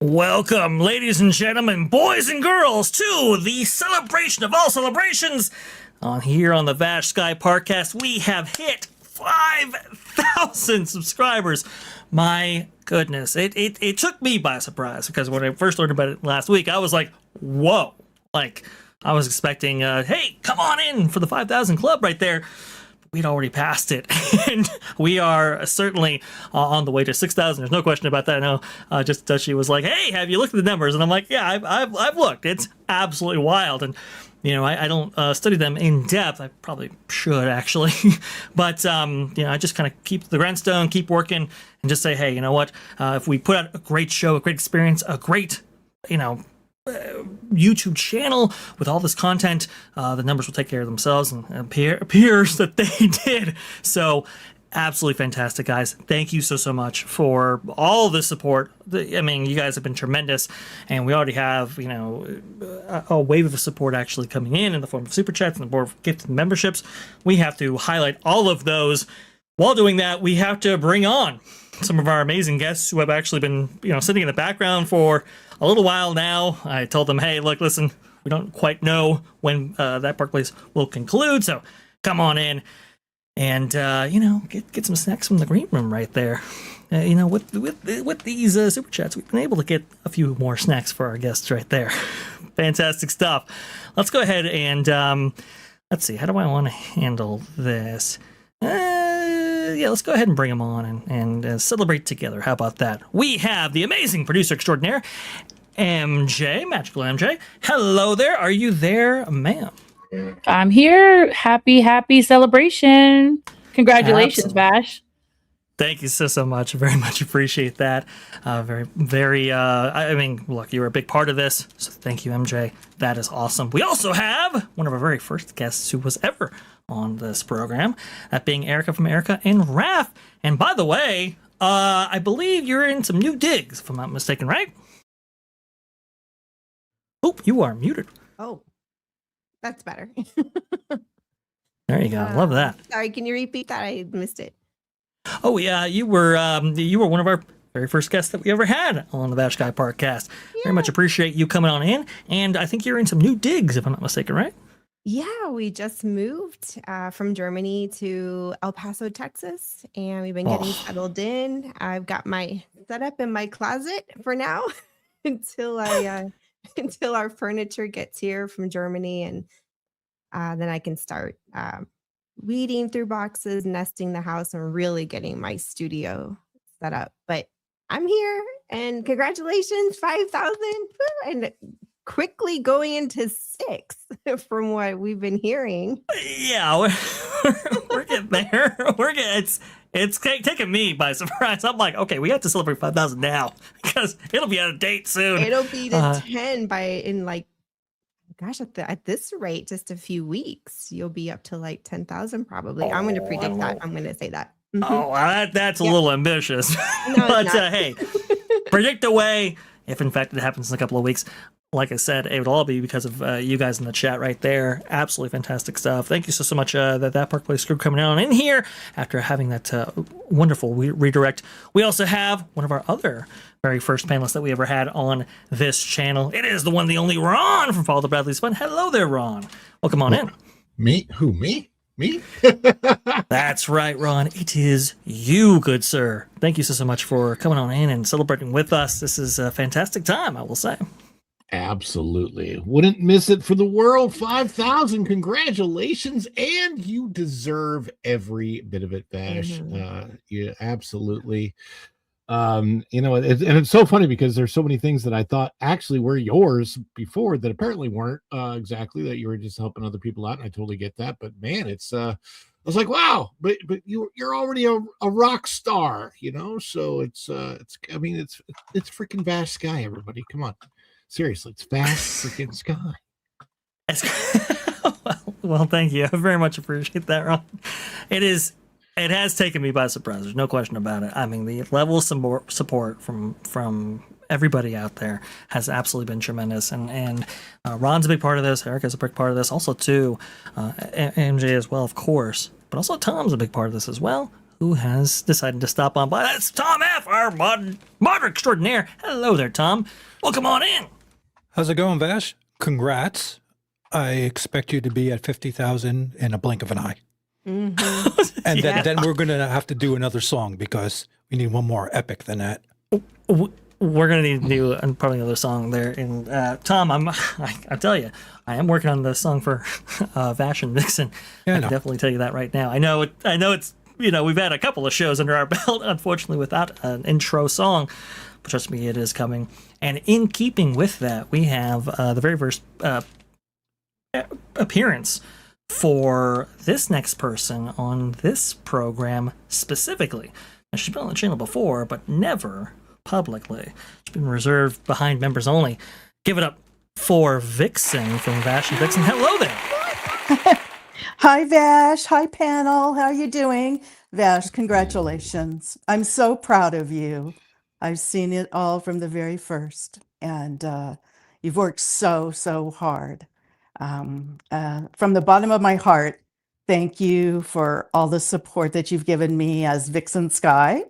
Welcome, ladies and gentlemen, boys and girls, to the celebration of all celebrations. Here on the Vash Sky ParkCast, we have hit 5,000 subscribers. My goodness, it took me by surprise, because when I first learned about it last week, I was like, whoa. Like, I was expecting, hey, come on in for the 5,000 club right there. We'd already passed it, and we are certainly on the way to 6,000. There's no question about that. I know, just she was like, "Hey, have you looked at the numbers?" And I'm like, "Yeah, I've looked. It's absolutely wild." And you know, I don't study them in depth. I probably should actually, but you know, I just kind of keep the grindstone, keep working, and just say, "Hey, you know what? If we put out a great show, a great experience, a great, you know." YouTube channel with all this content, the numbers will take care of themselves, and appears that they did. So absolutely fantastic, guys. Thank you so much for all the support. I mean, you guys have been tremendous, and we already have, you know, a wave of support actually coming in the form of super chats and the board of gifts and memberships. We have to highlight all of those. While doing that, we have to bring on some of our amazing guests who have actually been, you know, sitting in the background for a little while now. I told them, hey, look, listen, we don't quite know when that park place will conclude, so come on in and, you know, get some snacks from the green room right there. You know, with these super chats, we've been able to get a few more snacks for our guests right there. Fantastic stuff. Let's go ahead and, let's see, how do I want to handle this? Yeah, let's go ahead and bring him on and celebrate together. How about that? We have the amazing producer extraordinaire, MJ, MagicalyMJ. Hello there. Are you there, ma'am? I'm here. Happy celebration. Congratulations, Vash. Thank you so much. Very much appreciate that. I mean, look, you were a big part of this, so thank you, MJ. That is awesome. We also have one of our very first guests who was ever on this program, that being Erika from Erika and Raph. And by the way, I believe you're in some new digs, if I'm not mistaken, right? Oh, you are muted. Oh, that's better. There you go. Love that. Sorry, can you repeat that? I missed it. Oh yeah, you were one of our very first guests that we ever had on the Vash Sky ParkCast. Yeah. Very much appreciate you coming on in, and I think you're in some new digs, if I'm not mistaken, right? Yeah, we just moved from Germany to El Paso, Texas, and we've been getting settled in. I've got my setup in my closet for now until our furniture gets here from Germany, and then I can start weeding through boxes, nesting the house, and really getting my studio set up. But I'm here, and congratulations, 5,000, and quickly going into 6 from what we've been hearing. Yeah, we're getting there. It's taking me by surprise. I'm like, okay, we have to celebrate 5,000 now because it'll be out of date soon. It'll be to 10 at this rate, just a few weeks, you'll be up to like 10,000 probably. I'm going to predict that. I'm going to say that. Mm-hmm. Oh, that's a little ambitious. No, but hey, predict away. If in fact it happens in a couple of weeks, like I said, it would all be because of you guys in the chat right there. Absolutely fantastic stuff. Thank you so much, that Park Place crew coming on in here after having that wonderful redirect. We also have one of our other very first panelists that we ever had on this channel. It is the one, the only Ron from Follow the Bradley's Fun. Hello there, Ron. Welcome on in. Me? Who? Me? That's right, Ron. It is you, good sir. Thank you so much for coming on in and celebrating with us. This is a fantastic time, I will say. Absolutely. Wouldn't miss it for the world. 5,000. Congratulations. And you deserve every bit of it, Vash. Mm-hmm. Yeah, absolutely. And it's so funny because there's so many things that I thought actually were yours before that apparently weren't exactly, that you were just helping other people out. And I totally get that. But man, it's I was like, wow, but you're already a rock star, so it's freaking Vash Sky, everybody. Come on. Seriously, it's Vash freaking Sky. Well, thank you. I very much appreciate that, Ron. It has taken me by surprise. There's no question about it. I mean, the level of support from everybody out there has absolutely been tremendous. And Ron's a big part of this. Erika's a big part of this. Also, too, MJ as well, of course. But also Tom's a big part of this as well, who has decided to stop on by. That's Tom F., our mod extraordinaire. Hello there, Tom. Welcome on in. How's it going, Vash? Congrats. I expect you to be at 50,000 in a blink of an eye. Mm-hmm. And then we're going to have to do another song because we need one more epic than that. We're going to need to do probably another song there. And Tom, I tell you, I am working on the song for Vash and Vixen. Yeah, I can definitely tell you that right now. I know it's, we've had a couple of shows under our belt, unfortunately, without an intro song. But trust me, it is coming. And in keeping with that, we have the very first appearance for this next person on this program specifically. Now, she's been on the channel before, but never publicly. She's been reserved behind members only. Give it up for Vixen from Vash and Vixen. Hello there. Hi, Vash. Hi, panel. How are you doing? Vash, congratulations. I'm so proud of you. I've seen it all from the very first, and you've worked so hard. From the bottom of my heart, thank you for all the support that you've given me as Vixen Sky,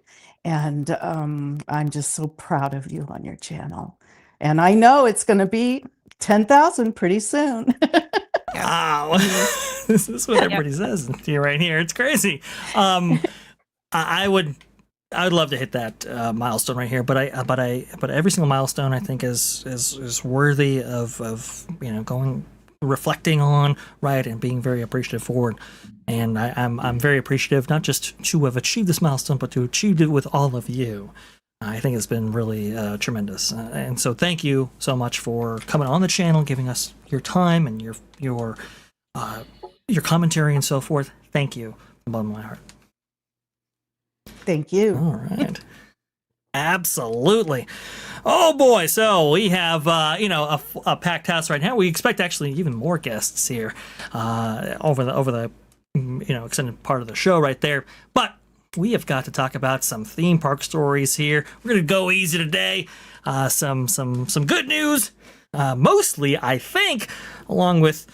and I'm just so proud of you on your channel. And I know it's going to be 10,000 pretty soon. Wow. This is what everybody says to you right here. It's crazy. I would love to hit that milestone right here, but every single milestone I think is worthy of going, reflecting on, right, and being very appreciative for it. And I'm very appreciative, not just to have achieved this milestone, but to achieve it with all of you. I think it's been really tremendous, and so thank you so much for coming on the channel, giving us your time and your commentary and so forth. Thank you from above my heart. Thank you. All right. Absolutely. Oh boy, so we have a packed house right now. We expect actually even more guests here over the extended part of the show right there. But we have got to talk about some theme park stories here. We're gonna go easy today. Some good news. Mostly, I think, along with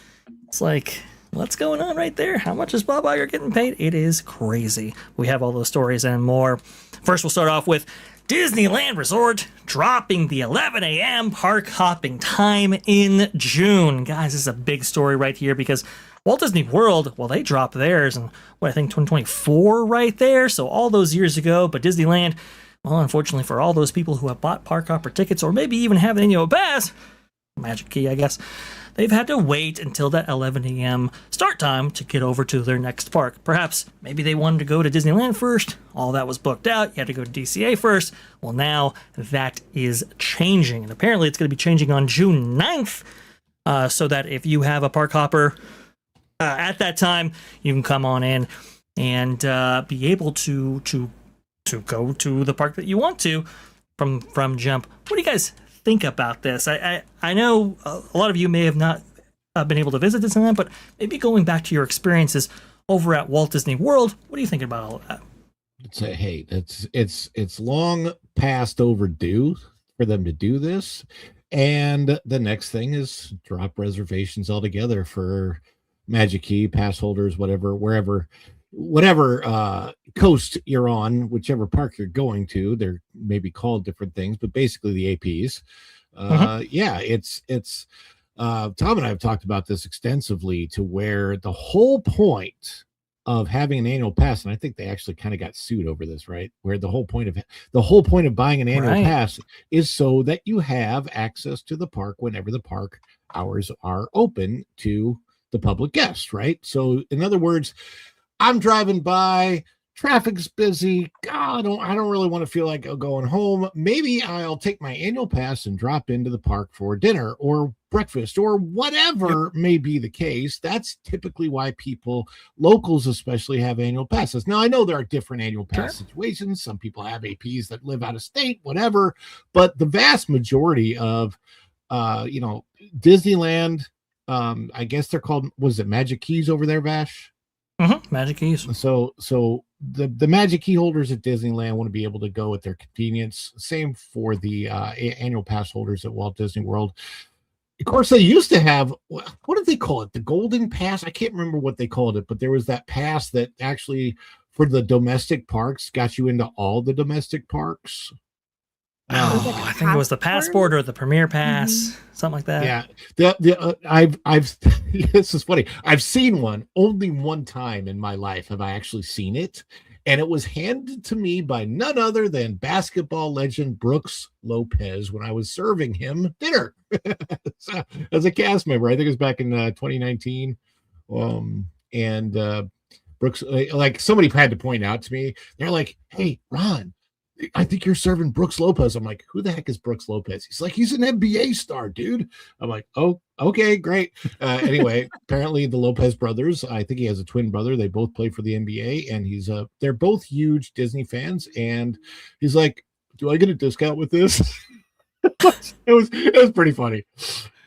it's like, what's going on right there? How much is Bob Iger getting paid? It is crazy. We have all those stories and more. First, we'll start off with Disneyland Resort dropping the 11 a.m. park hopping time in June. Guys, this is a big story right here because Walt Disney World, well, they dropped theirs in, I think 2024 right there. So all those years ago, but Disneyland, well, unfortunately for all those people who have bought park hopper tickets or maybe even have an annual pass, Magic Key, I guess, they've had to wait until that 11 a.m. start time to get over to their next park. Perhaps, maybe they wanted to go to Disneyland first. All that was booked out. You had to go to DCA first. Well, now that is changing. And apparently it's going to be changing on June 9th, so that if you have a park hopper at that time, you can come on in and be able to go to the park that you want to from jump. What do you guys think about this? I know a lot of you may have not been able to visit Disneyland, but maybe going back to your experiences over at Walt Disney World, what are you thinking about all of that? It's long past overdue for them to do this, and the next thing is drop reservations altogether for Magic Key pass holders, whatever coast you're on, whichever park you're going to. They're maybe called different things, but basically the APs. Yeah, it's Tom and I have talked about this extensively, to where the whole point of having an annual pass, and I think they actually kind of got sued over this, right? Where the whole point of buying an annual pass is so that you have access to the park whenever the park hours are open to the public guests, right? So in other words, I'm driving by, traffic's busy. God, I don't really want to feel like going home. Maybe I'll take my annual pass and drop into the park for dinner or breakfast or whatever may be the case. That's typically why locals especially, have annual passes. Now, I know there are different annual pass situations. Some people have APs that live out of state, whatever. But the vast majority of, Disneyland, I guess they're called, was it Magic Keys over there, Vash? Magic Keys. So the Magic Key holders at Disneyland want to be able to go at their convenience. Same for the annual pass holders at Walt Disney World. Of course, they used to have, what did they call it? The Golden Pass? I can't remember what they called it, but there was that pass that actually, for the domestic parks, got you into all the domestic parks. I think it was the passport or the Premier Pass, something like that. Yeah, I've this is funny. I've seen one only one time in my life. Have I actually seen it? And it was handed to me by none other than basketball legend Brooks Lopez when I was serving him dinner as a cast member. I think it was back in 2019. Brooks, like, somebody had to point out to me. They're like, "Hey, Ron, I think you're serving Brooks Lopez." I'm like, "Who the heck is Brooks Lopez?" He's like, "He's an NBA star, dude." I'm like, "Oh, okay, great." Anyway, apparently the Lopez brothers, I think he has a twin brother. They both play for the NBA, and they're both huge Disney fans. And he's like, "Do I get a discount with this?" It was pretty funny.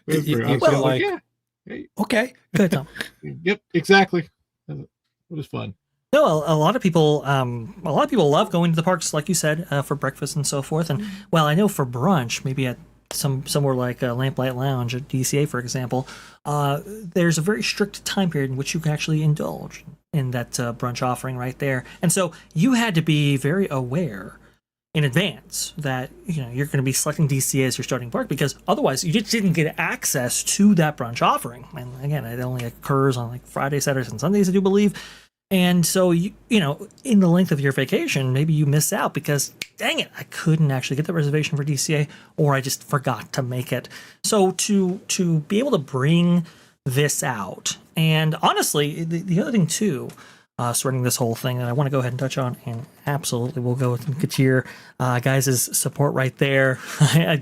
It was yeah. Hey. Okay, good, Tom. Yep, exactly. It was fun. No, a lot of people love going to the parks, like you said, for breakfast and so forth. And well, I know for brunch, maybe at somewhere like Lamplight Lounge at DCA, for example, there's a very strict time period in which you can actually indulge in that brunch offering right there. And so you had to be very aware in advance that you're going to be selecting DCA as your starting park, because otherwise you just didn't get access to that brunch offering. And again, it only occurs on like Fridays, Saturdays, and Sundays, I do believe. And so, in the length of your vacation, maybe you miss out because, dang it, I couldn't actually get the reservation for DCA, or I just forgot to make it. So to be able to bring this out, and honestly, the other thing too, surrounding this whole thing that I want to go ahead and touch on, and absolutely we'll go with Katir guys' support right there. I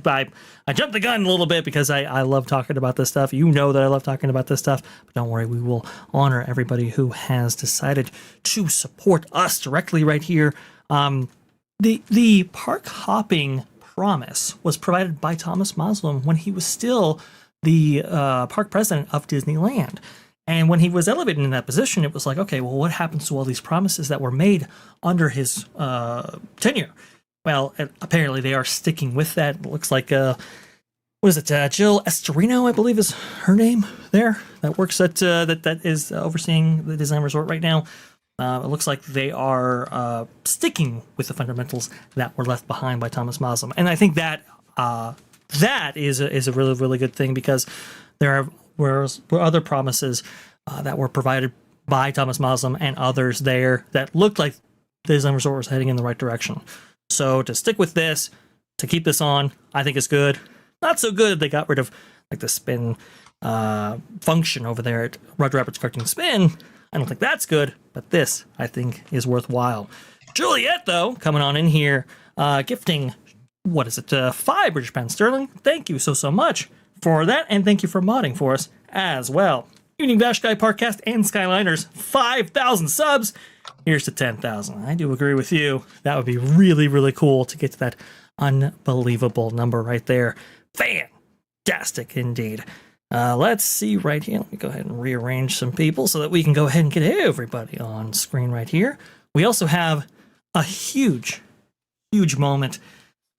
jumped the gun a little bit because I love talking about this stuff. You know that I love talking about this stuff, but don't worry, we will honor everybody who has decided to support us directly right here. The park hopping promise was provided by Thomas Muslim when he was still the park president of Disneyland. And when he was elevated in that position, it was like, okay, well, what happens to all these promises that were made under his tenure? Well, apparently they are sticking with that. It looks like, what is it, Jill Estorino, I believe is her name there, that works at, that is overseeing the Disneyland Resort right now. It looks like they are sticking with the fundamentals that were left behind by Thomas Muslim. And I think that that is a really, really good thing, because there were other promises that were provided by Thomas Muslim and others there that looked like the Disneyland Resort was heading in the right direction. So to stick with this, to keep this on, I think is good. Not so good they got rid of like the spin function over there at Roger Rabbit's Correcting Spin. I don't think that's good, but this, I think, is worthwhile. Juliet, though, coming on in here, gifting, what is it, 5 British pounds sterling. Thank you so much for that, and thank you for modding for us as well. Evening Vash Sky ParkCast and Skyliners, 5,000 subs. Here's to 10,000. I do agree with you. That would be really, really cool to get to that unbelievable number right there. Fantastic indeed. Let's see right here. Let me go ahead and rearrange some people so that we can go ahead and get everybody on screen right here. We also have a huge moment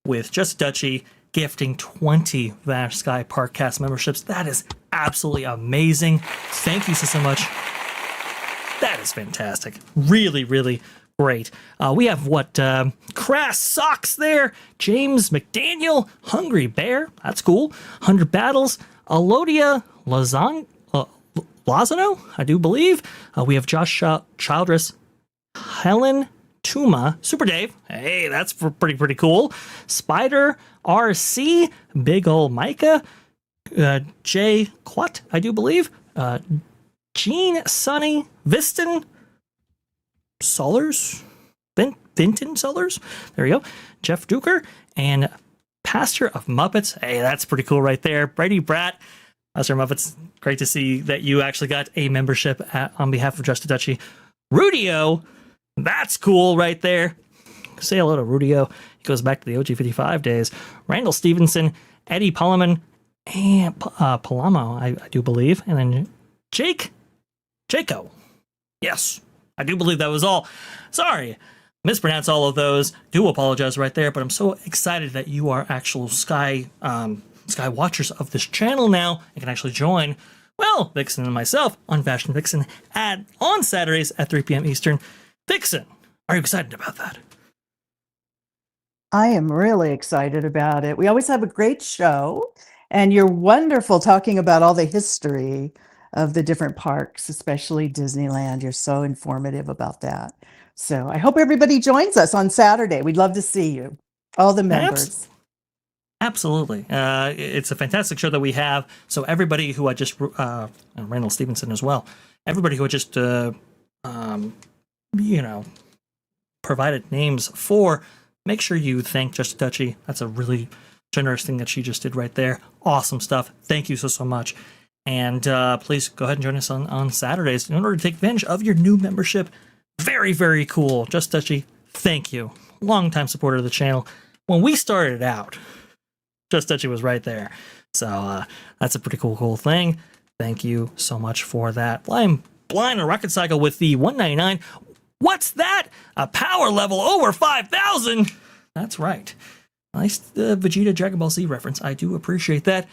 with Just Dutchy gifting 20 Vash Sky ParkCast memberships. That is absolutely amazing. Thank you so much. That is fantastic. Really, really great. We have Crass Socks there. James McDaniel, Hungry Bear. That's cool. 100 Battles. Alodia Lozano, I do believe. We have Josh Childress, Helen Tuma, Super Dave. Hey, that's pretty cool. Spider RC, Big Ol' Micah, Jay Quat, I do believe. Gene Sunny, Viston Sullers, Vinton Sullers. There you go. Jeff Duker and Pastor of Muppets. Hey, that's pretty cool right there. Brady Bratt, Pastor of Muppets. Great to see that you actually got a membership on behalf of Just a Dutchy. Rudio, that's cool right there. Say hello to Rudio. He goes back to the OG55 days. Randall Stevenson, Eddie Palliman, and Palamo, I do believe. And then Jaco. Yes, I do believe that was all. Sorry. Mispronounce all of those. Do apologize right there, but I'm so excited that you are actual Sky watchers of this channel now and can actually join, well, Vixen and myself on Fashion Vixen on Saturdays at 3 p.m. Eastern. Vixen, are you excited about that? I am really excited about it. We always have a great show, and you're wonderful talking about all the history of the different parks, especially Disneyland. You're so informative about that. So I hope everybody joins us on Saturday. We'd love to see you, all the members. Absolutely. It's a fantastic show that we have. So everybody who I just, Randall Stevenson as well, everybody who I just, provided names for, make sure you thank Just Dutchy. That's a really generous thing that she just did right there. Awesome stuff. Thank you so much. And please go ahead and join us on Saturdays in order to take advantage of your new membership. Very, very cool. Just Dutchy, thank you. Longtime supporter of the channel. When we started out, Just Dutchy was right there. So that's a pretty cool thing. Thank you so much for that. I'm Blind and Rocket Cycle with the 199. What's that? A power level over 5,000. That's right. Nice Vegeta Dragon Ball Z reference. I do appreciate that.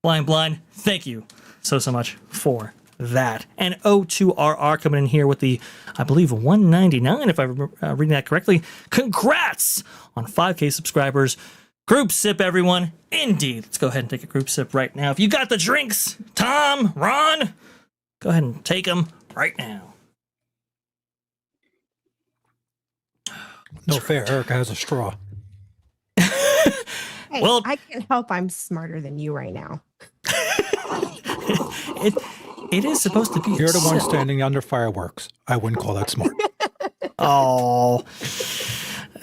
Blind, thank you so much for that. And O2RR coming in here with the, I believe, 199, if I'm reading that correctly. Congrats on 5K subscribers. Group sip, everyone. Indeed. Let's go ahead and take a group sip right now. If you got the drinks, Tom, Ron, go ahead and take them right now. No fair. Erika has a straw. Hey, Well- I can't help. I'm smarter than you right now. It is supposed to be. You're the one standing under fireworks. I wouldn't call that smart. Oh,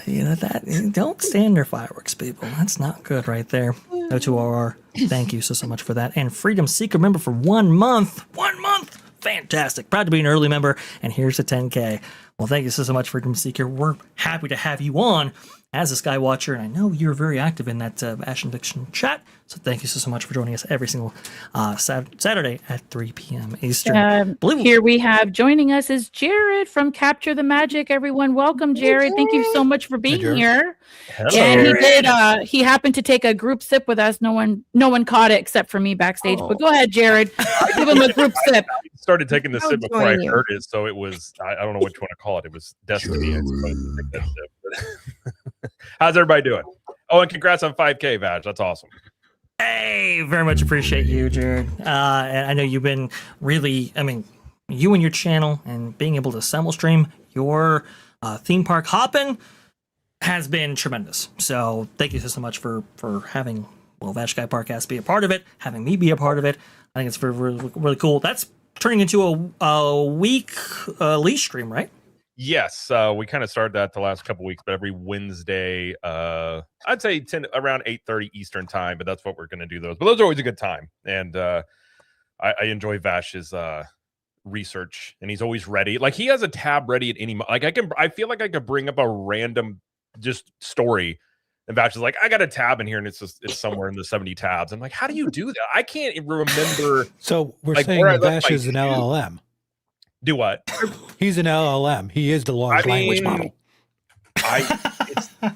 that don't stand under fireworks, people. That's not good right there. O2RR, thank you so much for that. And Freedom Seeker member for 1 month. 1 month. Fantastic. Proud to be an early member. And here's a 10K. Well, thank you so much, Freedom Seeker. We're happy to have you on as a Skywatcher, and I know you're very active in that Vash and Vixen chat, so thank you so much for joining us every single Saturday at 3 p.m. Eastern. Here we have joining us is Jared from Capture the Magic. Everyone, welcome, Jared. Thank you so much for being here. Hello. And he happened to take a group sip with us. No one caught it except for me backstage. But go ahead, Jared. Give him a group sip. I started taking the sip before I heard it, so it was I don't know what you want to call it. It was destiny. I suppose, to take that sip. How's everybody doing? Oh, and congrats on 5K, Vash. That's awesome. Hey, very much appreciate you, Jared. And I know you've been really, you and your channel and being able to simul stream your theme park hopping has been tremendous. So thank you so much for having Vash Sky ParkCast be a part of it, having me be a part of it. I think it's really cool. That's turning into a week leash stream, right? Yes, we kind of started that the last couple weeks, but every Wednesday, I'd say around 8:30 Eastern time, but that's what we're going to do those. But those are always a good time, and I enjoy Vash's research, and he's always ready. Like he has a tab ready at any like I feel like I could bring up a random just story, and Vash is like, I got a tab in here, and it's somewhere in the 70 tabs. I'm like, how do you do that? I can't remember. So we're saying Vash is an LLM. Do what? He's an LLM. He is the large language model.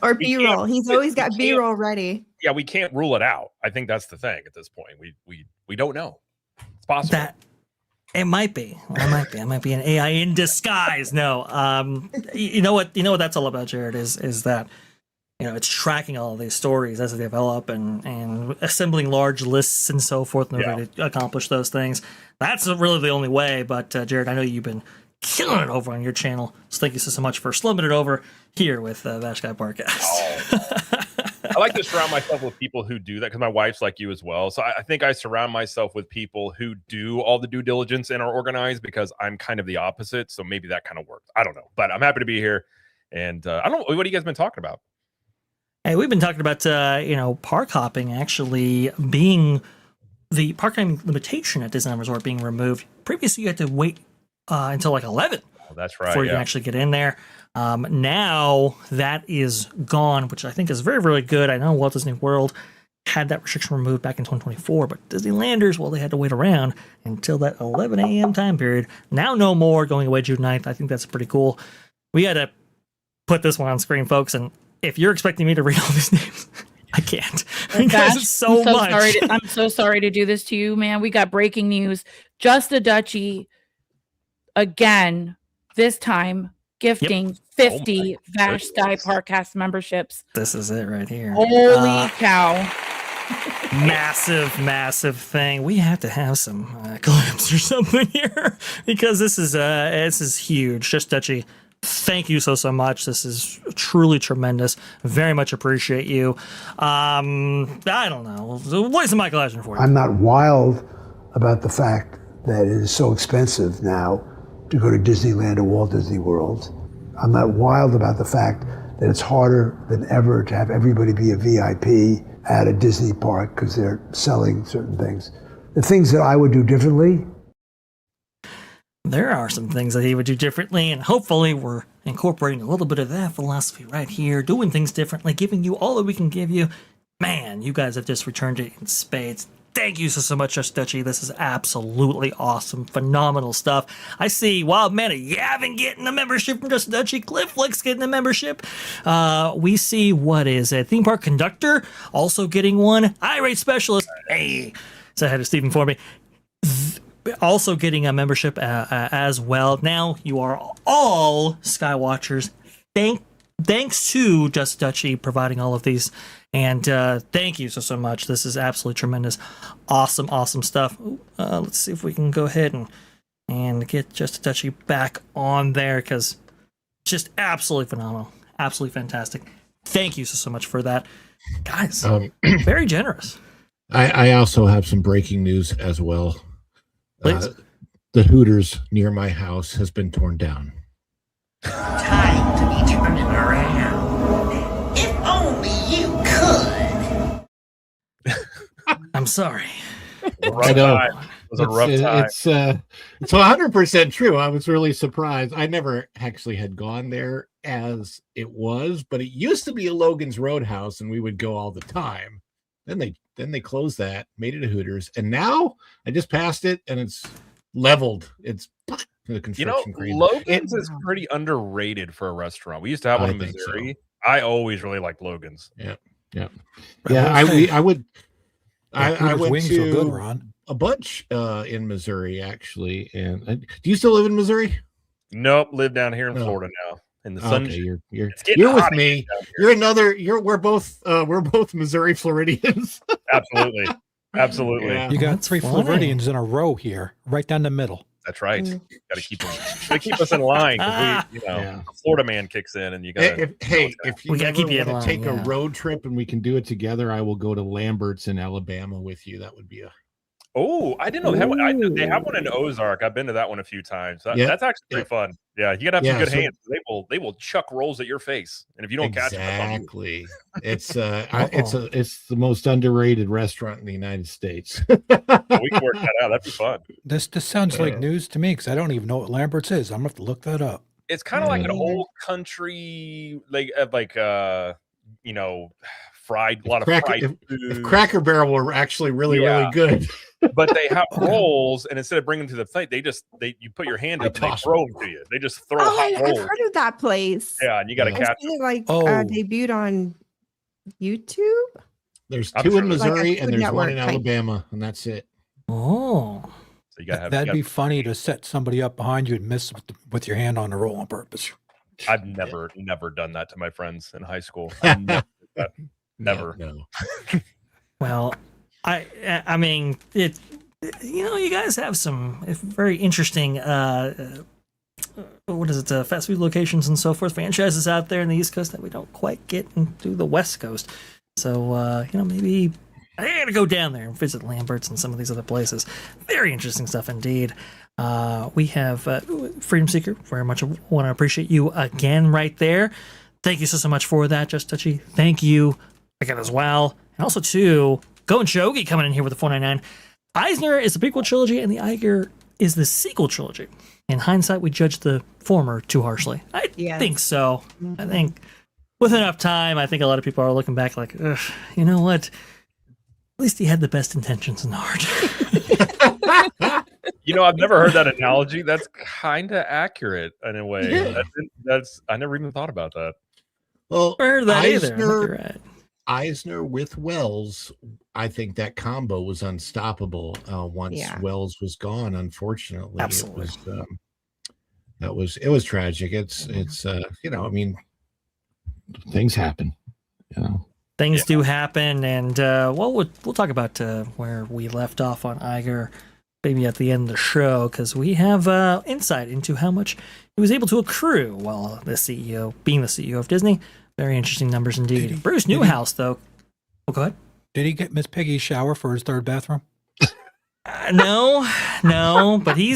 Or B-roll. He's always got B-roll ready. Yeah, we can't rule it out. I think that's the thing at this point. We don't know. It's possible. That it might be. It might be an AI in disguise. No. You know what that's all about, Jared, is that it's tracking all of these stories as they develop and assembling large lists and so forth in order to accomplish those things. That's really the only way. But Jared, I know you've been killing it over on your channel, so thank you so much for slumming it over here with Vash Sky ParkCast. I like to surround myself with people who do that because my wife's like you as well. So I think I surround myself with people who do all the due diligence and are organized because I'm kind of the opposite. So maybe that kind of works. I don't know, but I'm happy to be here. And I don't know, what have you guys been talking about? Hey, we've been talking about park hopping actually being the park hopping limitation at Disneyland Resort being removed. Previously, you had to wait until like 11. Oh, that's right. Before you can actually get in there. Now that is gone, which I think is very, very good. I know Walt Disney World had that restriction removed back in 2024, but Disneylanders, well, they had to wait around until that 11 a.m. time period. Now no more, going away June 9th. I think that's pretty cool. We had to put this one on screen, folks, and if you're expecting me to read all these names, I can't. Because it's so much. I'm so sorry to do this to you, man. We got breaking news. Just a Dutchie again, this time gifting 50 Vash Sky ParkCast memberships. This is it right here. Holy cow. Massive thing. We have to have some clips or something here because this is huge. Just Dutchie, thank you so much. This is truly tremendous. Very much appreciate you. I don't know. What is the Michael Eisner for you? I'm not wild about the fact that it is so expensive now to go to Disneyland or Walt Disney World. I'm not wild about the fact that it's harder than ever to have everybody be a VIP at a Disney park because they're selling certain things. The things that I would do differently. There are some things that he would do differently, and hopefully we're incorporating a little bit of that philosophy right here, doing things differently, giving you all that we can give you. Man, you guys have just returned it in spades. Thank you so much, Just Dutchie. This is absolutely awesome, phenomenal stuff. I see Wild Mana Yavin getting a membership from Just Dutchie. Cliff Flicks getting a membership. We see what is a theme park conductor also getting one. Irate Specialist. Hey, so I had Stephen for me. Also getting a membership as well. Now you are all Skywatchers. Thanks to Just Dutchie providing all of these. And thank you so much. This is absolutely tremendous. Awesome stuff. Let's see if we can go ahead and get Just Dutchie back on there because just absolutely phenomenal. Absolutely fantastic. Thank you so much for that. Guys, very generous. I also have some breaking news as well. The Hooters near my house has been torn down. Time to be turning around. If only you could. I'm sorry. I know. It was a rough time. It's 100% true. I was really surprised. I never actually had gone there as it was, but it used to be a Logan's Roadhouse, and we would go all the time. Then they closed that, made it a Hooters, and now I just passed it, and it's leveled. It's the construction crazy. Logan's is pretty underrated for a restaurant. We used to have one in Missouri. So. I always really liked Logan's. Yeah. I would. I went wings to are good, Ron. A bunch in Missouri, actually. And do you still live in Missouri? Nope, live down here in Florida now. In the sun. Okay, you're with me. We're both Missouri Floridians. Absolutely. Yeah. You got three Floridians in a row here, right down the middle. That's right. Got to keep them. They keep us in line. A Florida man kicks in, and you got. If you want to take a road trip and we can do it together, I will go to Lambert's in Alabama with you. That would be a. Oh, I didn't know they have one. They have one in Ozark. I've been to that one a few times. That's actually pretty fun. Yeah, you gotta have some good hands. They will chuck rolls at your face, and if you don't catch them, exactly, it's the most underrated restaurant in the United States. We can work that out. That'd be fun. This sounds like news to me because I don't even know what Lambert's is. I'm gonna have to look that up. It's kind of like an old country, fried, a lot of fried food. If Cracker Barrel were actually really good. But they have rolls, and instead of bringing them to the plate, you put your hand in and they throw them to you. They just throw hot rolls. I've heard of that place. Yeah, and you got to catch them. Debuted on YouTube. There's two in Missouri and there's one in Alabama, and that's it. Oh, so you gotta that'd be funny to set somebody up behind you and miss with your hand on the roll on purpose. I've never done that to my friends in high school. I never did that. Never. No. Well, I mean, it. You guys have some very interesting. What is it? Fast food locations and so forth, franchises out there in the East Coast that we don't quite get into the West Coast. So maybe I gotta go down there and visit Lambert's and some of these other places. Very interesting stuff indeed. We have Freedom Seeker. Very much want to appreciate you again right there. Thank you so much for that, Just Touchy. Thank you again as well. And also, too, Go and Shogi coming in here with the 499. Eisner is the prequel trilogy, and the Iger is the sequel trilogy. In hindsight, we judged the former too harshly. I think so. Mm-hmm. I think with enough time, I think a lot of people are looking back like, you know what? At least he had the best intentions in heart. I've never heard that analogy. That's kind of accurate in a way. Yeah. I never even thought about that. Well, heard that either. Eisner with Wells, I think that combo was unstoppable once Wells was gone. Unfortunately, absolutely, it was tragic. It's things happen. Things do happen, and we'll talk about where we left off on Iger maybe at the end of the show, because we have insight into how much he was able to accrue while being the CEO of Disney. Very interesting numbers indeed. Bruce Newhouse, though. Oh, go ahead. Did he get Miss Piggy's shower for his third bathroom? No, but he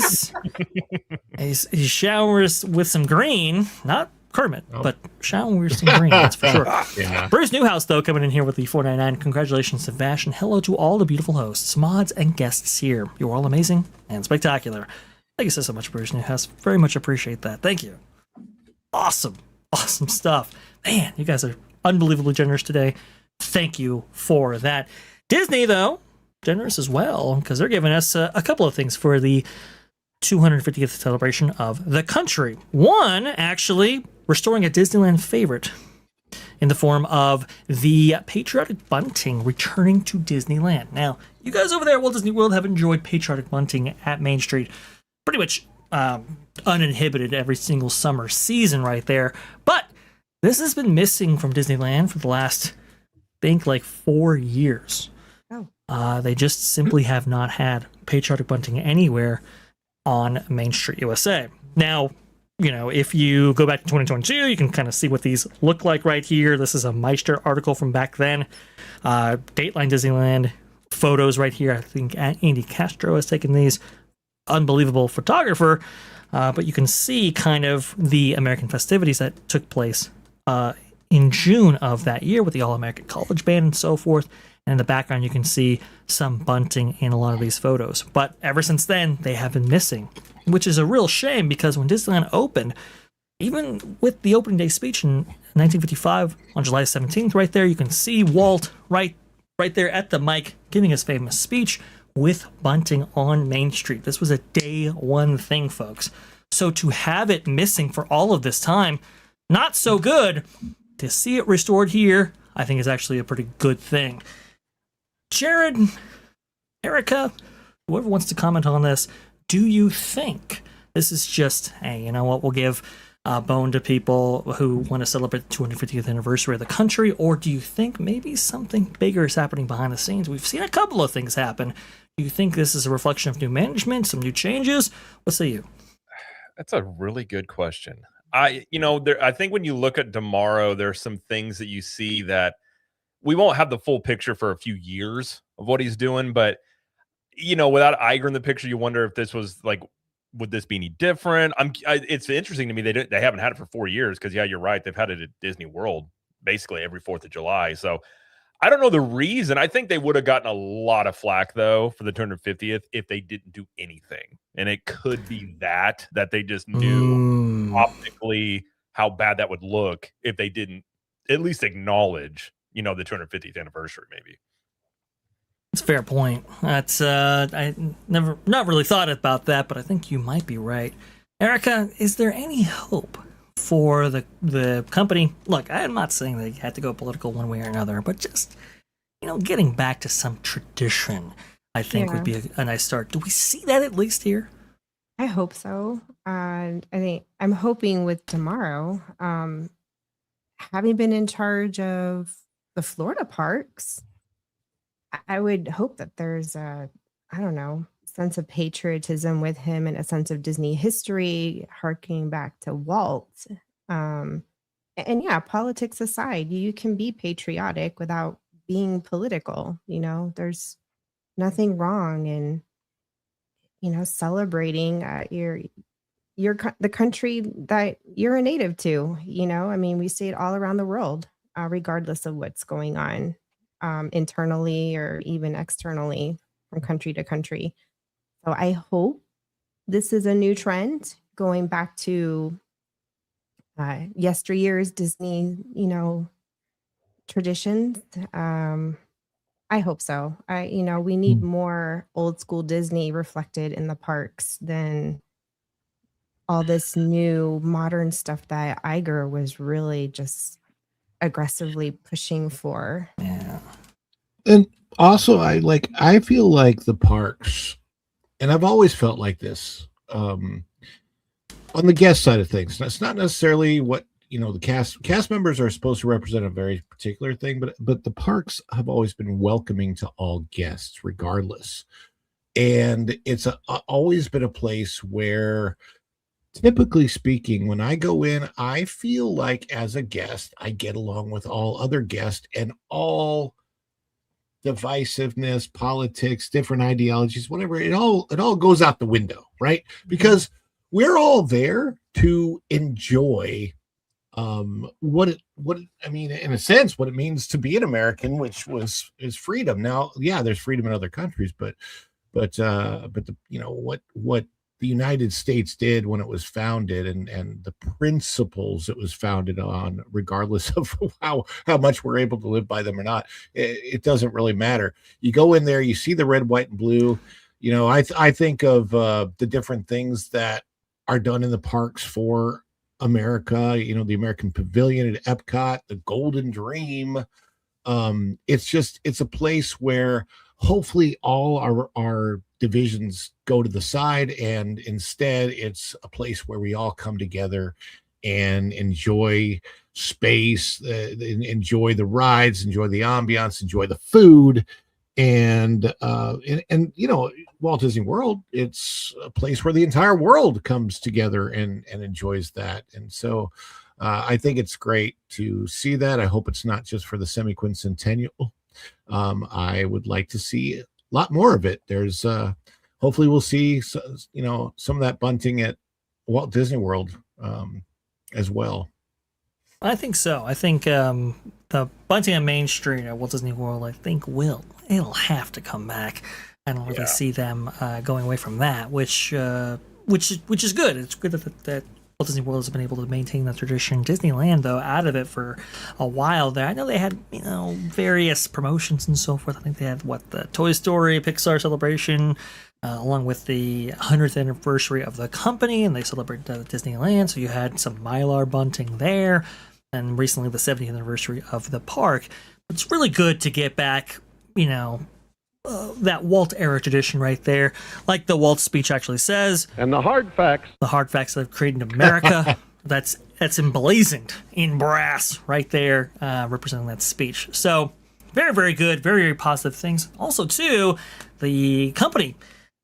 showers with some green, not Kermit, but showers some green, that's for sure. Yeah. Bruce Newhouse, though, coming in here with the 499. Congratulations to Vash, and hello to all the beautiful hosts, mods, and guests here. You're all amazing and spectacular. Thank you so much, Bruce Newhouse. Very much appreciate that. Thank you. Awesome stuff. Man, you guys are unbelievably generous today. Thank you for that. Disney, though, generous as well, because they're giving us a couple of things for the 250th celebration of the country. One, actually, restoring a Disneyland favorite in the form of the patriotic bunting returning to Disneyland. Now, you guys over there at Walt Disney World have enjoyed patriotic bunting at Main Street pretty much uninhibited every single summer season right there, but this has been missing from Disneyland for the last, I think, 4 years. They just simply have not had patriotic bunting anywhere on Main Street, USA. Now, if you go back to 2022, you can kind of see what these look like right here. This is a Meister article from back then. Dateline Disneyland photos right here. I think Andy Castro has taken these. unbelievable photographer. But you can see kind of the American festivities that took place in June of that year with the All-American College Band and so forth. And in the background, you can see some bunting in a lot of these photos. But ever since then, they have been missing, which is a real shame because when Disneyland opened, even with the opening day speech in 1955 on July 17th, right there, you can see Walt right there at the mic giving his famous speech with bunting on Main Street. This was a day one thing, folks. So to have it missing for all of this time, not so good. To see it restored here, I think is actually a pretty good thing. Jared, Erika, whoever wants to comment on this, do you think this is just, hey, you know what, we'll give a bone to people who want to celebrate the 250th anniversary of the country, or do you think maybe something bigger is happening behind the scenes? We've seen a couple of things happen. Do you think this is a reflection of new management, some new changes? What say you? That's a really good question. I think when you look at tomorrow, there's some things that you see that we won't have the full picture for a few years of what he's doing, but without Iger in the picture, you wonder if this was like, would this be any different? It's interesting to me they haven't had it for 4 years because you're right, they've had it at Disney World basically every 4th of July. So I don't know the reason. I think they would have gotten a lot of flack though for the 250th if they didn't do anything, and it could be that they just knew optically how bad that would look if they didn't at least acknowledge the 250th anniversary. Maybe That's a fair point. That's I not really thought about that, but I think you might be right. Erika, is there any hope for the company? Look, I'm not saying they had to go political one way or another, but just getting back to some tradition, I think would be a nice start. Do we see that at least here? I hope so. I think I'm hoping with tomorrow, having been in charge of the Florida parks, I would hope that there's a, I don't know, sense of patriotism with him and a sense of Disney history, harking back to Walt. And yeah, politics aside, you can be patriotic without being political. There's nothing wrong in, celebrating the country that you're a native to. We see it all around the world, regardless of what's going on internally or even externally from country to country. So I hope this is a new trend going back to yesteryear's Disney, traditions. I hope so. We need more old school Disney reflected in the parks than all this new modern stuff that Iger was really just aggressively pushing for. Yeah. And also I feel like the parks, and I've always felt like this, on the guest side of things. That's not necessarily what the cast members are supposed to represent a very particular thing, but the parks have always been welcoming to all guests regardless. And it's always been a place where, typically speaking, when I go in, I feel like as a guest, I get along with all other guests, and all divisiveness, politics, different ideologies, whatever, it all goes out the window, right? Because we're all there to enjoy what I mean, in a sense, what it means to be an American, which is freedom. Now, yeah, there's freedom in other countries, but what the United States did when it was founded, and the principles it was founded on, regardless of how much we're able to live by them or not, it doesn't really matter. You go in there, you see the red, white, and blue. I think of the different things that are done in the parks for America, the American Pavilion at Epcot, the Golden Dream. It's a place where hopefully all our divisions go to the side, and instead it's a place where we all come together and enjoy space, enjoy the rides, enjoy the ambiance, enjoy the food. And Walt Disney World, it's a place where the entire world comes together and enjoys that. And so I think it's great to see that. I hope it's not just for the semi-quincentennial. I would like to see a lot more of it. There's hopefully we'll see some of that bunting at Walt Disney World as well. I think so. I think the bunting on Main Street at Walt Disney World, I think it'll have to come back. I don't really see them going away from that, which is good. It's good that Walt Disney World has been able to maintain that tradition. Disneyland, though, out of it for a while there. I know they had various promotions and so forth. I think they had the Toy Story Pixar celebration, along with the 100th anniversary of the company, and they celebrated at Disneyland. So you had some Mylar bunting there, and recently the 70th anniversary of the park. It's really good to get back, that Walt era tradition right there, like the Walt speech actually says. And the hard facts that have created America. that's emblazoned in brass right there, representing that speech. So very, very good, very, very positive things. Also, too, the company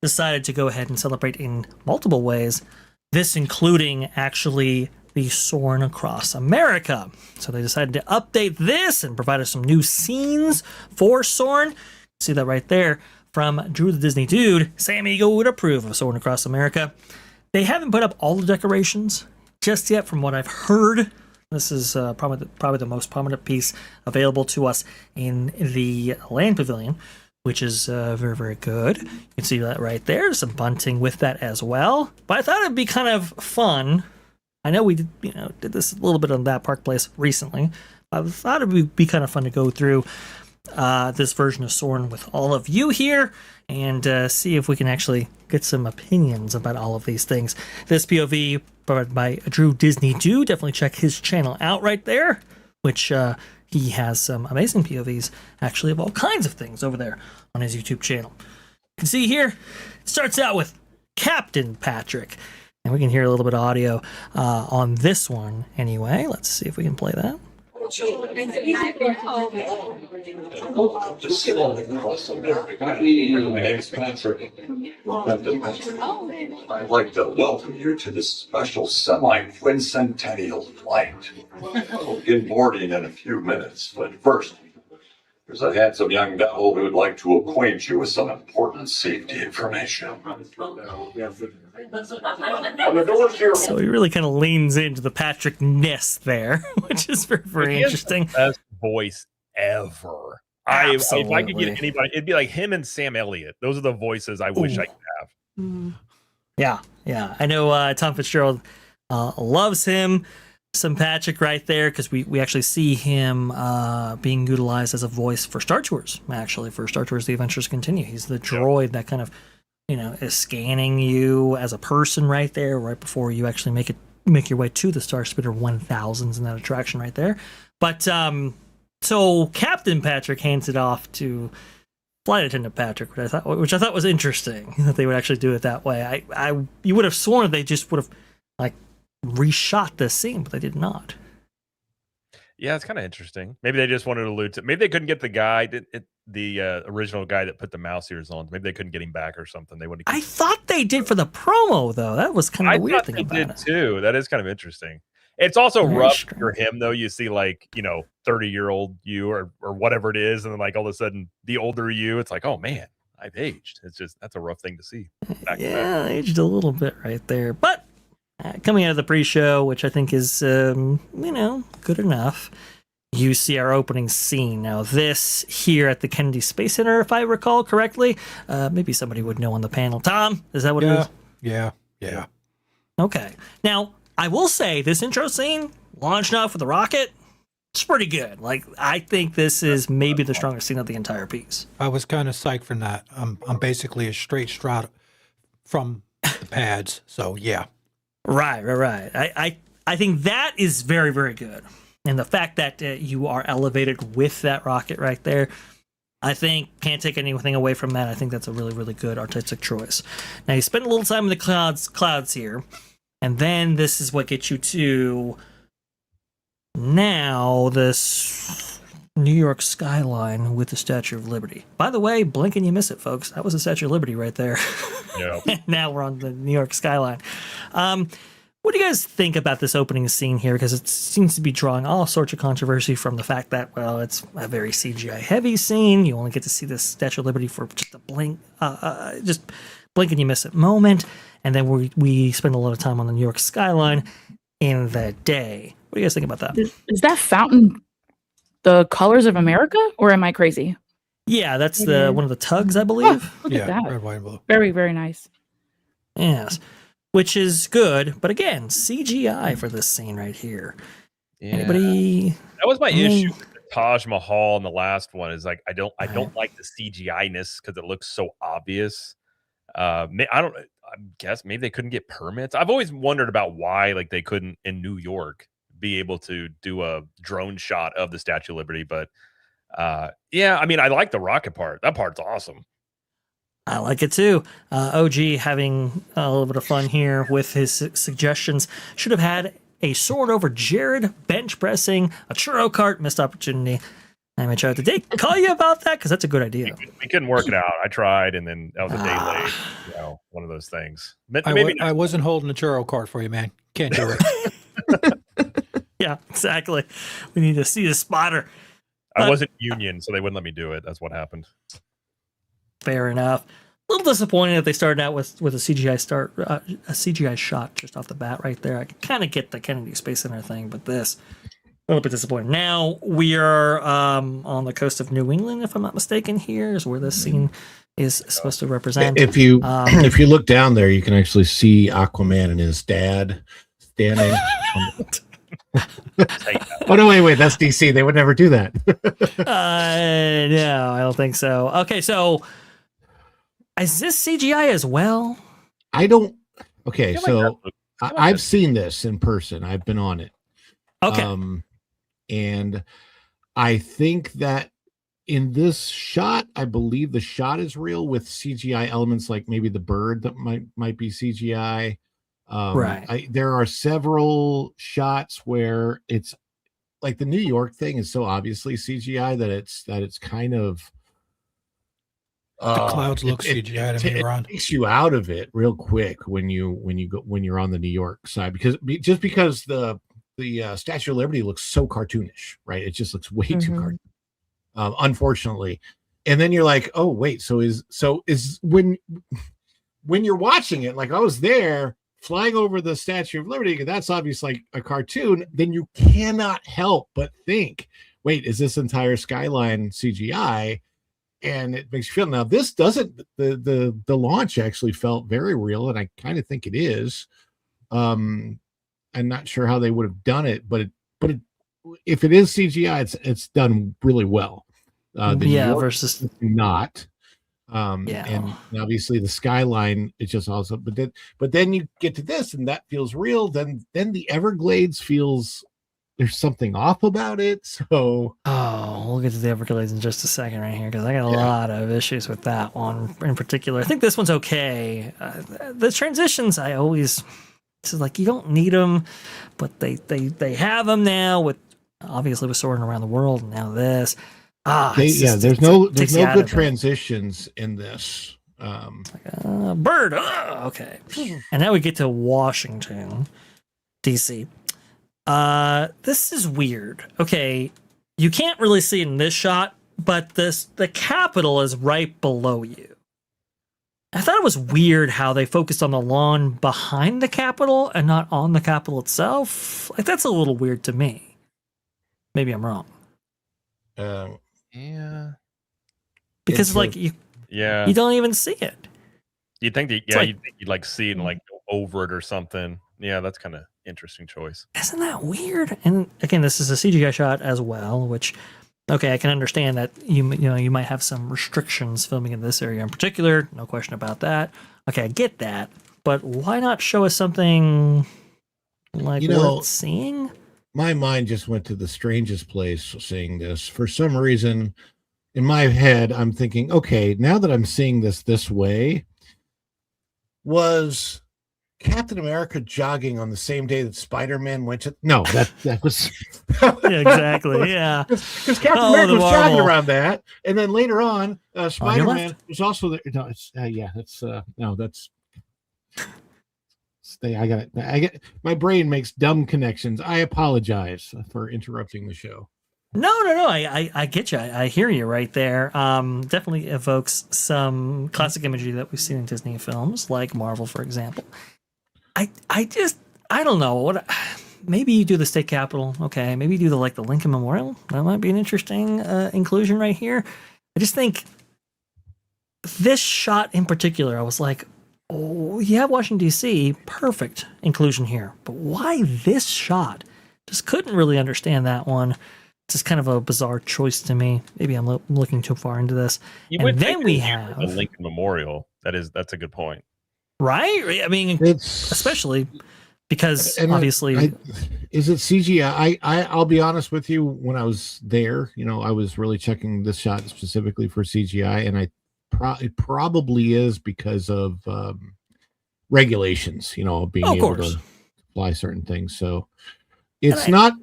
decided to go ahead and celebrate in multiple ways. This including actually the Soarin' Across America. So they decided to update this and provide us some new scenes for Soarin'. See that right there from Drew the Disney Dude. Sam Eagle would approve of Soarin' Across America. They haven't put up all the decorations just yet, from what I've heard. This is probably the most prominent piece available to us in the Land Pavilion, which is very, very good. You can see that right there. Some bunting with that as well. But I thought it'd be kind of fun. I know we did this a little bit on That Park Place recently. I thought it would be kind of fun to go through this version of Soarin' with all of you here and see if we can actually get some opinions about all of these things. This POV provided by Drew Disney Dude. Definitely check his channel out right there, which he has some amazing POVs actually of all kinds of things over there on his YouTube channel. You can see here, it starts out with Captain Patrick, and we can hear a little bit of audio on this one anyway. Let's see if we can play that. I'd like to welcome you to this special semi-quincentennial flight. We'll begin boarding in a few minutes, but first, there's a handsome young devil who would like to acquaint you with some important safety information. So he really kind of leans into the Patrick-ness there, which is very, very interesting. Best voice ever. If I could get anybody, it'd be like him and Sam Elliott. Those are the voices I wish I could have. Yeah. I know Tom Fitzgerald loves him. Some Patrick right there, because we actually see him being utilized as a voice for Star Tours, actually, for Star Tours The Adventures Continue. He's the droid that kind of, is scanning you as a person right there, right before you actually make your way to the Star Speeder 1000s in that attraction right there. But so Captain Patrick hands it off to Flight Attendant Patrick, which I thought was interesting that they would actually do it that way. You would have sworn they just would have reshot this scene, but they did not. Yeah, it's kind of interesting. Maybe they just wanted to allude to. Maybe they couldn't get the guy, the original guy that put the mouse ears on. Maybe they couldn't get him back or something. They would. I thought they did for the promo though. That was kind of the weird thing about it too. That is kind of interesting. It's also rough for him though. You see 30-year-old you or whatever it is, and then all of a sudden the older you, it's like, oh man, I've aged. It's just that's a rough thing to see. Yeah, aged a little bit right there, but. Coming out of the pre-show, which I think is, good enough, you see our opening scene. Now, this here at the Kennedy Space Center, if I recall correctly, maybe somebody would know on the panel. Tom, is that what it is? Yeah. Okay. Now, I will say this intro scene, launching off with a rocket, it's pretty good. I think this is maybe the strongest scene of the entire piece. I was kind of psyched for that. I'm basically a straight shot from the pads, so yeah. Right. I think that is very, very good. And the fact that you are elevated with that rocket right there, I think can't take anything away from that. I think that's a really, really good artistic choice. Now, you spend a little time in the clouds here, and then this is what gets you to now this New York skyline with the Statue of Liberty. By the way, blink and you miss it, folks. That was the Statue of Liberty right there. Yeah. Now we're on the New York skyline. What do you guys think about this opening scene here? Because it seems to be drawing all sorts of controversy from the fact that, it's a very CGI heavy scene. You only get to see the Statue of Liberty for just a blink, just blink and you miss it moment. And then we spend a lot of time on the New York skyline in the day. What do you guys think about that? Is that fountain the colors of America, or am I crazy? Yeah, that's one of the tugs, I believe. Oh, look at that. Red, white, and blue. Very, very nice. Yes, which is good. But again, CGI for this scene right here. Yeah. Anybody? That was my issue with the Taj Mahal in the last one. Is like I don't like the CGI-ness because it looks so obvious. I guess maybe they couldn't get permits. I've always wondered about why like they couldn't in New York be able to do a drone shot of the Statue of Liberty. But yeah, I mean, I like the rocket part. That part's awesome. I like it too. OG having a little bit of fun here with his suggestions. Should have had a sword over Jared, bench pressing, a churro cart, missed opportunity. I may try. Did they call you about that? Because that's a good idea. We couldn't work it out. I tried, and then that was a day late. You know, one of those things. I wasn't holding a churro cart for you, man. Can't do it. Yeah, exactly. We need to see the spotter. I wasn't union, so they wouldn't let me do it. That's what happened. Fair enough. A little disappointing that they started out with a CGI shot just off the bat right there. I can kind of get the Kennedy Space Center thing, but this a little bit disappointing. Now we are on the coast of New England, if I'm not mistaken. Here is where this scene is supposed to represent. If you look down there, you can actually see Aquaman and his dad standing. Oh no! Wait! That's DC. They would never do that. No, I don't think so. Okay, so is this CGI as well? I don't. Okay, so I've seen this in person. I've been on it. Okay, and I think that in this shot, I believe the shot is real with CGI elements, like maybe the bird that might be CGI. Right. There are several shots where it's like the New York thing is so obviously CGI that it's kind of the clouds look CGI to me, Ron. It takes you out of it real quick when you're on the New York side because the Statue of Liberty looks so cartoonish, right? It just looks way too cartoonish, unfortunately. And then you're like, oh wait, so is when you're watching it, like I was there flying over the Statue of Liberty, that's obviously like a cartoon, then you cannot help but think, wait, is this entire skyline CGI? And it makes you feel, now this doesn't, the launch actually felt very real, and I kind of think it is. I'm not sure how they would have done it, but if it is CGI, it's done really well. Versus not. And obviously the skyline is just also, but then you get to this and that feels real. Then the Everglades feels there's something off about it. So we'll get to the Everglades in just a second right here because I got a lot of issues with that one in particular. I think this one's okay. The transitions this is like you don't need them, but they have them now with obviously with Soarin' Around the World and now this. There's no good transitions in this. Bird. Okay. And now we get to Washington, D.C. This is weird. Okay, you can't really see it in this shot, but the Capitol is right below you. I thought it was weird how they focused on the lawn behind the Capitol and not on the Capitol itself. Like that's a little weird to me. Maybe I'm wrong. Yeah. Because you don't even see it. You'd think you'd like see it and like go over it or something. Yeah, that's kind of interesting choice. Isn't that weird? And again, this is a CGI shot as well, which okay, I can understand that you might have some restrictions filming in this area in particular. No question about that. Okay, I get that. But why not show us something like worth seeing? My mind just went to the strangest place seeing this. For some reason, in my head, I'm thinking, okay, now that I'm seeing this way, was Captain America jogging on the same day that Spider-Man went to? No, that was yeah, exactly. Yeah, because Captain America was jogging around that, and then later on, Spider-Man was also there. No, it's that's. I get my brain makes dumb connections. I apologize for interrupting the show. No. I get you. I hear you right there. Definitely evokes some classic imagery that we've seen in Disney films, like Marvel, for example. I don't know what. Maybe you do the state capitol. Okay. Maybe you do the Lincoln Memorial. That might be an interesting inclusion right here. I just think this shot in particular, I was like, oh, you have Washington, D.C., perfect inclusion here. But why this shot? Just couldn't really understand that one. It's just kind of a bizarre choice to me. Maybe I'm looking too far into this. And then we have the Lincoln Memorial. That's a good point. Right? I mean, especially because obviously... is it CGI? I'll be honest with you. When I was there, I was really checking this shot specifically for CGI, and it probably is because of regulations, being able to fly certain things. So it's not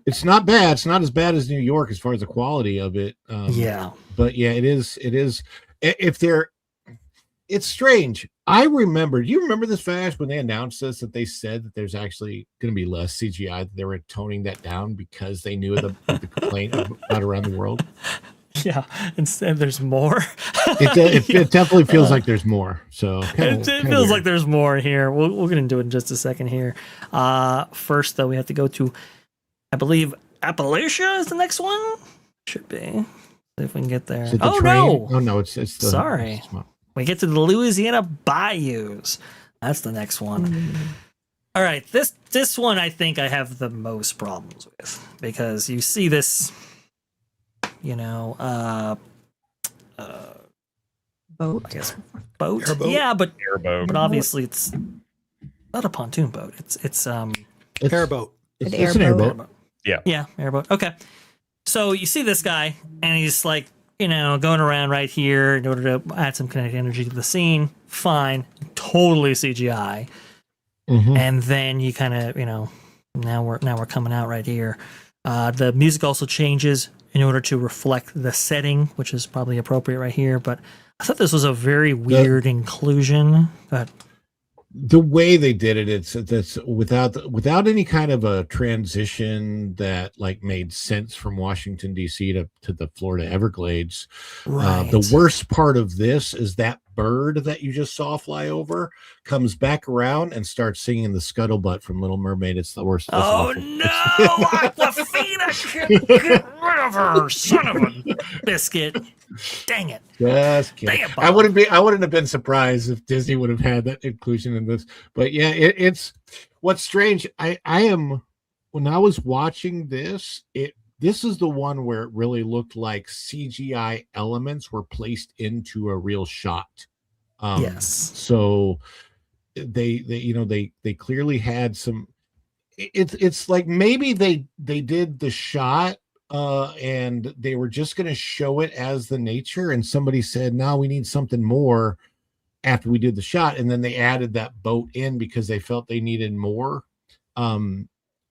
bad. It's not as bad as New York as far as the quality of it. But yeah, it is. It's strange. Do you remember this, Vash, when they announced this, that they said that there's actually going to be less CGI? They were toning that down because they knew the complaint about around the world. Yeah, instead there's more. It definitely feels like there's more. So it feels like there's more here. We're going to do it in just a second here. First, though, we have to go to, I believe, Appalachia is the next one. Should be. See if we can get there. Oh no! It's the. Sorry. We get to the Louisiana bayous. That's the next one. All right, this one I think I have the most problems with, because you see this, boat. I guess boat. Airboat. Yeah, but Airboat. But obviously it's not a pontoon boat. It's Airboat. It's an airboat. Yeah, airboat. Okay. So you see this guy, and he's like, going around right here in order to add some kinetic energy to the scene. Fine. Totally CGI. Mm-hmm. And then you kind of, now we're coming out right here. The music also changes in order to reflect the setting, which is probably appropriate right here. But I thought this was a very weird inclusion. But the way they did it, it's without any kind of a transition that made sense from Washington D.C. to the Florida Everglades. right. The worst part of this is that bird that you just saw fly over comes back around and starts singing the scuttlebutt from Little Mermaid. It's the worst. Oh no! Aquafina can't get rid of her, son of a biscuit. Dang it! Just kidding. Dang it, I Bob. wouldn't have been surprised if Disney would have had that inclusion in this. But yeah, it's what's strange. I am, when I was watching this, this is the one where it really looked like CGI elements were placed into a real shot. Yes. So they clearly had some. It's like maybe they did the shot and they were just going to show it as the nature, and somebody said, no, we need something more after we did the shot, and then they added that boat in because they felt they needed more.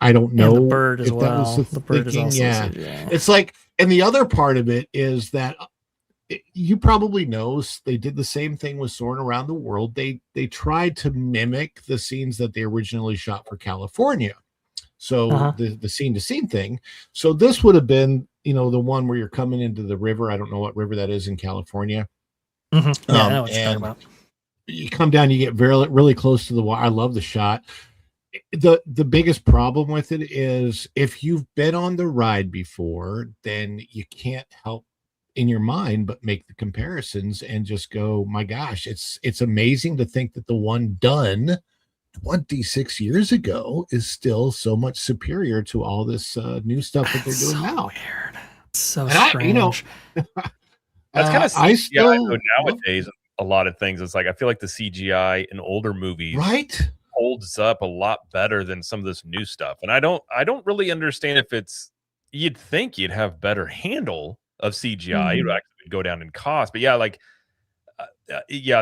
I don't know. And the bird as if that well. was The bird is thinking. also Yeah. CGI. It's like, and the other part of it is that you probably know they did the same thing with Soarin' Around the World. They tried to mimic the scenes that they originally shot for California. So the scene to scene thing. So this would have been, the one where you're coming into the river. I don't know what river that is in California. Mm-hmm. Yeah, I know what you're talking about. You come down, you get really close to the water. I love the shot. The biggest problem with it is if you've been on the ride before, then you can't help in your mind but make the comparisons and just go, my gosh, it's amazing to think that the one done 26 years ago is still so much superior to all this new stuff that they're doing now. Weird. So And strange. That's kind of I CGI still though nowadays. A lot of things. It's like I feel like the CGI in older movies right holds up a lot better than some of this new stuff. And I don't really understand if it's. You'd think you'd have better handle of CGI. It would actually go down in cost. But yeah,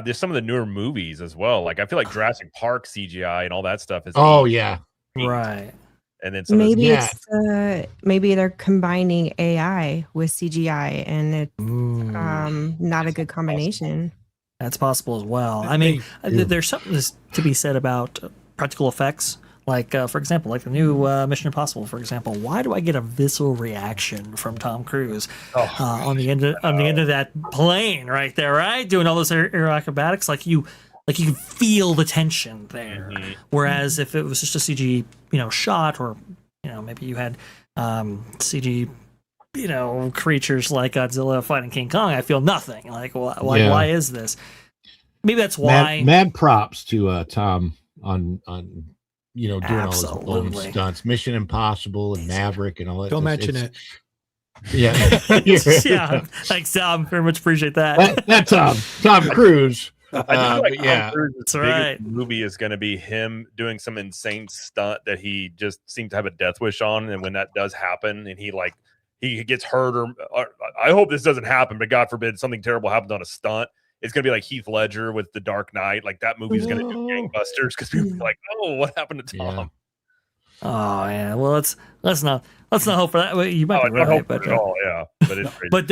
there's some of the newer movies as well. Like I feel like Jurassic Park CGI and all that stuff is. Yeah. Right. And then some Maybe maybe they're combining AI with CGI, and it's not a good combination. That's possible as well. I mean, there's something to be said about practical effects, Like, for example, like the new Mission Impossible, for example. Why do I get a visceral reaction from Tom Cruise on the end of that plane right there, right? Doing all those air acrobatics, like you can feel the tension there. Whereas if it was just a CG, shot, or maybe you had CG, creatures like Godzilla fighting King Kong, I feel nothing. Like, why is this? Maybe that's why. Mad props to Tom on doing all his own stunts, Mission Impossible and Maverick and all that. Don't mention it. Yeah. Yeah. Thanks, Tom. Very much appreciate that. That's Tom Cruise. I think yeah, that's right. Movie is going to be him doing some insane stunt that he just seemed to have a death wish on, and when that does happen, and he gets hurt, or I hope this doesn't happen, but God forbid something terrible happens on a stunt. It's going to be like Heath Ledger with The Dark Knight. Like, that movie's going to do gangbusters because people are like, "Oh, what happened to Tom?" Yeah. Oh yeah. Well, let's not hope for that. Well, you might be right, but at all, yeah. But it's crazy. But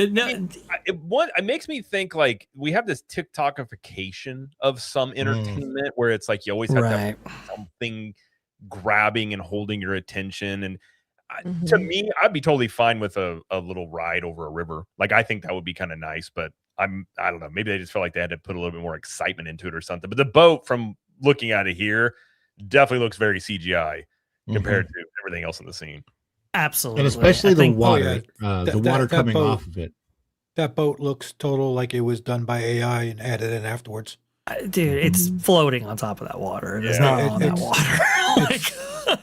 it makes me think, like, we have this TikTokification of some entertainment where it's like you always have to have something grabbing and holding your attention. And to me, I'd be totally fine with a little ride over a river. Like, I think that would be kind of nice, but I don't know. Maybe they just felt like they had to put a little bit more excitement into it or something. But the boat, from looking at it here, definitely looks very CGI compared to everything else in the scene. Absolutely. And especially the water, the water coming off of it. That boat looks total like it was done by AI and added in afterwards. Dude, it's floating on top of that water. It is not on that water.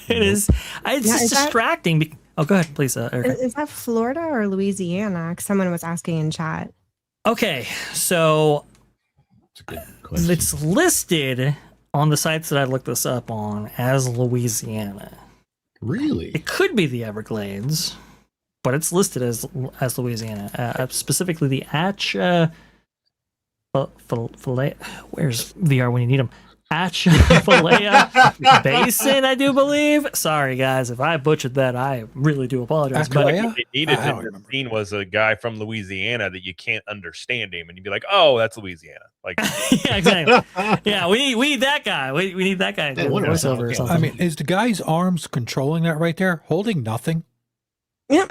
It is. It's just distracting. Oh, go ahead, please, Erika. Is that Florida or Louisiana? Someone was asking in chat. Okay, so it's listed on the sites that I looked this up on as Louisiana. Really? It could be the Everglades, but it's listed as Louisiana. Specifically, the Where's VR when you need them? Atchafalaya Basin, I do believe. Sorry, guys, if I butchered that, I really do apologize. But what they needed to scene was a guy from Louisiana that you can't understand him, and you'd be like, "Oh, that's Louisiana." Like, yeah, exactly. Yeah, we need that guy. We need that guy to do voiceover or something. I mean, is the guy's arms controlling that right there, holding nothing? Yep.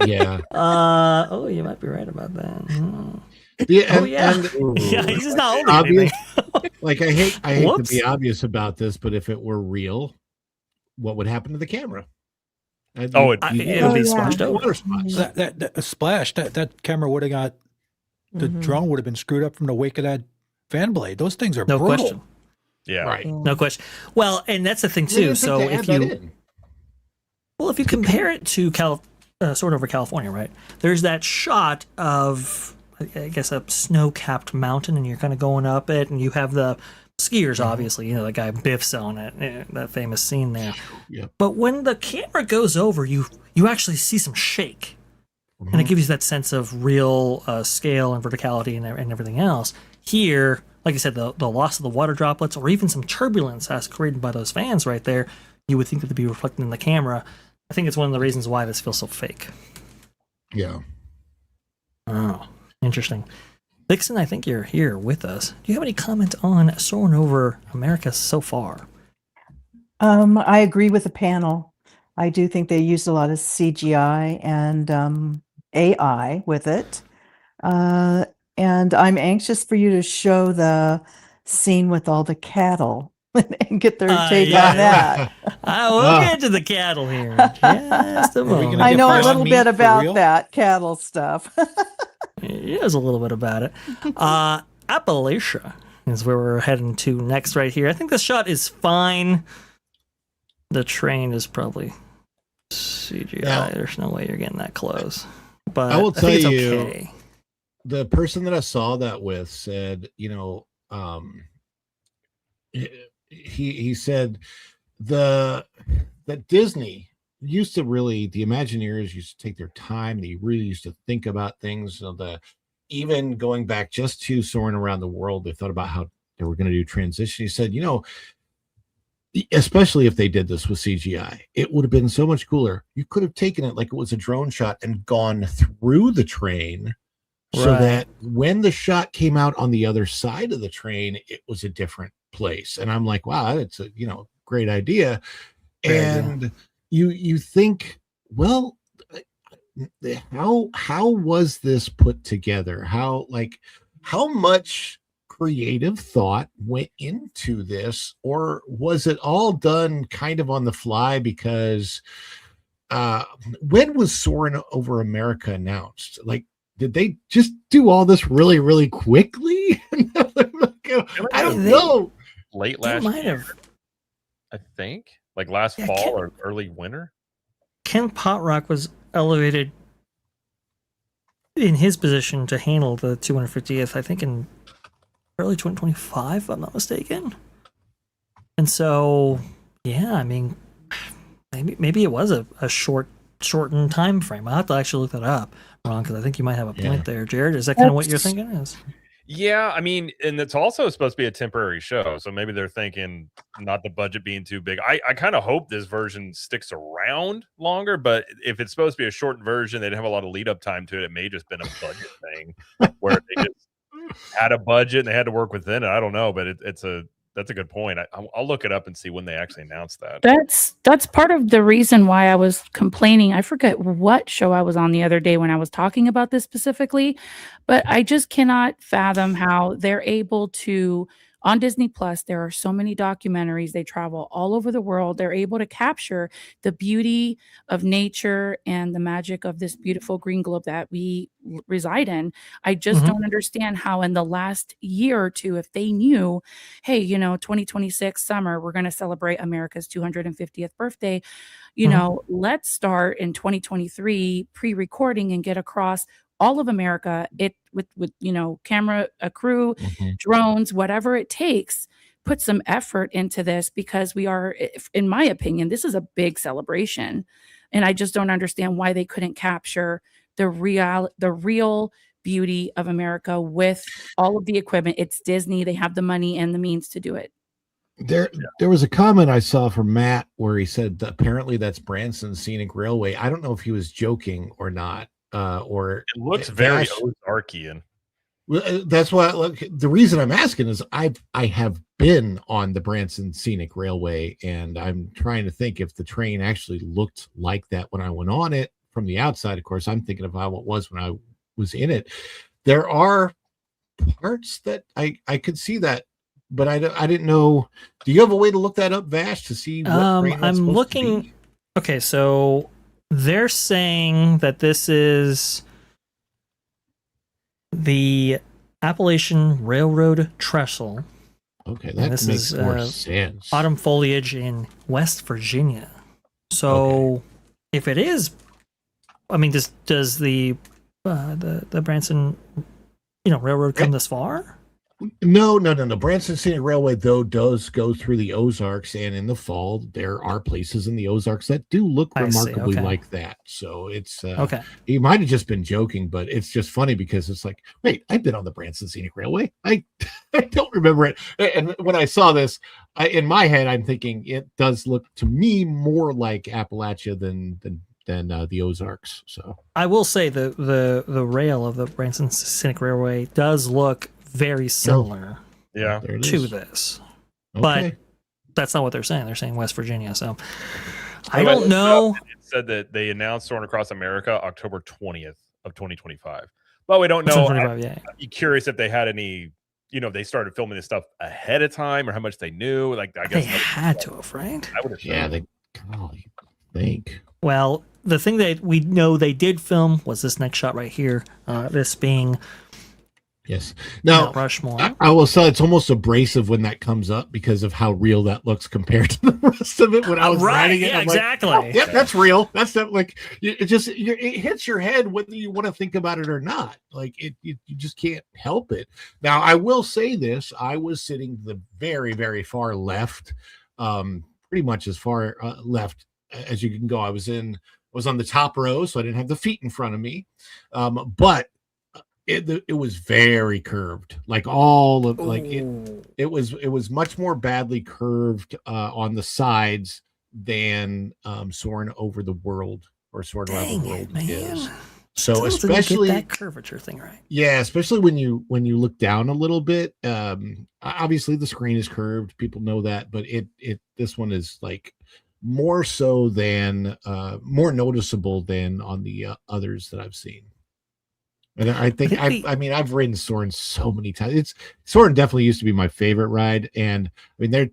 Yeah. Oh, you might be right about that. Yeah, yeah, he's just not holding anything. Like, I hate to be obvious about this, but if it were real, what would happen to the camera? It would be splashed over. Water spots. That camera would have got the drone would have been screwed up from the wake of that fan blade. Those things are brutal. Question. Yeah, right. No question. Well, and that's the thing too. So if you compare it to Sword Over California, right? There's that shot of, I guess, a snow-capped mountain, and you're kind of going up it, and you have the skiers, obviously, the guy Biff's on it, that famous scene there. Yeah. But when the camera goes over, you actually see some shake, and it gives you that sense of real scale and verticality and everything else. Here, like I said, the loss of the water droplets, or even some turbulence as created by those fans right there, you would think that they'd be reflected in the camera. I think it's one of the reasons why this feels so fake. Yeah. Oh. Interesting. Vixen, I think you're here with us. Do you have any comment on Soarin' Over America so far? I agree with the panel. I do think they used a lot of CGI and AI with it. And I'm anxious for you to show the scene with all the cattle and get their take on that. We'll get to the cattle here. Just a moment. I know a little bit about that cattle stuff. It is a little bit about it. Appalachia is where we're heading to next right here. I think the shot is fine. The train is probably CGI. Yeah. There's no way you're getting that close. But I will tell you, okay. The person that I saw that with said, he said that Disney used to really, the Imagineers used to take their time. They really used to think about things. Even going back just to Soaring Around the World, they thought about how they were going to do transition. He said, especially if they did this with CGI, it would have been so much cooler. You could have taken it like it was a drone shot and gone through the train so that when the shot came out on the other side of the train, it was a different place. And I'm like, wow, that's a great idea. Great And idea. you think, well, how was this put together? How much creative thought went into this, or was it all done kind of on the fly? Because when was Soarin' over America announced? Like, did they just do all this really, really quickly? I don't know. Late They last might year, have. I think, like last Yeah, fall or early winter. Ken Potrock was elevated in his position to handle the 250th, I think, in early 2025, if I'm not mistaken. And so, yeah, I mean, maybe it was a shortened time frame. I'll have to actually look that up, Ron, because I think you might have a point there. Jared, is that kind of what you're thinking? Is? Yeah, I mean, and it's also supposed to be a temporary show, so maybe they're thinking not the budget being too big. I kind of hope this version sticks around longer, but if it's supposed to be a shortened version, they didn't have a lot of lead up time to it. It may just been a budget thing where they just had a budget and they had to work within it. I don't know, but that's a good point. I'll look it up and see when they actually announced that. That's part of the reason why I was complaining. I forget what show I was on the other day when I was talking about this specifically, but I just cannot fathom how they're able to, on Disney Plus, there are so many documentaries. They travel all over the world. They're able to capture the beauty of nature and the magic of this beautiful green globe that we reside in. I just don't understand how in the last year or two, if they knew, hey, 2026 summer, we're going to celebrate America's 250th birthday. Let's start in 2023 pre-recording and get across all of America with camera, a crew, drones, whatever it takes. Put some effort into this, because we are, in my opinion, this is a big celebration, and I just don't understand why they couldn't capture the real beauty of America with all of the equipment. It's Disney; they have the money and the means to do it. There was a comment I saw from Matt where he said that apparently that's Branson's Scenic Railway. I don't know if he was joking or not. Or it looks very Ozarkian. Well, that's why. Look, the reason I'm asking is I have been on the Branson Scenic Railway, and I'm trying to think if the train actually looked like that when I went on it from the outside. Of course, I'm thinking of how it was when I was in it. There are parts that I could see that, but I didn't know. Do you have a way to look that up, Vash, to see what train that's I'm looking. Okay, so they're saying that this is the Appalachian Railroad Trestle. Okay, that makes more sense. Autumn foliage in West Virginia. So, if it is, I mean, does the Branson, Railroad come this far? No. Branson Scenic Railway, though, does go through the Ozarks, and in the fall, there are places in the Ozarks that do look remarkably like that. So it's okay. He might have just been joking, but it's just funny because it's like, wait, I've been on the Branson Scenic Railway. I don't remember it. And when I saw this, in my head, I'm thinking it does look to me more like Appalachia than the Ozarks. So I will say the rail of the Branson Scenic Railway does look very similar to this. But that's not what they're saying. They're saying West Virginia. So I don't know. It said that they announced Soarin' Across America October 20th of 2025. But we don't know. I'd be curious if they had any, they started filming this stuff ahead of time or how much they knew. Like, I guess they had to have, right? I would have. Yeah, they think. Well, the thing that we know they did film was this next shot right here. This being Yes. Now, Rushmore. I will say it's almost abrasive when that comes up because of how real that looks compared to the rest of it. When I was writing it, yeah, I'm exactly. Like, yep, that's real. That's not like it hits your head whether you want to think about it or not. Like you just can't help it. Now, I will say this: I was sitting the very, very far left, pretty much as far left as you can go. I was on the top row, so I didn't have the feet in front of me, but. It was very curved, like all of like it was much more badly curved on the sides than Soarin' Over the World or Soarin' Around the World is. So Still didn't especially get that curvature thing right. Yeah, especially when you look down a little bit. Obviously the screen is curved. People know that, but this one is like more so than more noticeable than on the others that I've seen. And I think I've ridden Soarin so many times. Soarin definitely used to be my favorite ride. And I mean,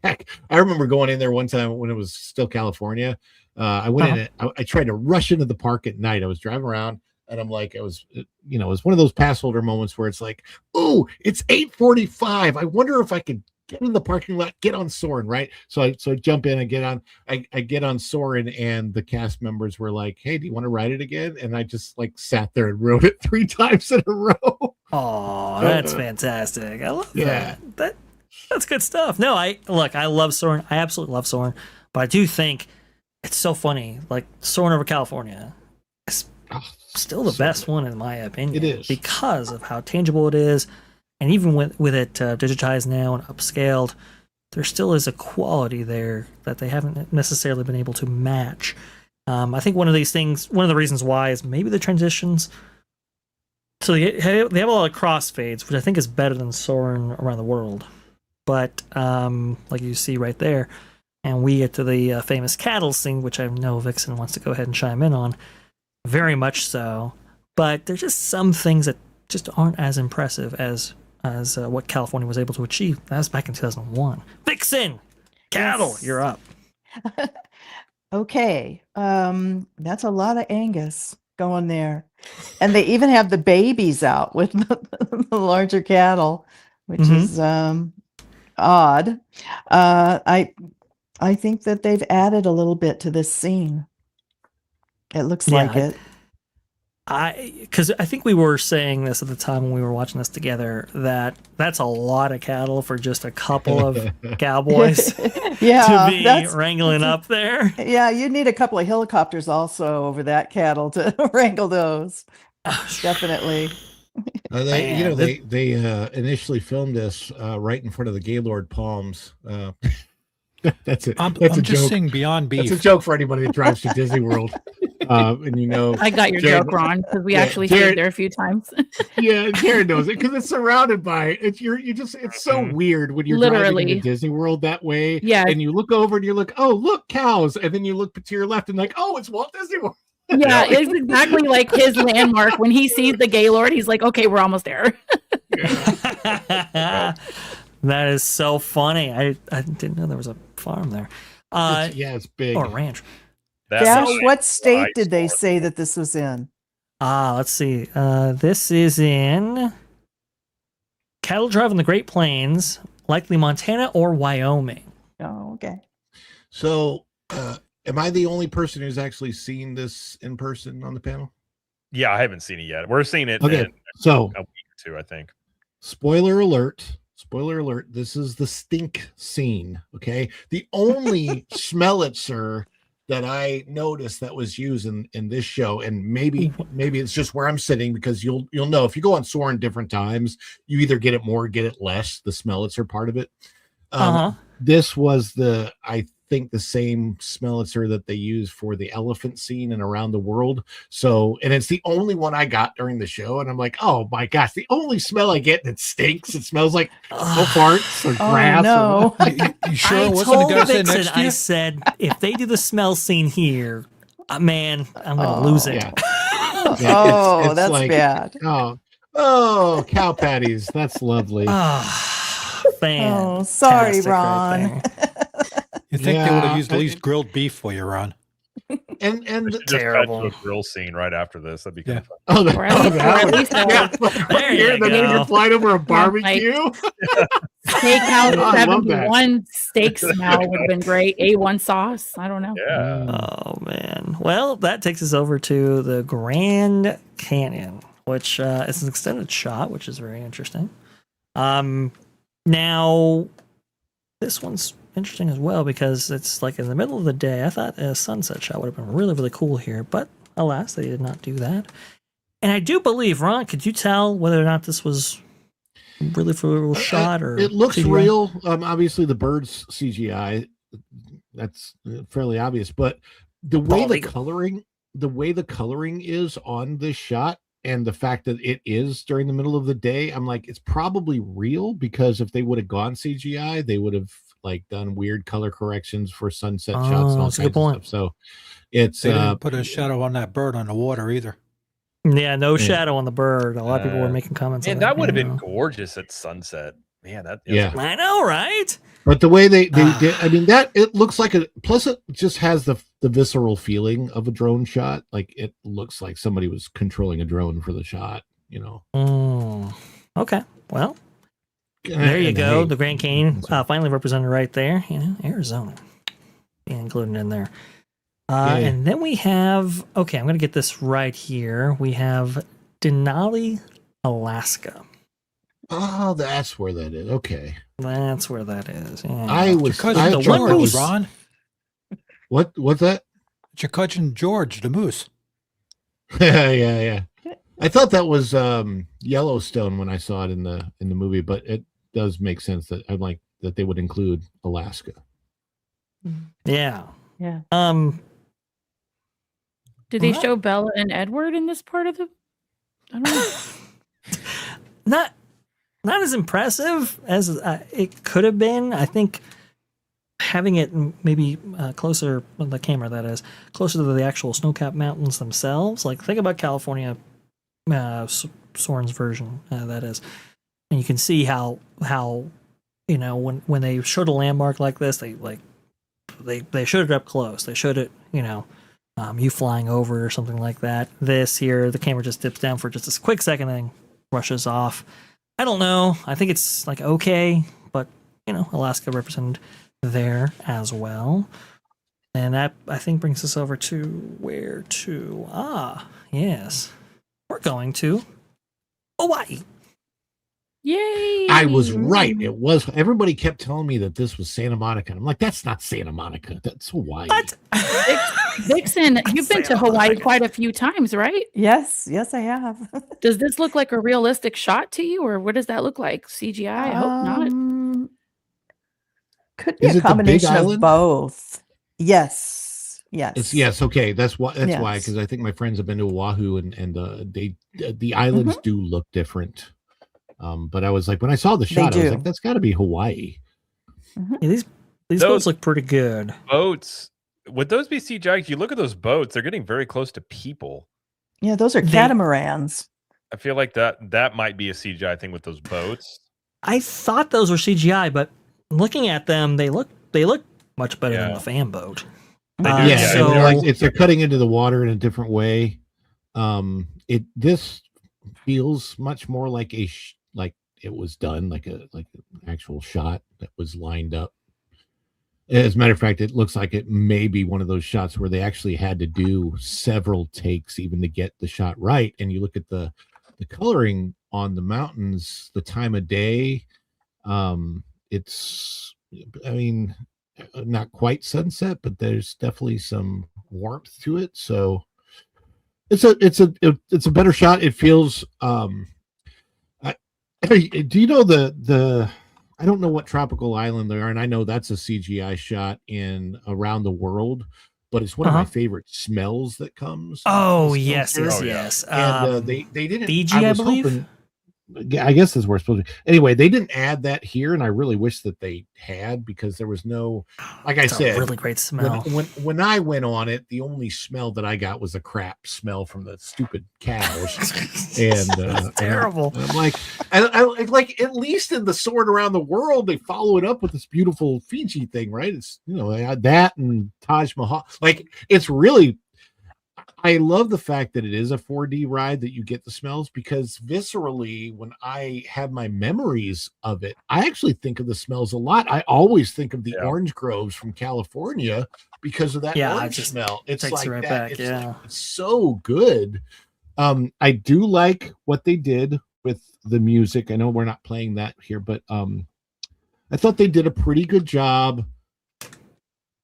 I remember going in there one time when it was still California. I went in it. I tried to rush into the park at night. I was driving around and I'm like, it was one of those pass holder moments where it's like, oh, it's 8:45. I wonder if I could get in the parking lot, get on Soarin, right? So I jump in and get on. I get on Soarin, and the cast members were like, "Hey, do you want to ride it again?" And I just like sat there and rode it 3 times in a row. Oh, that's fantastic! I love that. That's good stuff. No, I love Soarin. I absolutely love Soarin, but I do think it's so funny. Like Soarin over California is still the best one in my opinion. It is because of how tangible it is. And even with it digitized now and upscaled, there still is a quality there that they haven't necessarily been able to match. I think one of the reasons why is maybe the transitions. So they have a lot of crossfades, which I think is better than Soarin around the world. But like you see right there, and we get to the famous cattle scene, which I know Vixen wants to go ahead and chime in on, very much so. But there's just some things that just aren't as impressive as what California was able to achieve. That was back in 2001. Vixen, cattle, Yes. you're up. Okay. That's a lot of Angus going there. And they even have the babies out with the larger cattle, which is odd. I think that they've added a little bit to this scene. It looks like it. Because I think we were saying this at the time when we were watching this together, that's a lot of cattle for just a couple of cowboys to be wrangling up there. Yeah, you'd need a couple of helicopters also over that cattle to wrangle those. Definitely. They initially filmed this right in front of the Gaylord Palms. That's it. I'm That's a just joke. saying Beyond Beef. That's a joke for anybody that drives to Disney World. And I got your Jared, joke, Ron, because we actually stayed there a few times. Yeah, Jared knows it because it's surrounded by it. It's so weird when you're driving into Disney World that way. Yeah, and you look over and you're like, oh, look, cows, and then you look to your left and like, oh, it's Walt Disney World. Yeah, it's exactly like his landmark. When he sees the Gaylord, he's like, okay, we're almost there. That is so funny. I didn't know there was a farm there. It's big. Or a ranch. Vash, what state did they say that this was in? Let's see. This is in cattle drive in the Great Plains, likely Montana or Wyoming. Oh, okay. So, am I the only person who's actually seen this in person on the panel? Yeah, I haven't seen it yet. We're seeing it in a week or two, I think. Spoiler alert. Spoiler alert. This is the stink scene. Okay. The only Schmelitzer that I noticed that was used in this show, and maybe it's just where I'm sitting, because you'll know if you go on Soarin different times, you either get it more or get it less, the Schmelitzer part of it. This was I think the same Schmelitzer that they use for the elephant scene and Around the World. So, and it's the only one I got during the show, and I'm like, oh my gosh, the only smell I get that stinks. It smells like farts or grass. No. You sure I it wasn't told the guy sitting Vixen, next to you? I said, if they do the smell scene here, man, I'm going to lose it. Yeah. It's that's like, bad. Oh, cow patties. That's lovely. Oh, sorry, Ron. You think they would have used at least grilled beef for you, Ron? And just terrible cut to a grill scene right after this. That'd be kind of fun. Oh, there you go. You're flying over a barbecue. Steakhouse 71 steak smell would have been great. A1 sauce. I don't know. Yeah. Oh man. Well, that takes us over to the Grand Canyon, which is an extended shot, which is very interesting. Now this one's interesting as well because it's like in the middle of the day. I thought a sunset shot would have been really, really cool here, but alas, they did not do that. And I do believe, Ron, could you tell whether or not this was really for a real shot or it looks CGI? real? Obviously the bird's CGI. That's fairly obvious, but the way the coloring the way the coloring is on this shot and the fact that it is during the middle of the day, I'm like, it's probably real, because if they would have gone CGI, they would have like done weird color corrections for sunset shots and all that's a kinds good of point. stuff. So it's They didn't put a shadow on that bird on the water either. Yeah, no shadow on the bird. A lot of people were making comments on And that. that would have you been know. gorgeous at sunset. Man, that's Yeah. I know, right? But the way they did, I mean, that it looks like a, plus it just has the visceral feeling of a drone shot. Like it looks like somebody was controlling a drone for the shot, you know. Okay. Well, there you And go. hey, The Grand Canyon finally represented right there. You know, Arizona being included in there. And then we have, okay, I'm going to get this right here. We have Denali, Alaska. Oh, that's where that is. Okay. That's where that is. Yeah. I was, cousin the George, one moose. Ron. What's that? It's your cousin George, the moose. yeah. I thought that was Yellowstone when I saw it in the movie, but it does make sense that I'd like that they would include Alaska. Yeah. Yeah. Did they show Bella and Edward in this part of the? I don't know. Not as impressive as it could have been. I think having it maybe closer, the camera that is, closer to the actual snow-capped mountains themselves. Like, think about California, Soarin's version, that is. And you can see how you know, when they showed a landmark like this, they showed it up close. They showed it, you know, you flying over or something like that. This here, the camera just dips down for just a quick second and then rushes off. I don't know. I think it's like okay, but you know, Alaska represented there as well. And that, I think, brings us over to where to? Yes. We're going to Hawaii. Yay! I was right. It was. Everybody kept telling me that this was Santa Monica. I'm like, that's not Santa Monica. That's Hawaii. What? Vixen, you've been to Hawaii quite a few times, right? Yes, I have. Does this look like a realistic shot to you, or what does that look like? CGI? I hope not. Could be Is a it the Big combination of Island? both. Yes. Yes. Okay. That's why. That's why. Yes. Because I think my friends have been to Oahu, and the islands do look different. But I was like, when I saw the shot, I was like, that's got to be Hawaii. Yeah, these boats look pretty good. Boats, would those be CGI? If you look at those boats, they're getting very close to people. Yeah, those are catamarans. I feel like that might be a CGI thing with those boats. I thought those were CGI, but looking at them, they look much better than the fan boat. They're cutting into the water in a different way. This feels much more like like it was done like an actual shot that was lined up. As a matter of fact, it looks like it may be one of those shots where they actually had to do several takes even to get the shot right. And you look at the coloring on the mountains, the time of day, it's, I mean, not quite sunset, but there's definitely some warmth to it. So it's a better shot. It feels do you know the I don't know what tropical island they are, and I know that's a CGI shot in Around the World, but it's one of my favorite smells that comes. Oh yes. And they didn't. Fiji, I believe. Hoping, I guess that's where it's supposed to be. Anyway, they didn't add that here, and I really wish that they had, because there was no, like I said, a really great smell. When I went on it, the only smell that I got was a crap smell from the stupid cows, and it's terrible. And I'm like, I like at least in the Soarin' Around the World, they follow it up with this beautiful Fiji thing, right? It's, you know, that and Taj Mahal. Like, it's really. I love the fact that it is a 4D ride, that you get the smells, because viscerally, when I have my memories of it, I actually think of the smells a lot. I always think of the orange groves from California because of that orange smell. It's like right that. back, It's so good. I do like what they did with the music. I know we're not playing that here, but I thought they did a pretty good job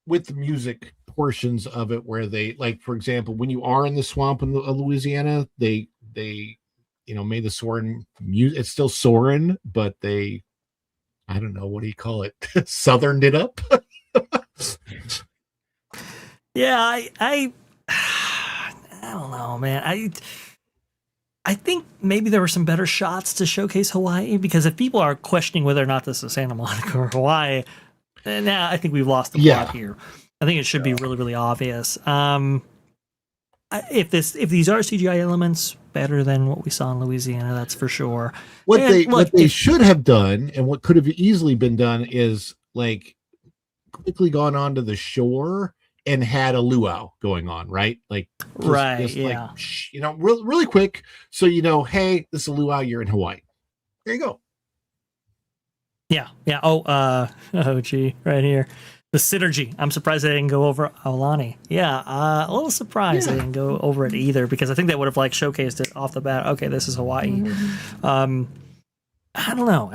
with the music portions of it, where they, like, for example, when you are in the swamp in Louisiana, they you know, made the Soarin' music. It's still Soarin', but they, I don't know, what do you call it? Southerned it up. Yeah, man. I think maybe there were some better shots to showcase Hawaii, because if people are questioning whether or not this is Santa Monica or Hawaii, then now I think we've lost the plot here. I think it should be really, really obvious. If these are CGI elements, better than what we saw in Louisiana, that's for sure. What they should have done, and what could have easily been done, is like quickly gone onto the shore and had a luau going on, right? Like, just like, really quick, so hey, this is a luau. You're in Hawaii. There you go. Yeah. Oh, gee, right here. The synergy. I'm surprised they didn't go over Aulani. Yeah, a little surprised they didn't go over it either, because I think they would have like showcased it off the bat. Okay, this is Hawaii. I don't know.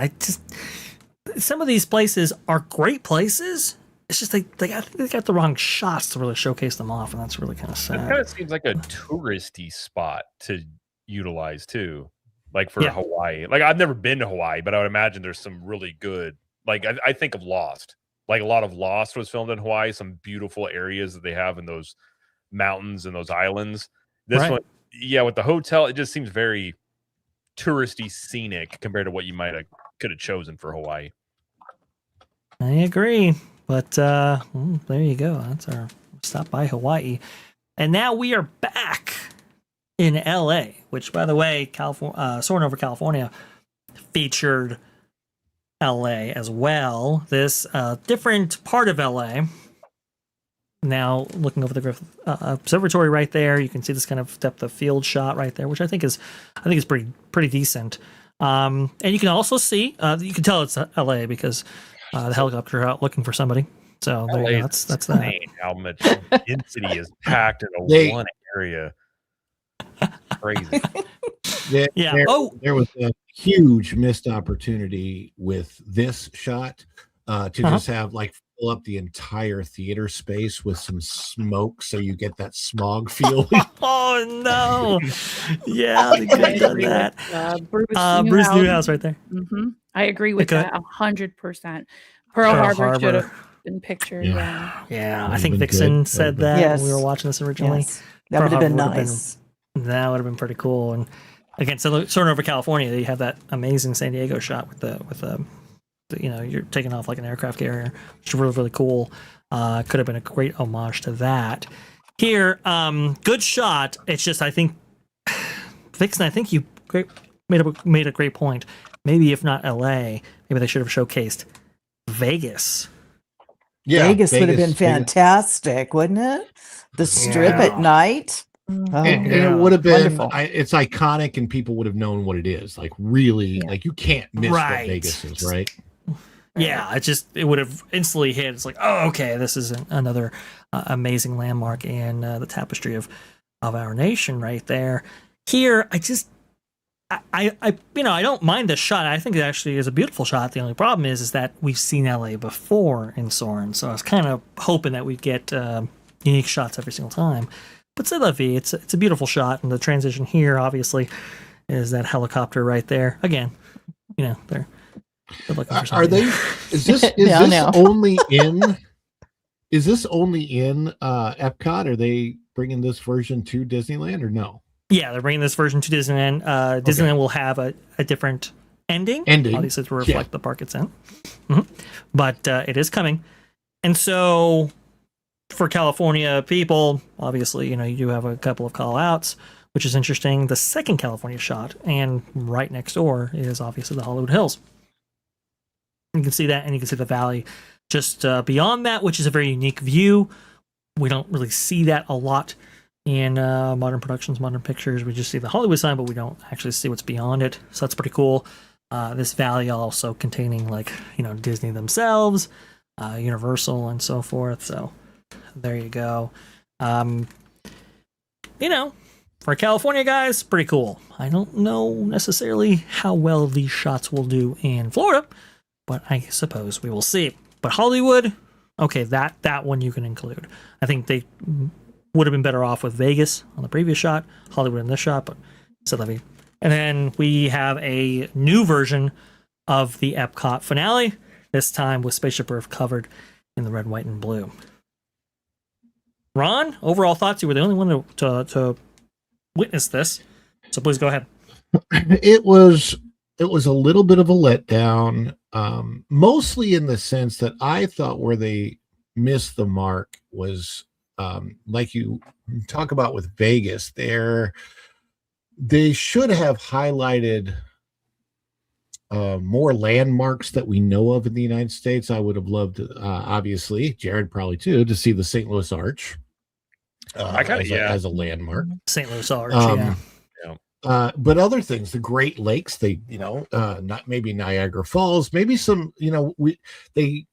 Some of these places are great places. It's just they got the wrong shots to really showcase them off, and that's really kind of sad. It kind of seems like a touristy spot to utilize too, like for Hawaii. Like, I've never been to Hawaii, but I would imagine there's some really good. Like, I think of Lost. Like, a lot of Lost was filmed in Hawaii. Some beautiful areas that they have in those mountains and those islands. This one, with the hotel, it just seems very touristy, scenic compared to what you could have chosen for Hawaii. I agree, but there you go. That's our stop by Hawaii, and now we are back in LA, which, by the way, Soarin' over California featured LA as well. This different part of LA. Now looking over the Griffith Observatory right there, you can see this kind of depth of field shot right there, which I think is pretty decent. And you can also see you can tell it's LA because the helicopter out looking for somebody. So there you go. That's that. How much density is packed in one area. Crazy. There was a huge missed opportunity with this shot to just have like fill up the entire theater space with some smoke, so you get that smog feeling. Oh no! Yeah, they could have done that. Bruce Newhouse right there. Mm-hmm. I agree with that 100%. Pearl Harbor should have been pictured. Yeah. I think Vixen said that when we were watching this originally. Yes. That would have been nice. That would have been pretty cool. And again, Soarin' over California, you have that amazing San Diego shot with the you're taking off like an aircraft carrier, which is really, really cool. Could have been a great homage to that. Here, good shot. It's just, I think, Vixen, I think you made a great point. Maybe if not LA, maybe they should have showcased Vegas. Yeah, Vegas would have been fantastic, wouldn't it? The Strip at night. And it would have been it's iconic, and people would have known what it is. Like, really, like, you can't miss what Vegas is, right? Yeah, it would have instantly hit. It's like, oh, okay, this is another amazing landmark in the tapestry of our nation right there. Here, I don't mind this shot. I think it actually is a beautiful shot. The only problem is that we've seen LA before in Soarin', so I was kind of hoping that we'd get unique shots every single time. But c'est la vie. It's a beautiful shot, and the transition here obviously is that helicopter right there. Again, they're looking for something. Are they? Is this only in? Is this only in Epcot? Are they bringing this version to Disneyland or no? Yeah, they're bringing this version to Disneyland. Disneyland will have a different ending, obviously, to reflect the park it's in. Mm-hmm. But it is coming, and so. For California people, obviously, you do have a couple of call outs, which is interesting. The second California shot, and right next door, is obviously the Hollywood Hills. You can see that, and you can see the valley just beyond that, which is a very unique view. We don't really see that a lot in modern productions, modern pictures. We just see the Hollywood sign, but we don't actually see what's beyond it. So that's pretty cool. This valley also containing, Disney themselves, Universal, and so forth. So there you go. For California guys, pretty cool. I don't know necessarily how well these shots will do in Florida, but I suppose we will see. But Hollywood, okay, that one you can include. I think they would have been better off with Vegas on the previous shot, Hollywood in this shot, but so let me. And then we have a new version of the Epcot finale, this time with Spaceship Earth covered in the red, white, and blue. Ron, overall thoughts? You were the only one to witnessed this. So please go ahead. It was a little bit of a letdown, mostly in the sense that I thought where they missed the mark was like you talk about with Vegas. They should have highlighted more landmarks that we know of in the United States. I would have loved, obviously, Jared probably too, to see the St. Louis Arch as a landmark. St. Louis Arch, but other things, the Great Lakes, not maybe Niagara Falls, maybe some, they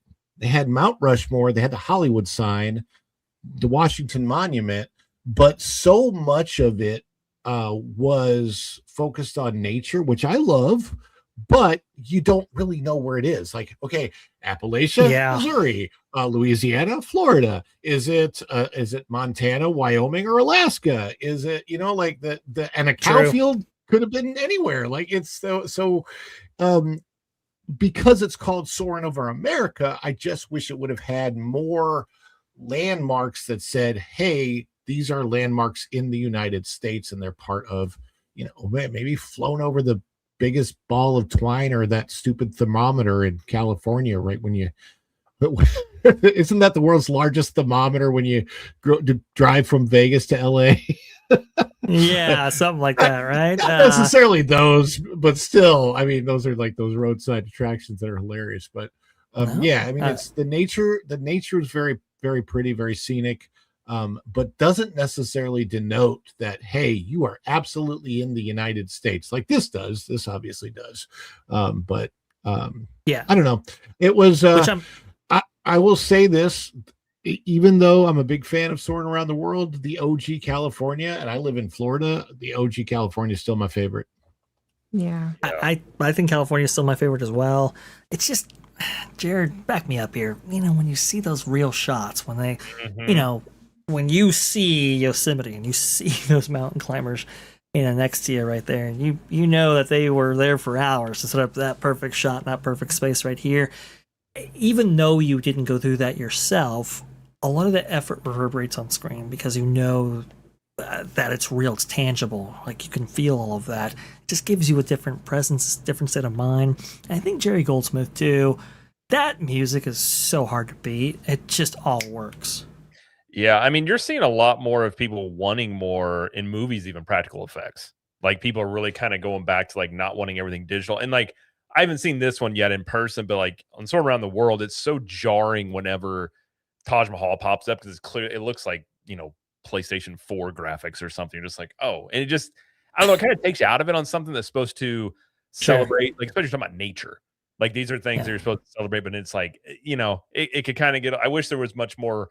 had Mount Rushmore, they had the Hollywood sign, the Washington Monument, but so much of it was focused on nature, which I love, but you don't really know where it is. Like, okay, Appalachia, Missouri, Louisiana, Florida. Is it Montana, Wyoming, or Alaska? Is it, and a cow field could have been anywhere. Like, it's so because it's called Soarin' Over America, I just wish it would have had more landmarks that said, hey, these are landmarks in the United States, and they're part of, maybe flown over the biggest ball of twine or that stupid thermometer in California, right? When you isn't that the world's largest thermometer when you drive from Vegas to LA? Yeah, something like that, right? Not necessarily those, but still, I mean, those are like those roadside attractions that are hilarious. But it's the nature. The nature is very, very pretty, very scenic. But doesn't necessarily denote that, hey, you are absolutely in the United States like this does. This obviously does. I don't know. It was, I will say this, even though I'm a big fan of Soarin' Around the World, the OG California, and I live in Florida, the OG California is still my favorite. Yeah. I think California is still my favorite as well. It's just, Jared, back me up here. When you see those real shots, when they, when you see Yosemite and you see those mountain climbers next to you right there, and you know that they were there for hours to set up that perfect shot, that perfect space right here. Even though you didn't go through that yourself, a lot of the effort reverberates on screen because that it's real, it's tangible. Like, you can feel all of that. It just gives you a different presence, different state of mind. And I think Jerry Goldsmith too. That music is so hard to beat. It just all works. Yeah, I mean, you're seeing a lot more of people wanting more in movies, even practical effects. Like, people are really kind of going back to like not wanting everything digital. And like, I haven't seen this one yet in person, but like on Soarin' Around the World, it's so jarring whenever Taj Mahal pops up because it's clear it looks like, PlayStation 4 graphics or something. You're just like, oh, and it just, I don't know, it kind of takes you out of it on something that's supposed to celebrate, like, especially talking about nature. Like, these are things that you're supposed to celebrate, but it's like, it could kind of get, I wish there was much more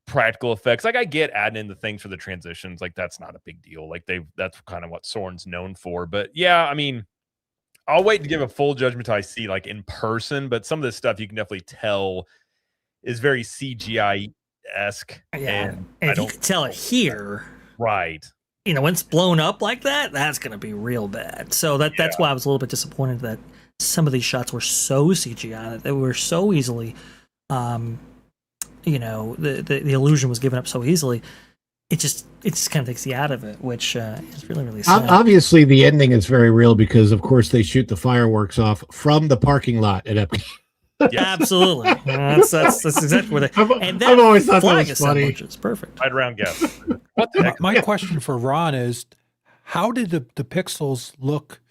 practical effects. Like, I get adding in the things for the transitions, like that's not a big deal. Like, that's kind of what Soarin's known for. But yeah, I mean, I'll wait to give a full judgment till I see like in person, but some of this stuff you can definitely tell is very CGI-esque. Yeah. And if you can tell it here, right? When it's blown up like that, that's going to be real bad. So that's why I was a little bit disappointed that some of these shots were so CGI, that they were so easily, the illusion was given up so easily. It just kind of takes you out of it, which is really, really sad. Obviously, the ending is very real because, of course, they shoot the fireworks off from the parking lot at Epcot. Yes. Absolutely. That's exactly where they. And I've always thought that was funny. It's perfect. Right around guess. What the heck? My question for Ron is, how did the pixels look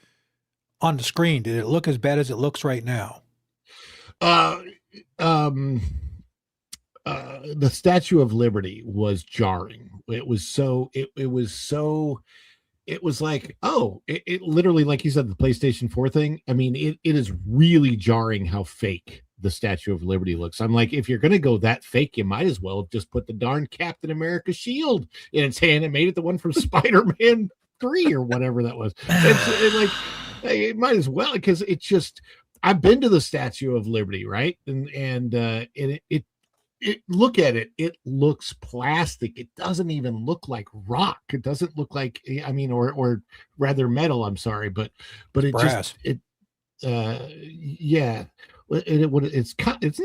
on the screen? Did it look as bad as it looks right now? The Statue of Liberty was jarring. It was like, it literally, like you said, the PlayStation 4 thing. I mean, it is really jarring how fake the Statue of Liberty looks. I'm like, if you're going to go that fake, you might as well just put the darn Captain America shield in its hand and made it the one from Spider-Man 3 or whatever that was. It might as well, because it just, I've been to the Statue of Liberty, right? And look at it. It looks plastic. It doesn't even look like rock. It doesn't look like, I mean, or rather metal. I'm sorry, but it brass. Isn't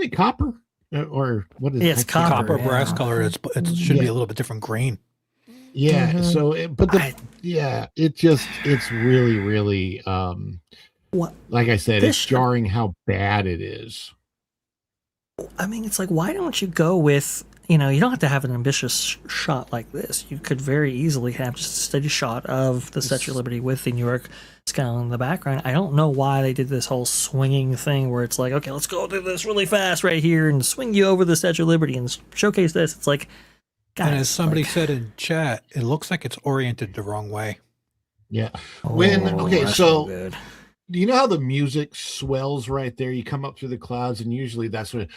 it copper or what is it? Yeah, it's copper. Brass color. It should be a little bit different green. Yeah. So, it's really, really, What? like I said, This it's jarring how bad it is. I mean, it's like, why don't you go with, you don't have to have an ambitious shot like this. You could very easily have just a steady shot of the Statue of Liberty with the New York skyline in the background. I don't know why they did this whole swinging thing where it's like, okay, let's go do this really fast right here and swing you over the Statue of Liberty and showcase this. It's like, guys, and as somebody said in chat, it looks like it's oriented the wrong way. Yeah. That's So good. do you know how the music swells right there? You come up through the clouds, and usually that's when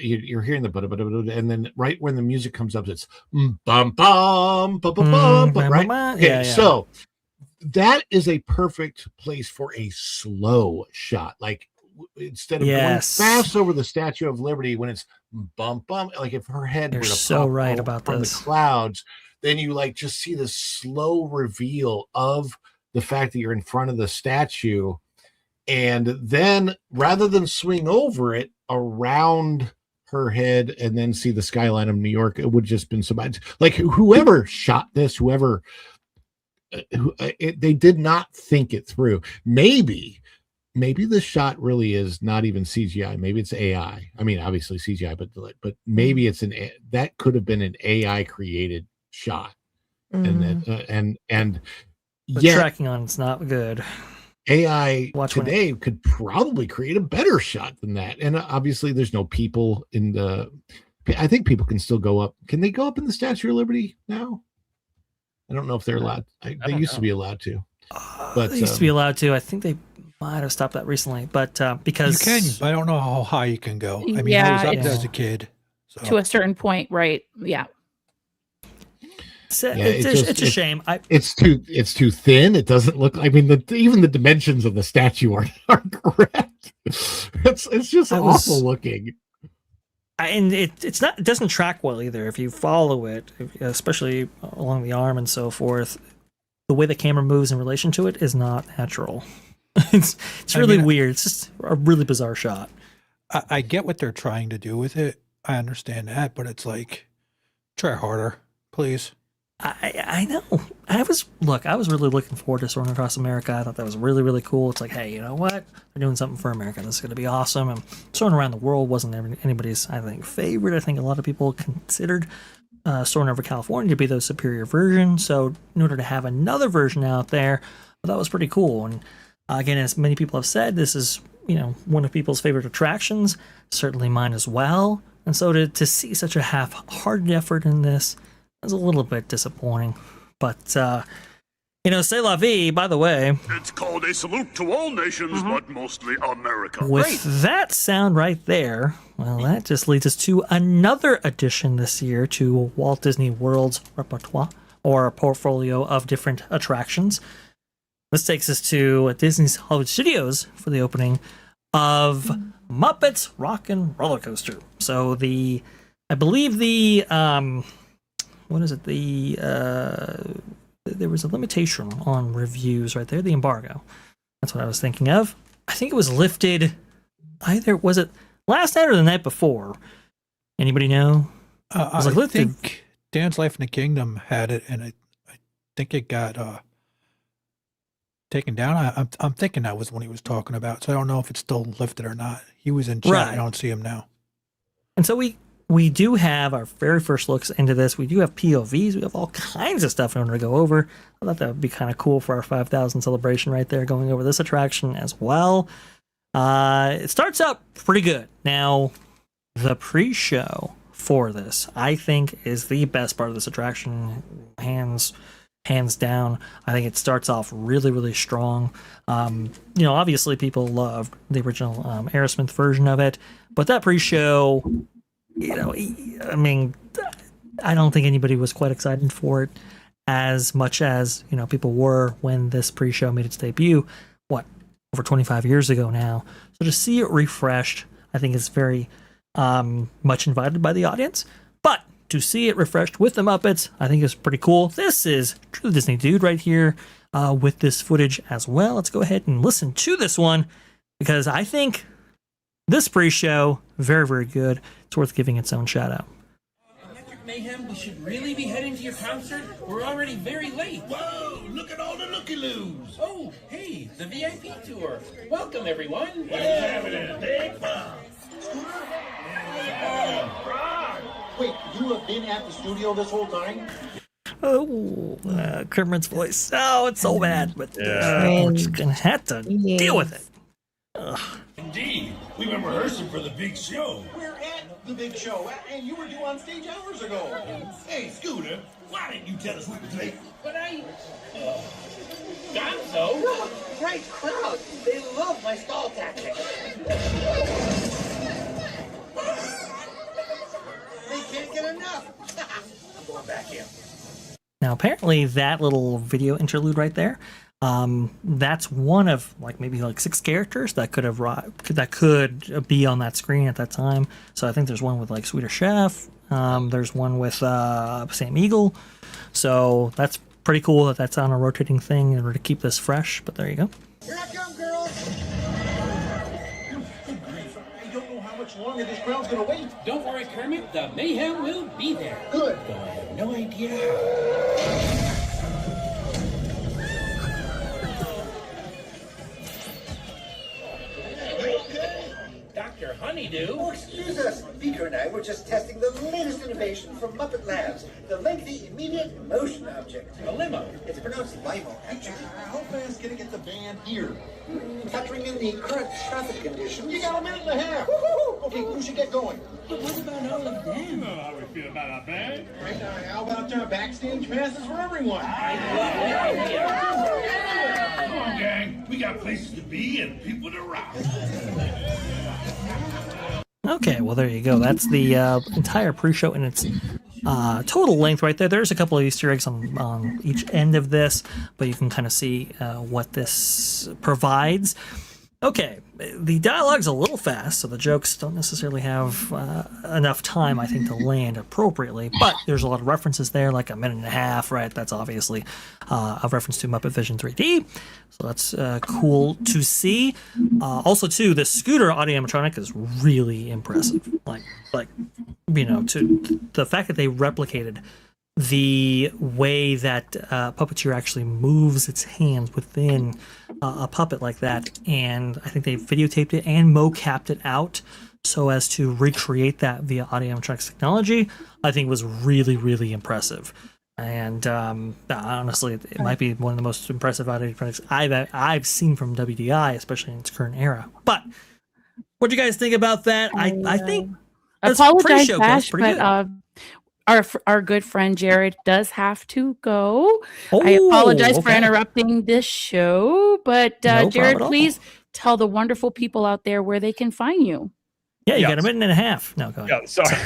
you're hearing the and then right when the music comes up, it's bum bum bum bum bum, right? Okay, so that is a perfect place for a slow shot. Like instead of going fast over the Statue of Liberty, when it's bum bum, like if her head You're were to so pop right about from this. the clouds, then you like just see the slow reveal of the fact that you're in front of the statue. And then rather than swing over it around her head and then see the skyline of New York, it would just been so bad. Like whoever shot this, they did not think it through. Maybe the shot really is not even CGI. Maybe it's AI. I mean, obviously CGI, but maybe it's that could have been an AI created shot. And the tracking on it's not good. AI today could probably create a better shot than that. And obviously there's no people I think people can still go up. Can they go up in the Statue of Liberty now? I don't know if they're allowed. They used to be allowed to. But they used to be allowed to. I think they might have stopped that recently. But because you can, but I don't know how high you can go. I mean, I was up there as a kid. So. To a certain point, right? Yeah. It's a shame. It's too thin. It doesn't look. I mean, even the dimensions of the statue aren't correct. It's just awful looking. And it doesn't track well either. If you follow it, especially along the arm and so forth, the way the camera moves in relation to it is not natural. It's really weird. It's just a really bizarre shot. I get what they're trying to do with it. I understand that, but it's like, try harder, please. I know. I was really looking forward to Soarin' Across America. I thought that was really, really cool. It's like, hey, you know what? They're doing something for America. This is going to be awesome. And Soarin' Around the World wasn't anybody's, I think, favorite. I think a lot of people considered Soarin' Over California to be the superior version. So in order to have another version out there, that was pretty cool. And again, as many people have said, this is, one of people's favorite attractions. Certainly mine as well. And so to see such a half-hearted effort in this, was a little bit disappointing, but c'est la vie, by the way. It's called a salute to all nations, but mostly America. With that sound right there, well, that just leads us to another addition this year to Walt Disney World's repertoire, or a portfolio of different attractions. This takes us to Disney's Hollywood Studios for the opening of Muppets Rockin' Roller Coaster. So I believe what is it? There was a limitation on reviews right there, the embargo. That's what I was thinking of. I think it was lifted was it last night or the night before? Anybody know? I think Dan's Life in the Kingdom had it, and I think it got taken down. I'm thinking that was when he was talking about, so I don't know if it's still lifted or not. He was in chat. Right. I don't see him now. And so we do have our very first looks into this. We do have POVs. We have all kinds of stuff in order to go over. I thought that would be kind of cool for our 5,000 celebration right there, going over this attraction as well. It starts out pretty good. Now, the pre-show for this, I think, is the best part of this attraction, hands down. I think it starts off really, really strong. Obviously people loved the original Aerosmith version of it, but that pre-show, I mean, I don't think anybody was quite excited for it as much as, people were when this pre-show made its debut, over 25 years ago now. So to see it refreshed, I think is very much invited by the audience. But to see it refreshed with the Muppets, I think is pretty cool. This is True Disney Dude right here with this footage as well. Let's go ahead and listen to this one, because I think this pre-show, very, very good. It's worth giving its own shout out. Mayhem, we should really be heading to your concert. We're already very late. Whoa, look at all the looky-loos. Oh, hey, the VIP tour. Welcome, everyone. Let's have it in. Big fun. Wait, you have been at the studio this whole time? Oh, Kermit's voice. Oh, it's so bad, but we're just gonna have to deal with it. Ugh. Indeed, we've been rehearsing for the big show. We're at the big show, and you were due on stage hours ago. Hey, Scooter, why didn't you tell us we was late? But Gonzo. Great crowd. They love my stall tactic. They can't get enough. I'm going back in. Now, apparently, that little video interlude right there, that's one of maybe 6 characters that could be on that screen at that time. So I think there's one with Swedish Chef. There's one with Sam Eagle. So that's pretty cool that that's on a rotating thing in order to keep this fresh. But there you go. Here I come, girls. I don't know how much longer this crowd's gonna wait. Don't worry, Kermit. The Mayhem will be there. Good. Though I have no idea how. Dr. Honeydew. Oh, excuse us. Beaker and I were just testing the latest innovation from Muppet Labs, the lengthy immediate motion object. A limo. It's pronounced limo, actually. How fast can I get the band here? Factoring in the current traffic conditions. You got a minute and a half. Woo-hoo! Okay, who should get going? But what about all of them? You know how we feel about our band. Right now, how about backstage passes for everyone? Come on, gang. We got places to be and people to rock. Okay, well, there you go. That's the entire pre-show in its total length right there. There's a couple of Easter eggs on each end of this, but you can kind of see what this provides. Okay, the dialogue's a little fast, so the jokes don't necessarily have enough time, I think, to land appropriately, but there's a lot of references there, like a minute and a half, right? That's obviously a reference to Muppet Vision 3D, so that's cool to see. Also, too, the Scooter audio animatronic is really impressive. To the fact that they replicated the way that Puppeteer actually moves its hands within a puppet like that, and I think they videotaped it and mocapped it out so as to recreate that via audio animatronics technology. I think was really, really impressive, and honestly, it might be one of the most impressive audio animatronics I've seen from WDI, especially in its current era. But what do you guys think about that? I think I apologize, Vash, but our good friend Jared does have to go. I apologize for interrupting this show, but No Jared, problem at all. please tell the wonderful people out there where they can find you. Yeah, you got a minute and a half. No, go ahead. Yeah, sorry.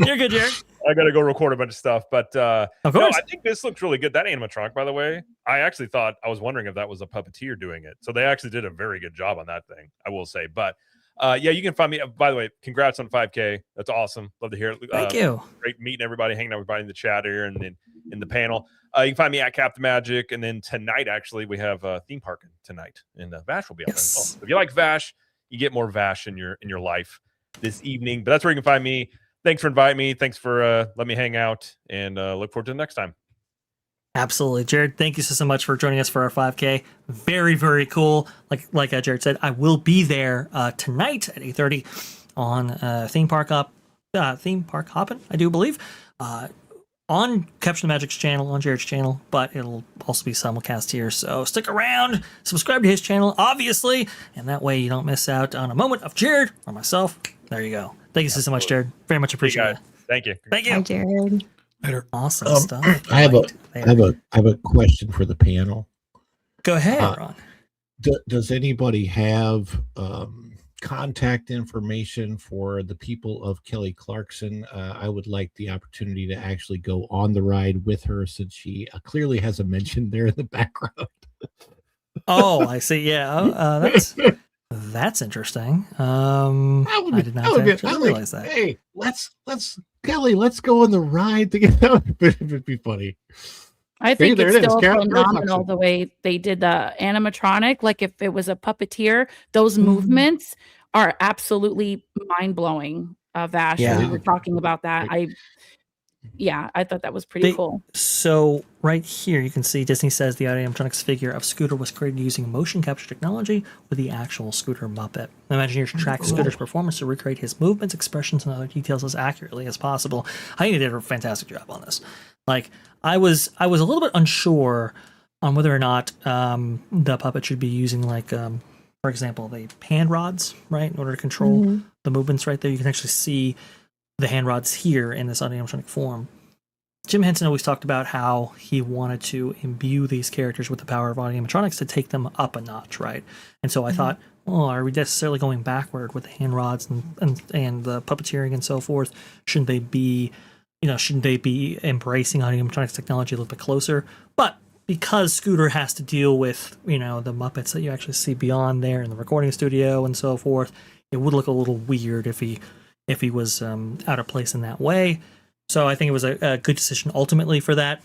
You're good, Jared. I got to go record a bunch of stuff, but Of no, course. I think this looks really good. That animatronic, by the way, I actually thought, I was wondering if that was a puppeteer doing it. So they actually did a very good job on that thing, I will say. But yeah, you can find me. By the way, congrats on 5K. That's awesome. Love to hear it. Thank you. Great meeting everybody, hanging out with everybody in the chat here and then in the panel. You can find me at Captain Magic. And then tonight, actually, we have theme parking tonight. And Vash will be out there as well. So if you like Vash, you get more Vash in your life this evening. But that's where you can find me. Thanks for inviting me. Thanks for letting me hang out. And look forward to the next time. Absolutely. Jared, thank you so much for joining us for our 5K. Very, very cool. Like Jared said, I will be there tonight at 8:30 on Theme Park Hoppin', I do believe, on Capture the Magic's channel, on Jared's channel, but it'll also be simulcast here. So stick around, subscribe to his channel, obviously, and that way you don't miss out on a moment of Jared or myself. There you go. Thank you so much, Jared. Very much appreciate it. Thank you. Thank you. Hi, Jared. Later. Awesome stuff. I have a question for the panel. Go ahead, Ron. Does anybody have contact information for the people of Kelly Clarkson? I would like the opportunity to actually go on the ride with her, since she clearly has a mention there in the background. Oh, I see. Yeah, that's interesting. I did not actually realize that. Hey, let's Kelly, let's go on the ride together. It'd be funny. I think there it's it is. still Carol phenomenal Clarkson. the way they did the animatronic. Like if it was a puppeteer, those movements are absolutely mind blowing. Vash. Yeah. We were talking about that. I thought that was pretty cool. So right here, you can see Disney says the animatronics figure of Scooter was created using motion capture technology with the actual Scooter Muppet. The Imagineers tracked Scooter's performance to recreate his movements, expressions, and other details as accurately as possible. I think they did a fantastic job on this. Like, I was a little bit unsure on whether or not the puppet should be using, like, for example, the hand rods, right, in order to control the movements right there. You can actually see the hand rods here in this animatronic form. Jim Henson always talked about how he wanted to imbue these characters with the power of animatronics to take them up a notch, right? And so I thought, are we necessarily going backward with the hand rods and the puppeteering and so forth? Shouldn't they be embracing animatronics technology a little bit closer? But because Scooter has to deal with, the Muppets that you actually see beyond there in the recording studio and so forth, it would look a little weird if he was out of place in that way. So I think it was a good decision ultimately for that.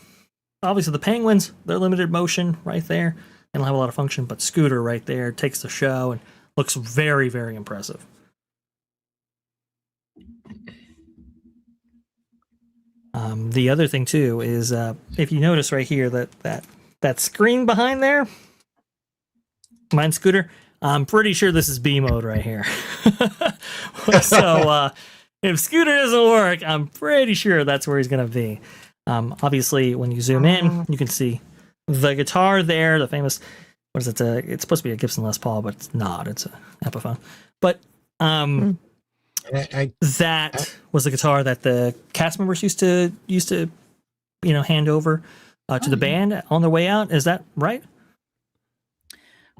Obviously, the Penguins, they're limited motion right there. They don't have a lot of function, but Scooter right there takes the show and looks very, very impressive. The other thing, too, is if you notice right here that screen behind there, mine's Scooter, I'm pretty sure this is B mode right here. So if Scooter doesn't work, I'm pretty sure that's where he's going to be. Obviously, when you zoom in, you can see the guitar there, the famous, what is it? It's supposed to be a Gibson Les Paul, but it's not. It's an Epiphone. But that was the guitar that the cast members used to hand over to the band on their way out. Is that right?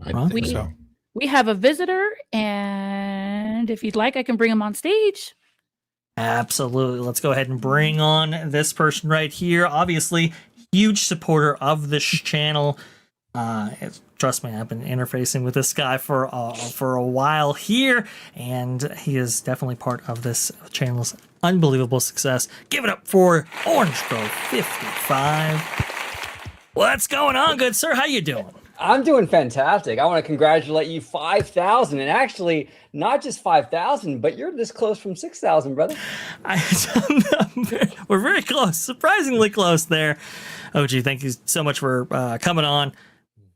I think so. We have a visitor, and if you'd like, I can bring him on stage. Absolutely. Let's go ahead and bring on this person right here. Obviously, huge supporter of this channel. Trust me, I've been interfacing with this guy for a while here, and he is definitely part of this channel's unbelievable success. Give it up for Orange Grove 55. What's going on, good sir? How you doing? I'm doing fantastic. I want to congratulate you 5,000, and actually not just 5,000, but you're this close from 6,000, brother. We're very close, surprisingly close there. OG, thank you so much for coming on.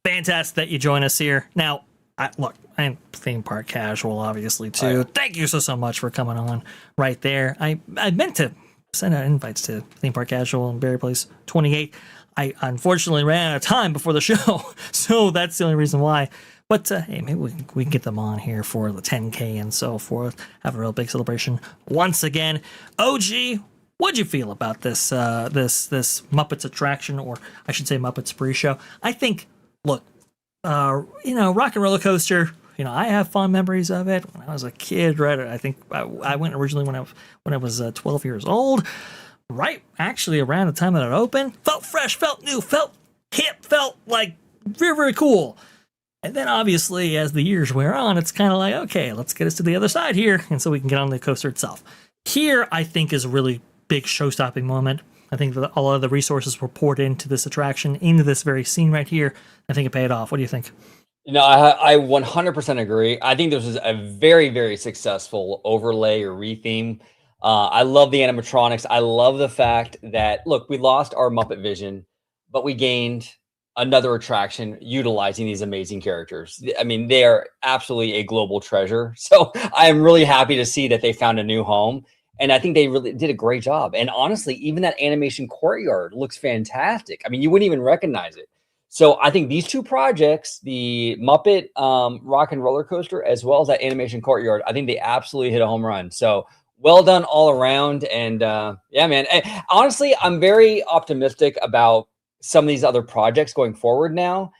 Fantastic that you join us here. Now, I'm theme park casual, obviously, too. Oh, yeah. Thank you so much for coming on right there. I meant to send out invites to theme park casual and Berry Place 28. I unfortunately ran out of time before the show, so that's the only reason why. But hey, maybe we can get them on here for the 10K and so forth. Have a real big celebration once again. OG, what'd you feel about this this Muppets attraction, or I should say Muppets pre-show? I think, look, Rock and Roller Coaster. I have fond memories of it when I was a kid. Right, I think I went originally when I was 12 years old. Right, actually around the time that it opened, felt fresh, felt new, felt hip, felt like very, very cool. And then obviously as the years wear on, it's kind of like, okay, let's get us to the other side here, and so we can get on the coaster itself. Here, I think, is a really big show-stopping moment. I think that a lot of the resources were poured into this attraction, into this very scene right here. I think it paid off. What do you think? I 100% agree. I think this was a very, very successful overlay or retheme. I love the animatronics. I love the fact that, look, we lost our Muppet vision, but we gained another attraction utilizing these amazing characters. I mean, they are absolutely a global treasure. So I am really happy to see that they found a new home. And I think they really did a great job. And honestly, even that animation courtyard looks fantastic. I mean, you wouldn't even recognize it. So I think these two projects, the Muppet Rock and Roller Coaster, as well as that animation courtyard, I think they absolutely hit a home run. So well done all around. And yeah, man, honestly, I'm very optimistic about some of these other projects going forward now,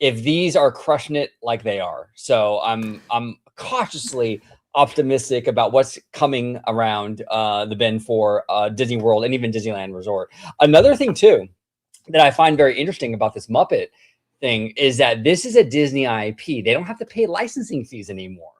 if these are crushing it like they are. So I'm cautiously optimistic about what's coming around the bend for Disney World and even Disneyland Resort. Another thing too that I find very interesting about this Muppet thing is that this is a Disney IP. They don't have to pay licensing fees anymore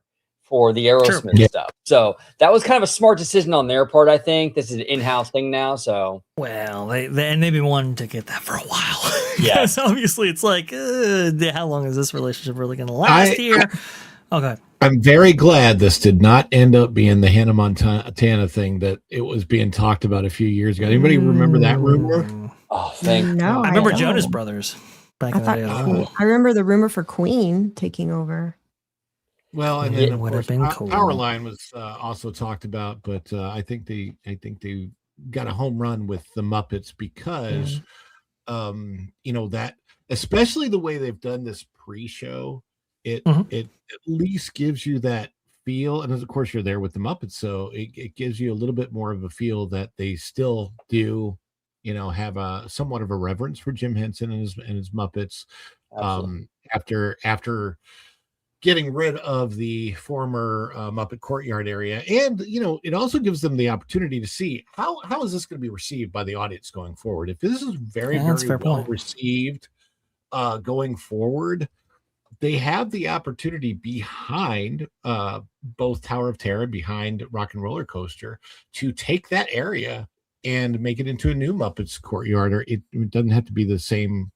for the Aerosmith stuff. So that was kind of a smart decision on their part, I think. This is an in-house thing now, so. Well, they've been wanting to get that for a while. Yes. Obviously, it's like, how long is this relationship really going to last here? Okay. I'm very glad this did not end up being the Hannah Montana thing that it was being talked about a few years ago. Anybody remember that rumor? Oh, thank No, God. I remember don't. Jonas Brothers back I in the thought day as well. I remember the rumor for Queen taking over. Well, and It then of would have course been cool. Powerline was also talked about, but I think they got a home run with the Muppets because that especially the way they've done this pre-show, it at least gives you that feel, and of course you're there with the Muppets, so it gives you a little bit more of a feel that they still do have a somewhat of a reverence for Jim Henson and his Muppets. After getting rid of the former Muppet Courtyard area, and it also gives them the opportunity to see how is this going to be received by the audience going forward. If this is very well received going forward, they have the opportunity behind both Tower of Terror, behind Rock and Roller Coaster, to take that area and make it into a new Muppets Courtyard, or it doesn't have to be the same,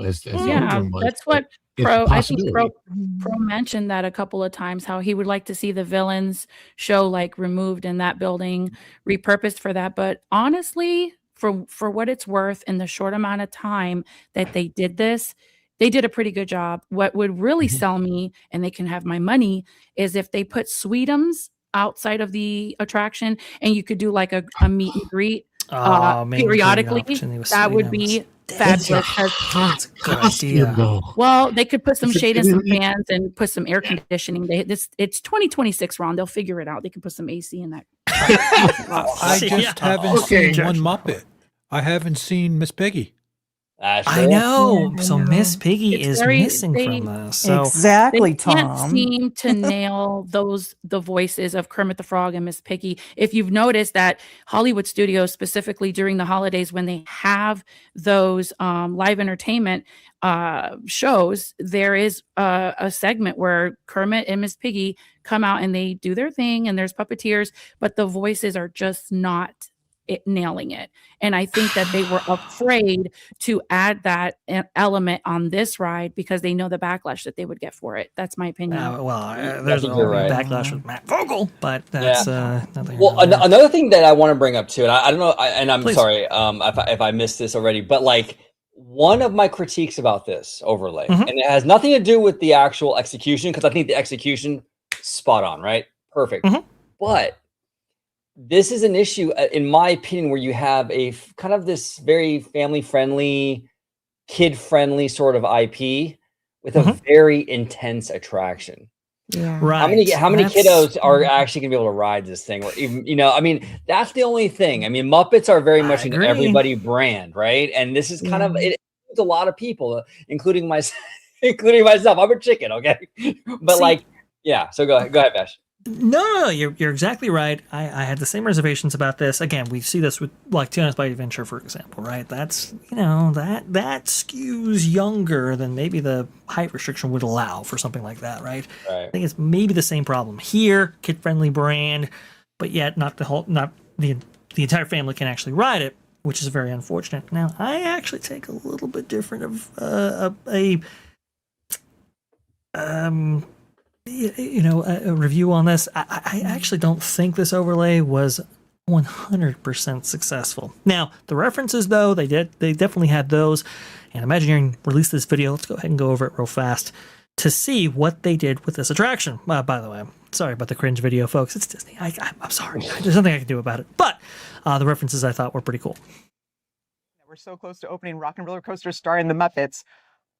as the old one was. That's what I think Pro mentioned that a couple of times, how he would like to see the villains show like removed in that building, repurposed for that. But honestly, for what it's worth, in the short amount of time that they did this, they did a pretty good job. What would really sell me, and they can have my money, is if they put Sweetums outside of the attraction and you could do like a meet and greet periodically. That would be fabulous. That's a good idea. Well, they could put some shade in some fans and put some air conditioning. It's 2026, Ron. They'll figure it out. They can put some AC in that. I just haven't seen one Muppet. I haven't seen Miss Piggy. I know. So Miss Piggy is missing from this. So Exactly, they can't Tom. seem to nail the voices of Kermit the Frog and Miss Piggy. If you've noticed that Hollywood Studios, specifically during the holidays when they have those live entertainment shows, there is a segment where Kermit and Miss Piggy come out and they do their thing, and there's puppeteers, but the voices are just not nailing it. And I think that they were afraid to add that element on this ride because they know the backlash that they would get for it. That's my opinion. There's a backlash with Matt Vogel, but that's nothing. Well, another thing that I want to bring up too, and I don't know, and I'm sorry if I missed this already, but like one of my critiques about this overlay, and it has nothing to do with the actual execution, because I think the execution spot on, right? Perfect. But this is an issue, in my opinion, where you have a kind of this very family-friendly, kid-friendly sort of IP with a very intense attraction. Yeah. Right. How many kiddos are actually going to be able to ride this thing? Or even, I mean, that's the only thing. I mean, Muppets are very much an everybody brand, right? And this is kind of it. A lot of people, including myself. I'm a chicken, okay? But so go ahead, Vash. No, you're exactly right. I had the same reservations about this. Again, we see this with like Tiana's Bite Adventure, for example, right? That's that skews younger than maybe the height restriction would allow for something like that, right? I think it's maybe the same problem here, kid-friendly brand, but yet not the entire family can actually ride it, which is very unfortunate. Now, I actually take a little bit different of a review on this. I actually don't think this overlay was 100% successful. Now, the references, though, they definitely had those. And Imagineering released this video. Let's go ahead and go over it real fast to see what they did with this attraction. By the way, I'm sorry about the cringe video, folks. It's Disney. I'm sorry. There's nothing I can do about it. But the references I thought were pretty cool. We're so close to opening Rock and Roller Coaster starring the Muppets.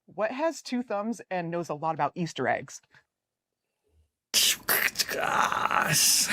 What has two thumbs and knows a lot about Easter eggs? Gosh.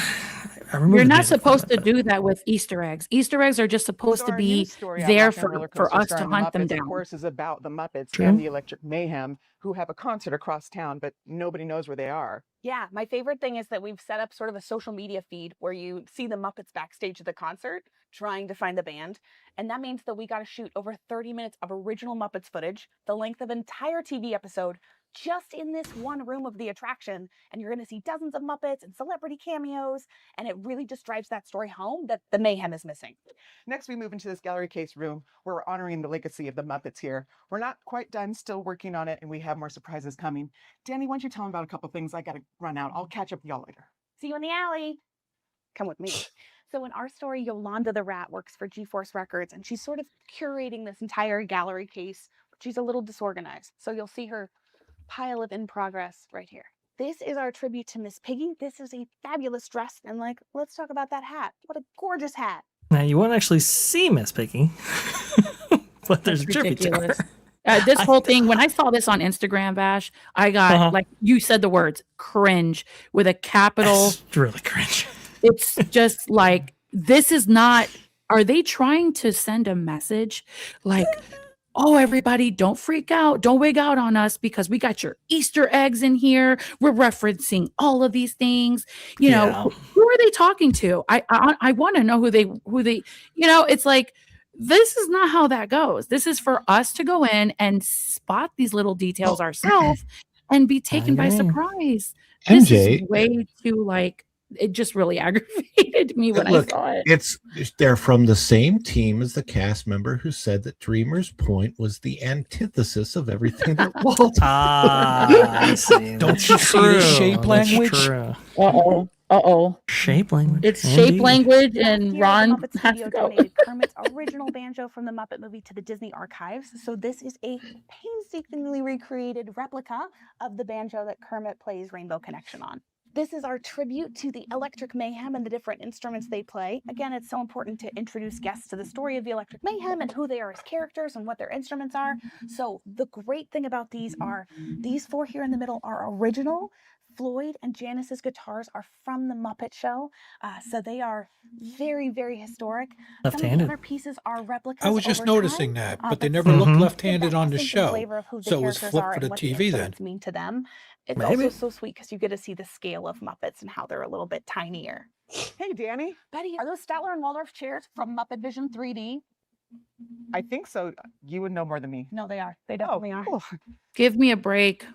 You're not supposed to do that with Easter eggs. Easter eggs are just supposed to be there for us to hunt them down. Of course, is about the Muppets and the Electric Mayhem, who have a concert across town, but nobody knows where they are. Yeah, my favorite thing is that we've set up sort of a social media feed where you see the Muppets backstage at the concert trying to find the band. And that means that we got to shoot over 30 minutes of original Muppets footage, the length of an entire TV episode, just in this one room of the attraction, and you're going to see dozens of Muppets and celebrity cameos, and it really just drives that story home that the mayhem is missing. Next, we move into this gallery case room where we're honoring the legacy of the Muppets here. We're not quite done, still working on it, and we have more surprises coming. Danny, why don't you tell them about a couple things? I got to run out. I'll catch up with y'all later. See you in the alley. Come with me. So in our story, Yolanda the Rat works for G-Force Records, and she's sort of curating this entire gallery case. She's a little disorganized, so you'll see her pile of in progress right here. This is our tribute to Miss Piggy. This is a fabulous dress, and let's talk about that hat. What a gorgeous hat. Now you won't actually see Miss Piggy, but there's a tribute to her. This whole thing, when I saw this on Instagram, Vash, I got, like you said the words, cringe with a capital. It's really cringe. It's just like, this is not, are they trying to send a message? Like, oh, everybody, don't freak out. Don't wig out on us because we got your Easter eggs in here. We're referencing all of these things. You know, who are they talking to? I want to know who they, it's like, this is not how that goes. This is for us to go in and spot these little details ourselves and be taken by surprise. MJ, this is way too, like, it just really aggravated me when I saw it. They're from the same team as the cast member who said that Dreamer's Point was the antithesis of everything that Walt. I see. Don't you see the shape language? Shape language. It's shape language, and Ron Muppet has Studio to go. donated Kermit's original banjo from the Muppet movie to the Disney archives. So this is a painstakingly recreated replica of the banjo that Kermit plays Rainbow Connection on. This is our tribute to the Electric Mayhem and the different instruments they play. Again, it's so important to introduce guests to the story of the Electric Mayhem and who they are as characters and what their instruments are. So the great thing about these four here in the middle are original. Floyd and Janice's guitars are from the Muppet Show, so they are very, very historic. Some of the other pieces are replicas. I was just over noticing time, that, but they never looked left-handed on the show, so it was characters flipped are for the and what the TV then. instruments mean to them. It's also so sweet because you get to see the scale of Muppets and how they're a little bit tinier. Hey, Danny. Betty, are those Statler and Waldorf chairs from Muppet Vision 3D? I think so. You would know more than me. No, they are. They definitely are. Cool. Give me a break.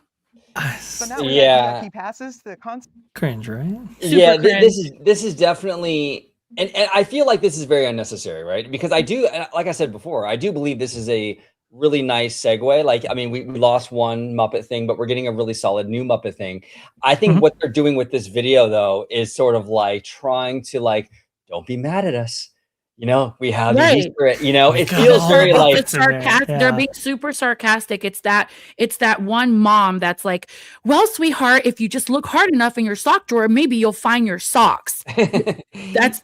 So now we have VIP passes to the concert. Cringe, right? Yeah, this is definitely, and I feel like this is very unnecessary, right? Because I do, like I said before, I do believe this is a really nice segue. Like, I mean, we lost one Muppet thing, but we're getting a really solid new Muppet thing. I think what they're doing with this video, though, is sort of like trying to, like, don't be mad at us. You know, we have the Easter egg, you know, it feels very like it's sarcastic. Yeah. They're being super sarcastic. It's that one mom that's like, well, sweetheart, if you just look hard enough in your sock drawer, maybe you'll find your socks. That's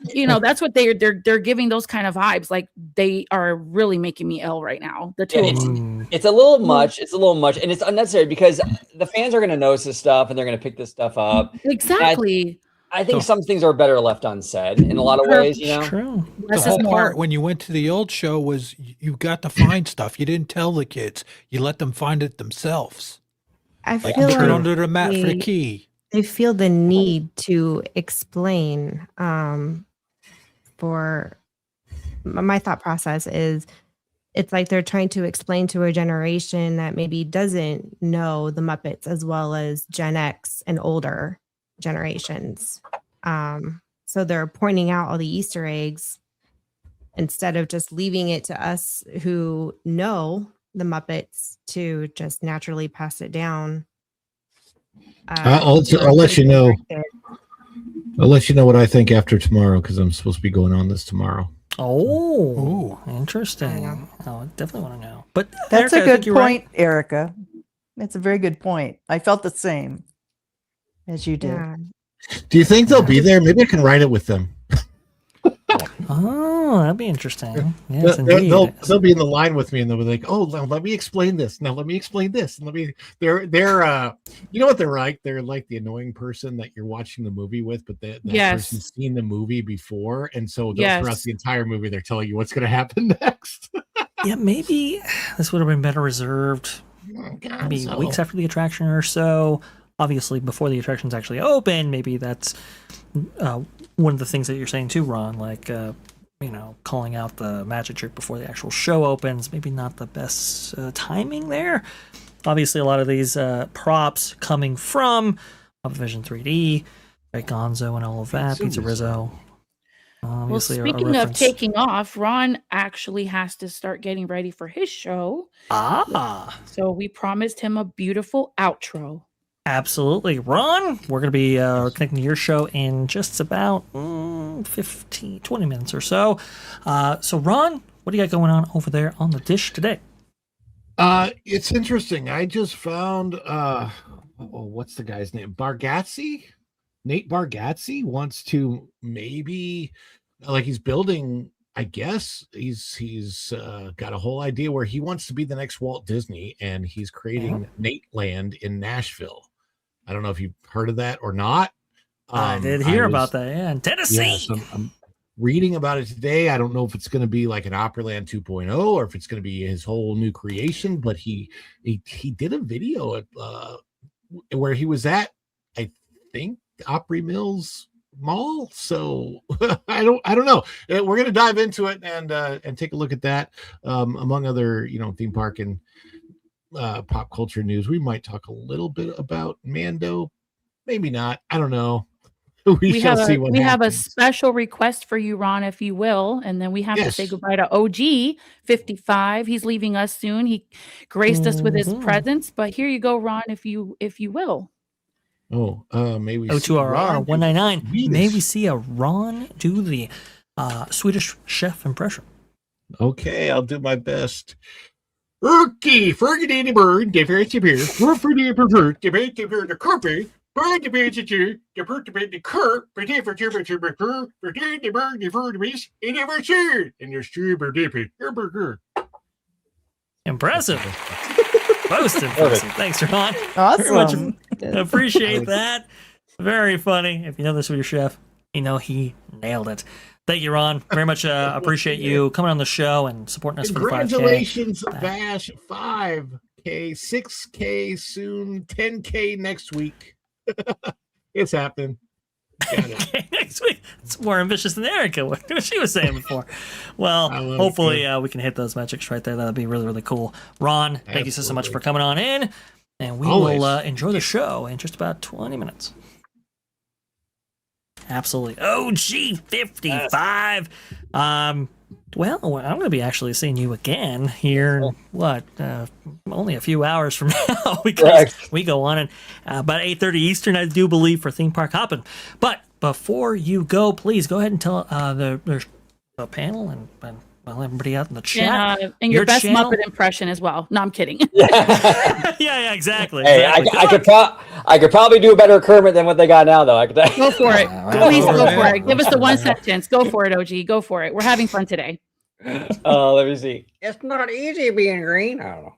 what they're giving those kind of vibes. Like, they are really making me ill right now. The two of them. It's a little much. It's a little much, and it's unnecessary because the fans are going to notice this stuff and they're going to pick this stuff up. Exactly. I think some things are better left unsaid in a lot of ways, you know? True. The whole part when you went to the old show was you got to find stuff. You didn't tell the kids. You let them find it themselves. I like feel looking like under the mat for the key. They feel the need to explain for my thought process is it's like they're trying to explain to a generation that maybe doesn't know the Muppets as well as Gen X and older generations. So they're pointing out all the Easter eggs instead of just leaving it to us who know the Muppets to just naturally pass it down. I'll let you know. I'll let you know what I think after tomorrow because I'm supposed to be going on this tomorrow. Oh, interesting. I definitely want to know. But that's Erika, a good point, Erica. It's a very good point. I felt the same as you did. Yeah. Do you think they'll be there? Maybe I can write it with them. Oh, that'd be interesting. Yes, they'll be in the line with me, and they'll be like, "Oh, now let me explain this. Now let me explain this." And they're you know what they're like? They're like the annoying person that you're watching the movie with, but that person's seen the movie before, and so throughout the entire movie, they're telling you what's going to happen next. Yeah, maybe this would have been better reserved maybe weeks after the attraction or so. Obviously, before the attraction's actually open, maybe that's one of the things that you're saying too, Ron. Like, calling out the magic trick before the actual show opens. Maybe not the best timing there. obviously a lot of these props coming from Muppet Vision 3D, right, Gonzo and all of that, Pizza Rizzo. Well, Obviously, speaking of taking off, Ron actually has to start getting ready for his show. So we promised him a beautiful outro. Absolutely. Ron, we're going to be connecting to your show in just about 20 minutes or so. So, Ron, what do you got going on over there on the dish today? It's interesting. I just found, what's the guy's name? Bargatze? Nate Bargatze wants to maybe, like, he's building, I guess he's got a whole idea where he wants to be the next Walt Disney, and he's creating Nate Land in Nashville. I don't know if you've heard of that or not. I did hear about that. Yeah, in Tennessee. Yeah, so I'm reading about it today. I don't know if it's going to be like an Opryland 2.0 or if it's going to be his whole new creation, but he did a video at, where he was at, I think, Opry Mills Mall. So I don't know. We're going to dive into it and take a look at that, among other, theme park and pop culture news. We might talk a little bit about Mando, maybe not. I don't know. We shall see what happens. Have a special request for you, Ron, if you will, and then we have to say goodbye to OG 55. He's leaving us soon. He graced us with his presence, but here you go, Ron, if you will. Maybe O2RR 199. May we see a Ron do the Swedish chef impression? Okay, I'll do my best. Okay, Fergie bird, the first appear, for the pervert, the carpet, bird the bed the bird the curb, but if it's your burger, but the bird the bird miss, it never sure, and your strawberry dippy, your burger. Impressive. Most impressive. Thanks, Ron. Awesome. Very much appreciate that. Very funny. If you know the Swedish chef, you know he nailed it. Thank you, Ron. Very much appreciate you coming on the show and supporting us for the 5K. Congratulations, Vash. 5K, 6K soon, 10K next week. It's happening. Next week. It's more ambitious than Erika, what she was saying before. Well, hopefully we can hit those metrics right there. That'd be really, really cool. Ron, thank you so much for coming on in. And we will enjoy the show in just about 20 minutes. Absolutely. OG 55. Well, I'm going to be actually seeing you again here in, only a few hours from now, because we go on at about 8:30 Eastern, I do believe, for Theme Park Hoppin'. But before you go, please go ahead and tell the panel and everybody out in the chat. And your best channel? Muppet impression as well. No, I'm kidding. yeah, exactly. Hey, I could probably do a better Kermit than what they got now, though. Go for it. Please go for it. Give us the one sentence. Go for it, OG. Go for it. We're having fun today. Let me see. It's not easy being green. I don't know.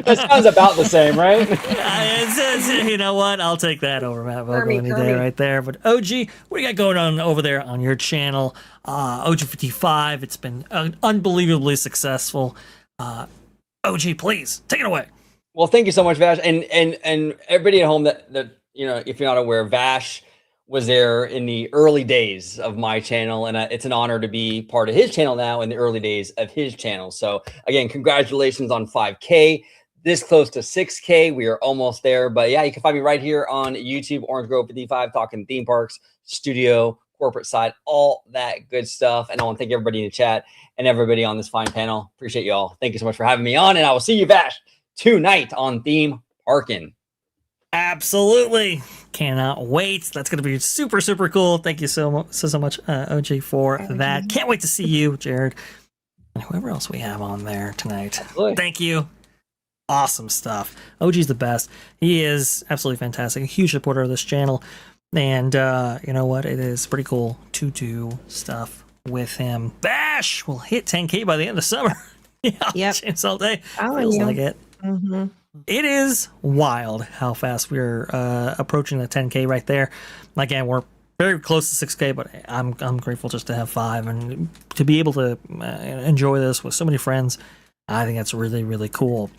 That sounds about the same, right? You know what? I'll take that over Matt Vogel any day right there. But OG, what do you got going on over there on your channel? OG55, it's been unbelievably successful. OG, please take it away. Well, thank you so much, Vash, and everybody at home that if you're not aware, Vash was there in the early days of my channel, and it's an honor to be part of his channel now in the early days of his channel. So again, congratulations on 5K. This close to 6K. We are almost there. But yeah, you can find me right here on YouTube, Orange Grove 55, talking theme parks, studio, corporate side, all that good stuff. And I want to thank everybody in the chat and everybody on this fine panel. Appreciate you all. Thank you so much for having me on, and I will see you, Vash, tonight on Theme Parkin'. Absolutely. Cannot wait. That's going to be super, super cool. Thank you so much, OG, for that. Can't wait to see you, Jared, and whoever else we have on there tonight. Absolutely. Thank you. Awesome stuff. OG's the best. He is absolutely fantastic. A huge supporter of this channel. And you know what? It is pretty cool to do stuff with him. Bash will hit 10K by the end of summer. Yep. James all day. Feels like it. Mm-hmm. It is wild how fast we're approaching the 10K right there. Again, we're very close to 6K, but I'm grateful just to have 5 and to be able to enjoy this with so many friends. I think that's really, really cool.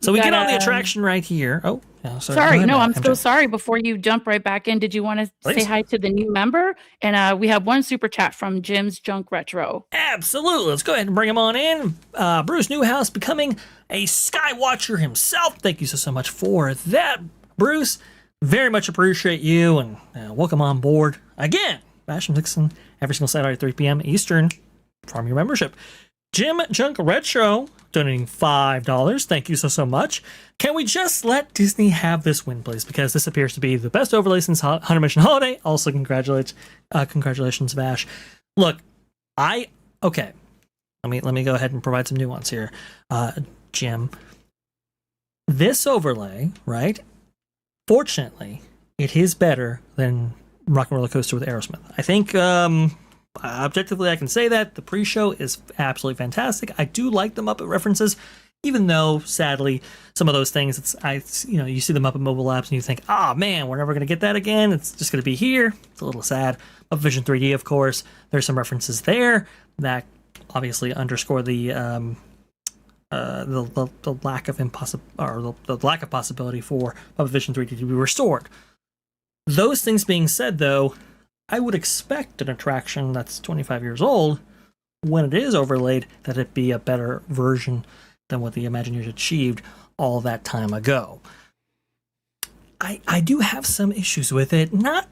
So we get on the attraction right here. Oh, yeah, sorry. No, I'm so sorry. Before you jump right back in, did you want to say hi to the new member? And we have one super chat from Jim's Junk Retro. Absolutely. Let's go ahead and bring him on in. Bruce Newhouse becoming a Skywatcher himself. Thank you so much for that, Bruce. Very much appreciate you, and welcome on board again. Vash and Vixen every single Saturday at 3 p.m. Eastern from your membership. Jim Junk Retro donating $5. Thank you so much. Can we just let Disney have this win, please? Because this appears to be the best overlay since Haunted Mansion Holiday. Also, congratulations, Vash. Look, okay. Let me go ahead and provide some nuance here, Jim. This overlay, right? Fortunately, it is better than Rock and Roller Coaster with Aerosmith. I think objectively I can say that. The pre-show is absolutely fantastic. I do like the Muppet references, even though sadly some of those things you see the Muppet mobile apps and you think, man, we're never going to get that again. It's just going to be here. It's a little sad. Muppet Vision 3D, of course, there's some references there that obviously underscore the lack of the lack of possibility for Muppet Vision 3D to be restored. Those things being said, though, I would expect an attraction that's 25 years old, when it is overlaid, that it be a better version than what the Imagineers achieved all that time ago. I do have some issues with it, not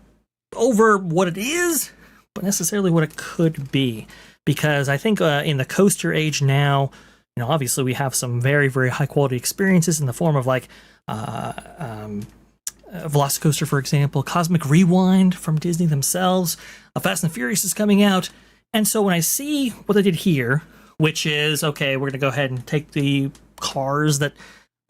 over what it is, but necessarily what it could be. Because I think in the coaster age now, obviously we have some very, very high quality experiences in the form of Velocicoaster, for example, Cosmic Rewind from Disney themselves, Fast and Furious is coming out. And so when I see what they did here, which is, okay, we're going to go ahead and take the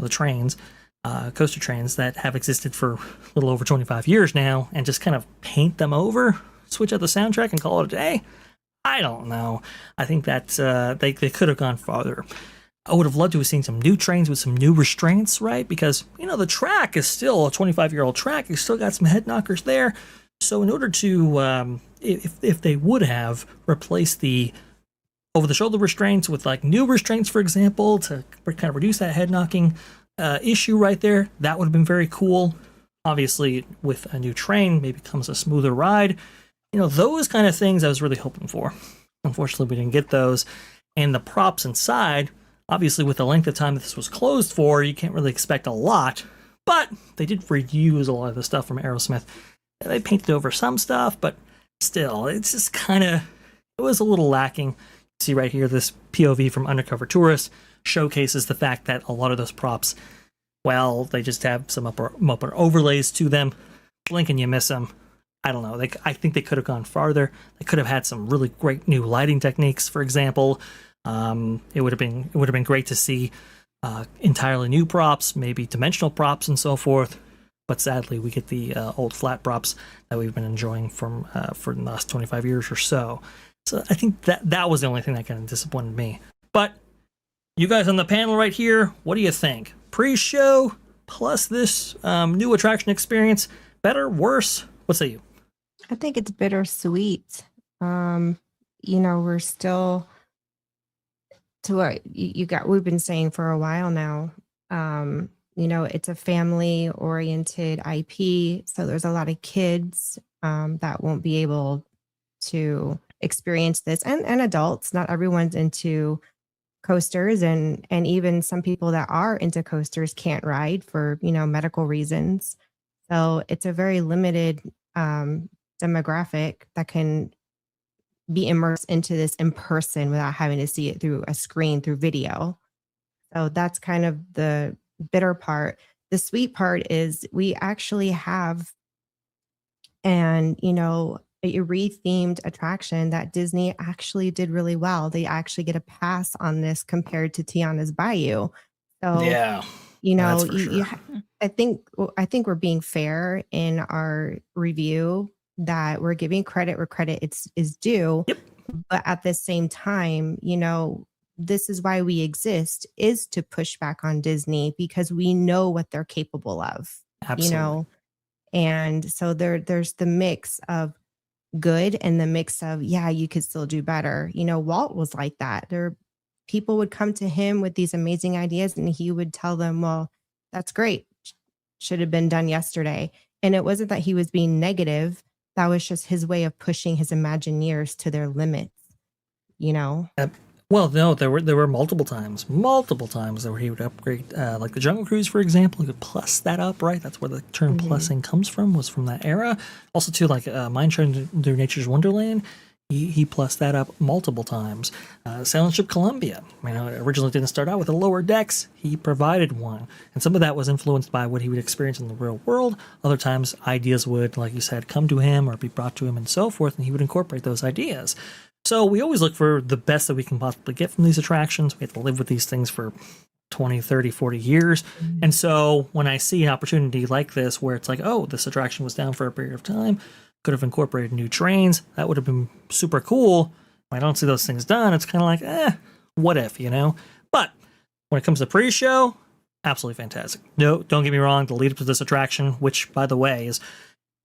trains, coaster trains that have existed for a little over 25 years now, and just kind of paint them over, switch out the soundtrack and call it a day. I don't know. I think that they could have gone farther. I would have loved to have seen some new trains with some new restraints, right? Because, the track is still a 25-year-old track. It's still got some head knockers there. So in order to, if they would have replaced the over-the-shoulder restraints with new restraints, for example, to kind of reduce that head knocking issue right there, that would have been very cool. Obviously, with a new train, maybe comes a smoother ride. Those kind of things I was really hoping for. Unfortunately, we didn't get those. And the props inside, obviously, with the length of time that this was closed for, you can't really expect a lot. But they did reuse a lot of the stuff from Aerosmith. They painted over some stuff, but still, it's just it was a little lacking. See right here, this POV from Undercover Tourist showcases the fact that a lot of those props, well, they just have some upper overlays to them. Blink and you miss them. I don't know. I think they could have gone farther. They could have had some really great new lighting techniques, for example. It would have been great to see entirely new props, maybe dimensional props and so forth. But sadly, we get the old flat props that we've been enjoying for the last 25 years or so. So I think that was the only thing that kind of disappointed me. But you guys on the panel right here, what do you think? Pre-show plus this new attraction experience, better, worse? What say you? I think it's bittersweet. We're still to what we've been saying for a while now. It's a family oriented IP. So there's a lot of kids that won't be able to experience this, and adults. Not everyone's into coasters, and even some people that are into coasters can't ride for, medical reasons. So it's a very limited demographic that can be immersed into this in person without having to see it through a screen, through video. So that's kind of the bitter part. The sweet part is we actually have a rethemed attraction that Disney actually did really well. They actually get a pass on this compared to Tiana's Bayou. So yeah, I think we're being fair in our review, that we're giving credit where credit is due. Yep. But at the same time, this is why we exist, is to push back on Disney, because we know what they're capable of. Absolutely. And so there's the mix of good and the mix of, you could still do better. Walt was like that. people would come to him with these amazing ideas and he would tell them, well, that's great. Should have been done yesterday. And it wasn't that he was being negative. That was just his way of pushing his Imagineers to their limits, you know? Well, no, there were multiple times where he would upgrade, like the Jungle Cruise, for example. He would plus that up, right? That's where the term plussing comes from, was from that era. Also, too, like Mine Train Through Nature's Wonderland, he plussed that up multiple times. Sailing Ship Columbia, you know, it originally didn't start out with a lower decks. He provided one. And some of that was influenced by what he would experience in the real world. Other times, ideas would, like you said, come to him or be brought to him and so forth, and he would incorporate those ideas. So we always look for the best that we can possibly get from these attractions. We have to live with these things for 20, 30, 40 years. And so when I see an opportunity like this, where it's like, oh, this attraction was down for a period of time, could have incorporated new trains, that would have been super cool. When I don't see those things done, it's kind of like, what if, you know? But when it comes to pre-show, absolutely fantastic. No, don't get me wrong, the lead up to this attraction, which, by the way, is,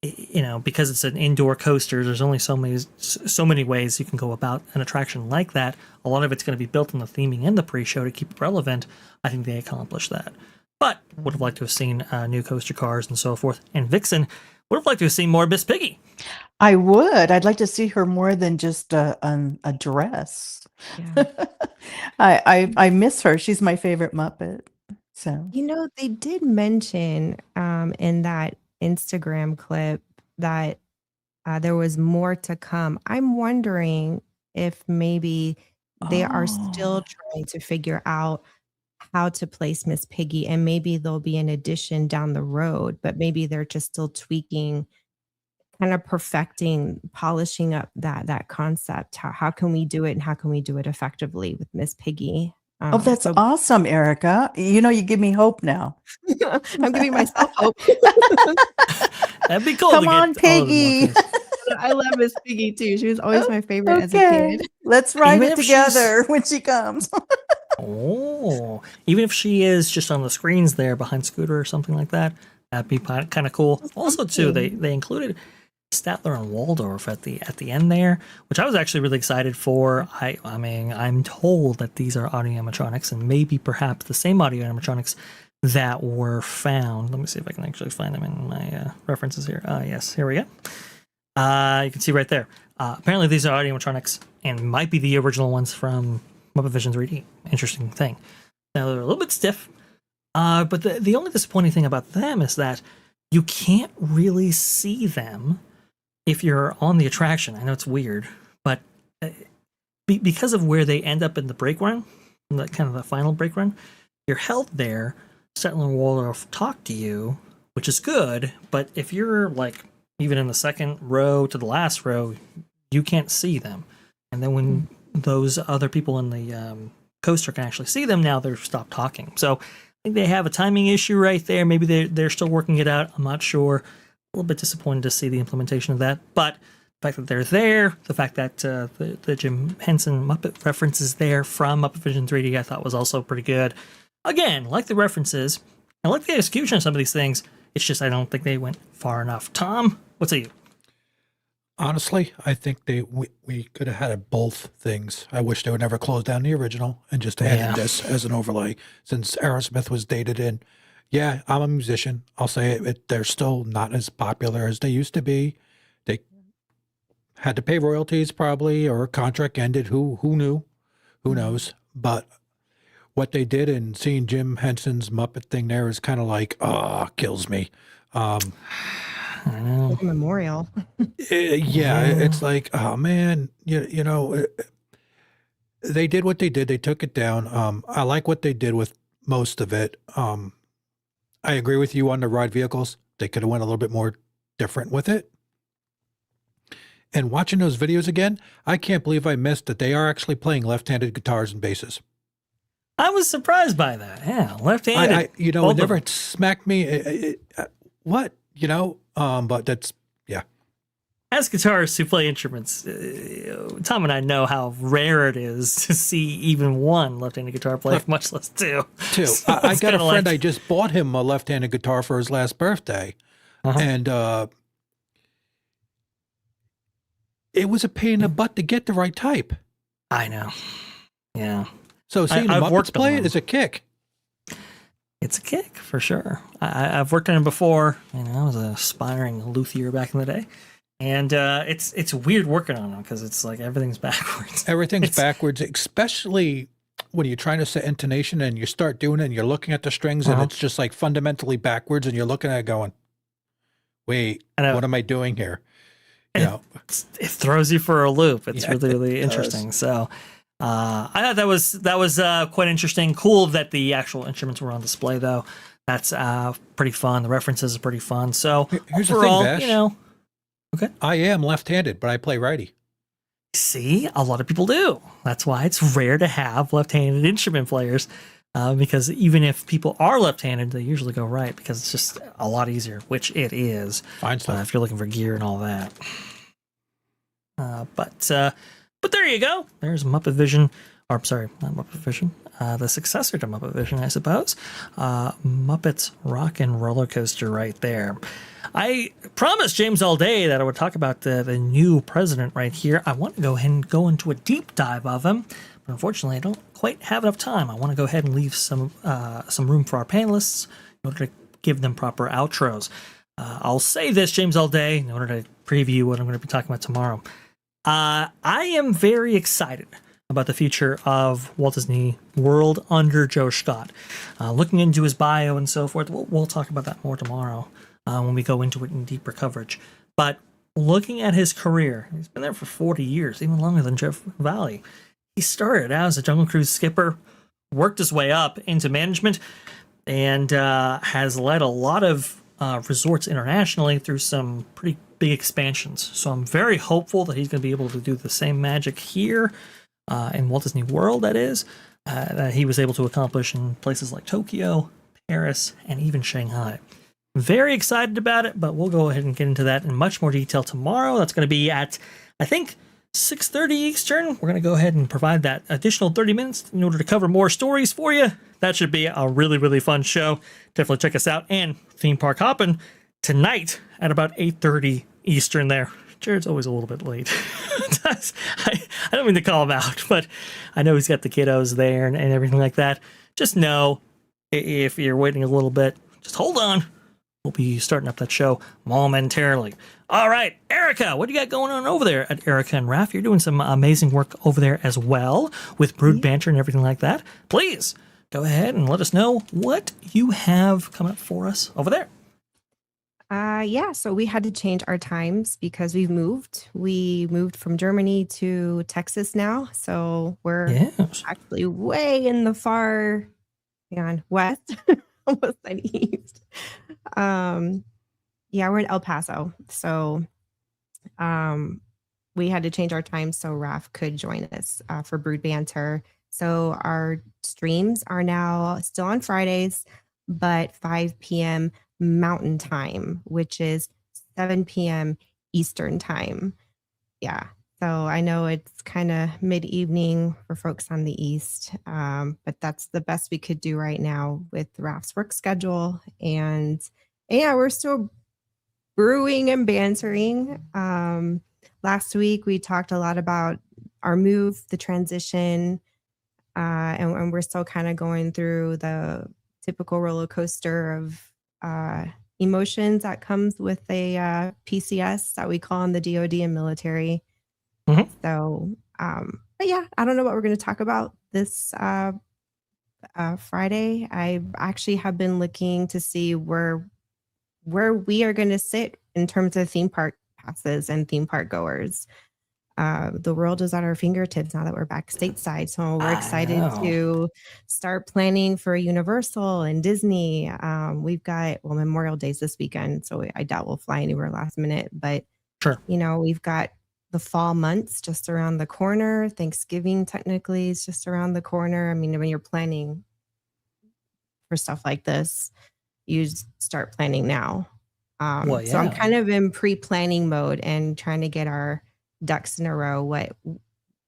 you know, because it's an indoor coaster, there's only so many ways you can go about an attraction like that. A lot of it's going to be built in the theming and the pre-show to keep it relevant. I think they accomplished that. But would have liked to have seen new coaster cars and so forth. And Vixen would have liked to have seen more Miss Piggy. I would. I'd like to see her more than just a dress. Yeah. I miss her. She's my favorite Muppet. So, You know, they did mention in that Instagram clip that there was more to come. I'm wondering if maybe they are still trying to figure out how to place Miss Piggy, and maybe there'll be an addition down the road, but maybe they're just still tweaking, kind of perfecting, polishing up that concept. How can we do it, and how can we do it effectively with Miss Piggy? oh, that's awesome, Erica. You know, you give me hope now. I'm giving myself hope. That'd be cool. Come to get on, all of them Piggy. up there. I love Miss Piggy too. She was always my favorite as a Okay, kid. let's write Even it if she's- together when she comes. Oh, even if she is just on the screens there behind Scooter or something like that, that'd be kind of cool. Also, too, they included Statler and Waldorf at the end there, which I was actually really excited for. I mean, I'm told that these are audio animatronics, and maybe perhaps the same audio animatronics that were found. Let me see if I can actually find them in my references here. Yes, here we go. You can see right there. Apparently, these are audio animatronics and might be the original ones from Muppet Vision 3D. Interesting thing. Now, they're a little bit stiff, but the only disappointing thing about them is that you can't really see them if you're on the attraction. I know it's weird, but because of where they end up in the brake run, the kind of the final brake run, you're held there. Statler and Waldorf talk to you, which is good, but if you're like even in the second row to the last row, you can't see them. And then when those other people in the coaster can actually see them, now they're stopped talking. So I think they have a timing issue right there. Maybe they're still working it out. I'm not sure. A little bit disappointed to see the implementation of that. But the fact that they're there, the fact that the Jim Henson Muppet references there from Muppet Vision 3D, I thought was also pretty good. Again, like the references, I like the execution of some of these things. It's just I don't think they went far enough. Tom, what's it you? Honestly, I think we could have had both things. I wish they would never close down the original and just added this as an overlay, since Aerosmith was dated in. Yeah, I'm a musician. I'll say it. They're still not as popular as they used to be. They had to pay royalties probably, or a contract ended. Who knew? Who knows? But what they did in seeing Jim Henson's Muppet thing there is kind of like, kills me. I know. Like a memorial. Yeah, it's like, oh man, you know, they did what they did. They took it down. I like what they did with most of it. I agree with you on the ride vehicles. They could have went a little bit more different with it. And watching those videos again, I can't believe I missed that they are actually playing left-handed guitars and basses. I was surprised by that. Yeah, left-handed. You know, it never smacked me. What? You know, but that's, yeah. As guitarists who play instruments, Tom and I know how rare it is to see even one left-handed guitar player, much less two. So I got a friend, like... I just bought him a left-handed guitar for his last birthday. And it was a pain in the butt to get the right type. I know. Yeah. So seeing the Muppets play it is a kick. It's a kick for sure. I've worked on it before. I was an aspiring luthier back in the day, and it's weird working on them because it's like everything's backwards. Everything's backwards, especially when you're trying to set intonation and you start doing it and you're looking at the strings and it's just like fundamentally backwards and you're looking at it going, wait, what am I doing here? It throws you for a loop. It's really interesting. So I thought that was quite interesting. Cool that the actual instruments were on display though. That's pretty fun. The references are pretty fun. So here's overall, the thing, Vash. Okay. I am left-handed, but I play righty. See, a lot of people do. That's why it's rare to have left-handed instrument players, because even if people are left-handed, they usually go right because it's just a lot easier, which it is. Fine stuff. If you're looking for gear and all that. But there you go. There's Muppet Vision. Or, I'm sorry, not Muppet Vision. The successor to Muppet Vision, I suppose. Muppets Rock and Roller Coaster right there. I promised James all day that I would talk about the new president right here. I want to go ahead and go into a deep dive of him, but unfortunately I don't quite have enough time. I want to go ahead and leave some room for our panelists in order to give them proper outros. I'll say this, James all day, in order to preview what I'm going to be talking about tomorrow. I am very excited about the future of Walt Disney World under Joe Scott. Looking into his bio and so forth, we'll talk about that more tomorrow. When we go into it in deeper coverage. But looking at his career, he's been there for 40 years, even longer than Jeff Valley. He started out as a Jungle Cruise skipper, worked his way up into management, and has led a lot of resorts internationally through some pretty big expansions. So I'm very hopeful that he's going to be able to do the same magic here in Walt Disney World, that is, that he was able to accomplish in places like Tokyo, Paris, and even Shanghai. Very excited about it, but we'll go ahead and get into that in much more detail tomorrow. That's going to be at, I think, 6:30 Eastern. We're going to go ahead and provide that additional 30 minutes in order to cover more stories for you. That should be a really, really fun show. Definitely check us out. And Theme Park Hoppin' tonight at about 8:30 Eastern there. Jared's always a little bit late. I don't mean to call him out, but I know he's got the kiddos there and everything like that. Just know, if you're waiting a little bit, just hold on. We'll be starting up that show momentarily. All right, Erika, what do you got going on over there at Erika and Raph? You're doing some amazing work over there as well with Brood Banter and everything like that. Please go ahead and let us know what you have coming up for us over there. So we had to change our times because we've moved. We moved from Germany to Texas now. So we're actually way in the far west, almost like east. We're in El Paso. So we had to change our time so Raph could join us for Brood Banter. So our streams are now still on Fridays, but 5 p.m. Mountain Time, which is 7 p.m. Eastern Time. Yeah. So I know it's kind of mid-evening for folks on the East, but that's the best we could do right now with Raph's work schedule. And we're still brewing and bantering. Last week, we talked a lot about our move, the transition, and we're still kind of going through the typical roller coaster of emotions that comes with a PCS that we call in the DoD and military. Mm-hmm. So, but yeah, I don't know what we're going to talk about this Friday. I actually have been looking to see where we are going to sit in terms of theme park passes and theme park goers. The world is at our fingertips now that we're back stateside. So we're excited to start planning for Universal and Disney. We've got, Memorial Day's this weekend, so I doubt we'll fly anywhere last minute. But, sure, we've got the fall months just around the corner. Thanksgiving technically is just around the corner. I mean, when you're planning for stuff like this, you start planning now. So I'm kind of in pre-planning mode and trying to get our ducks in a row.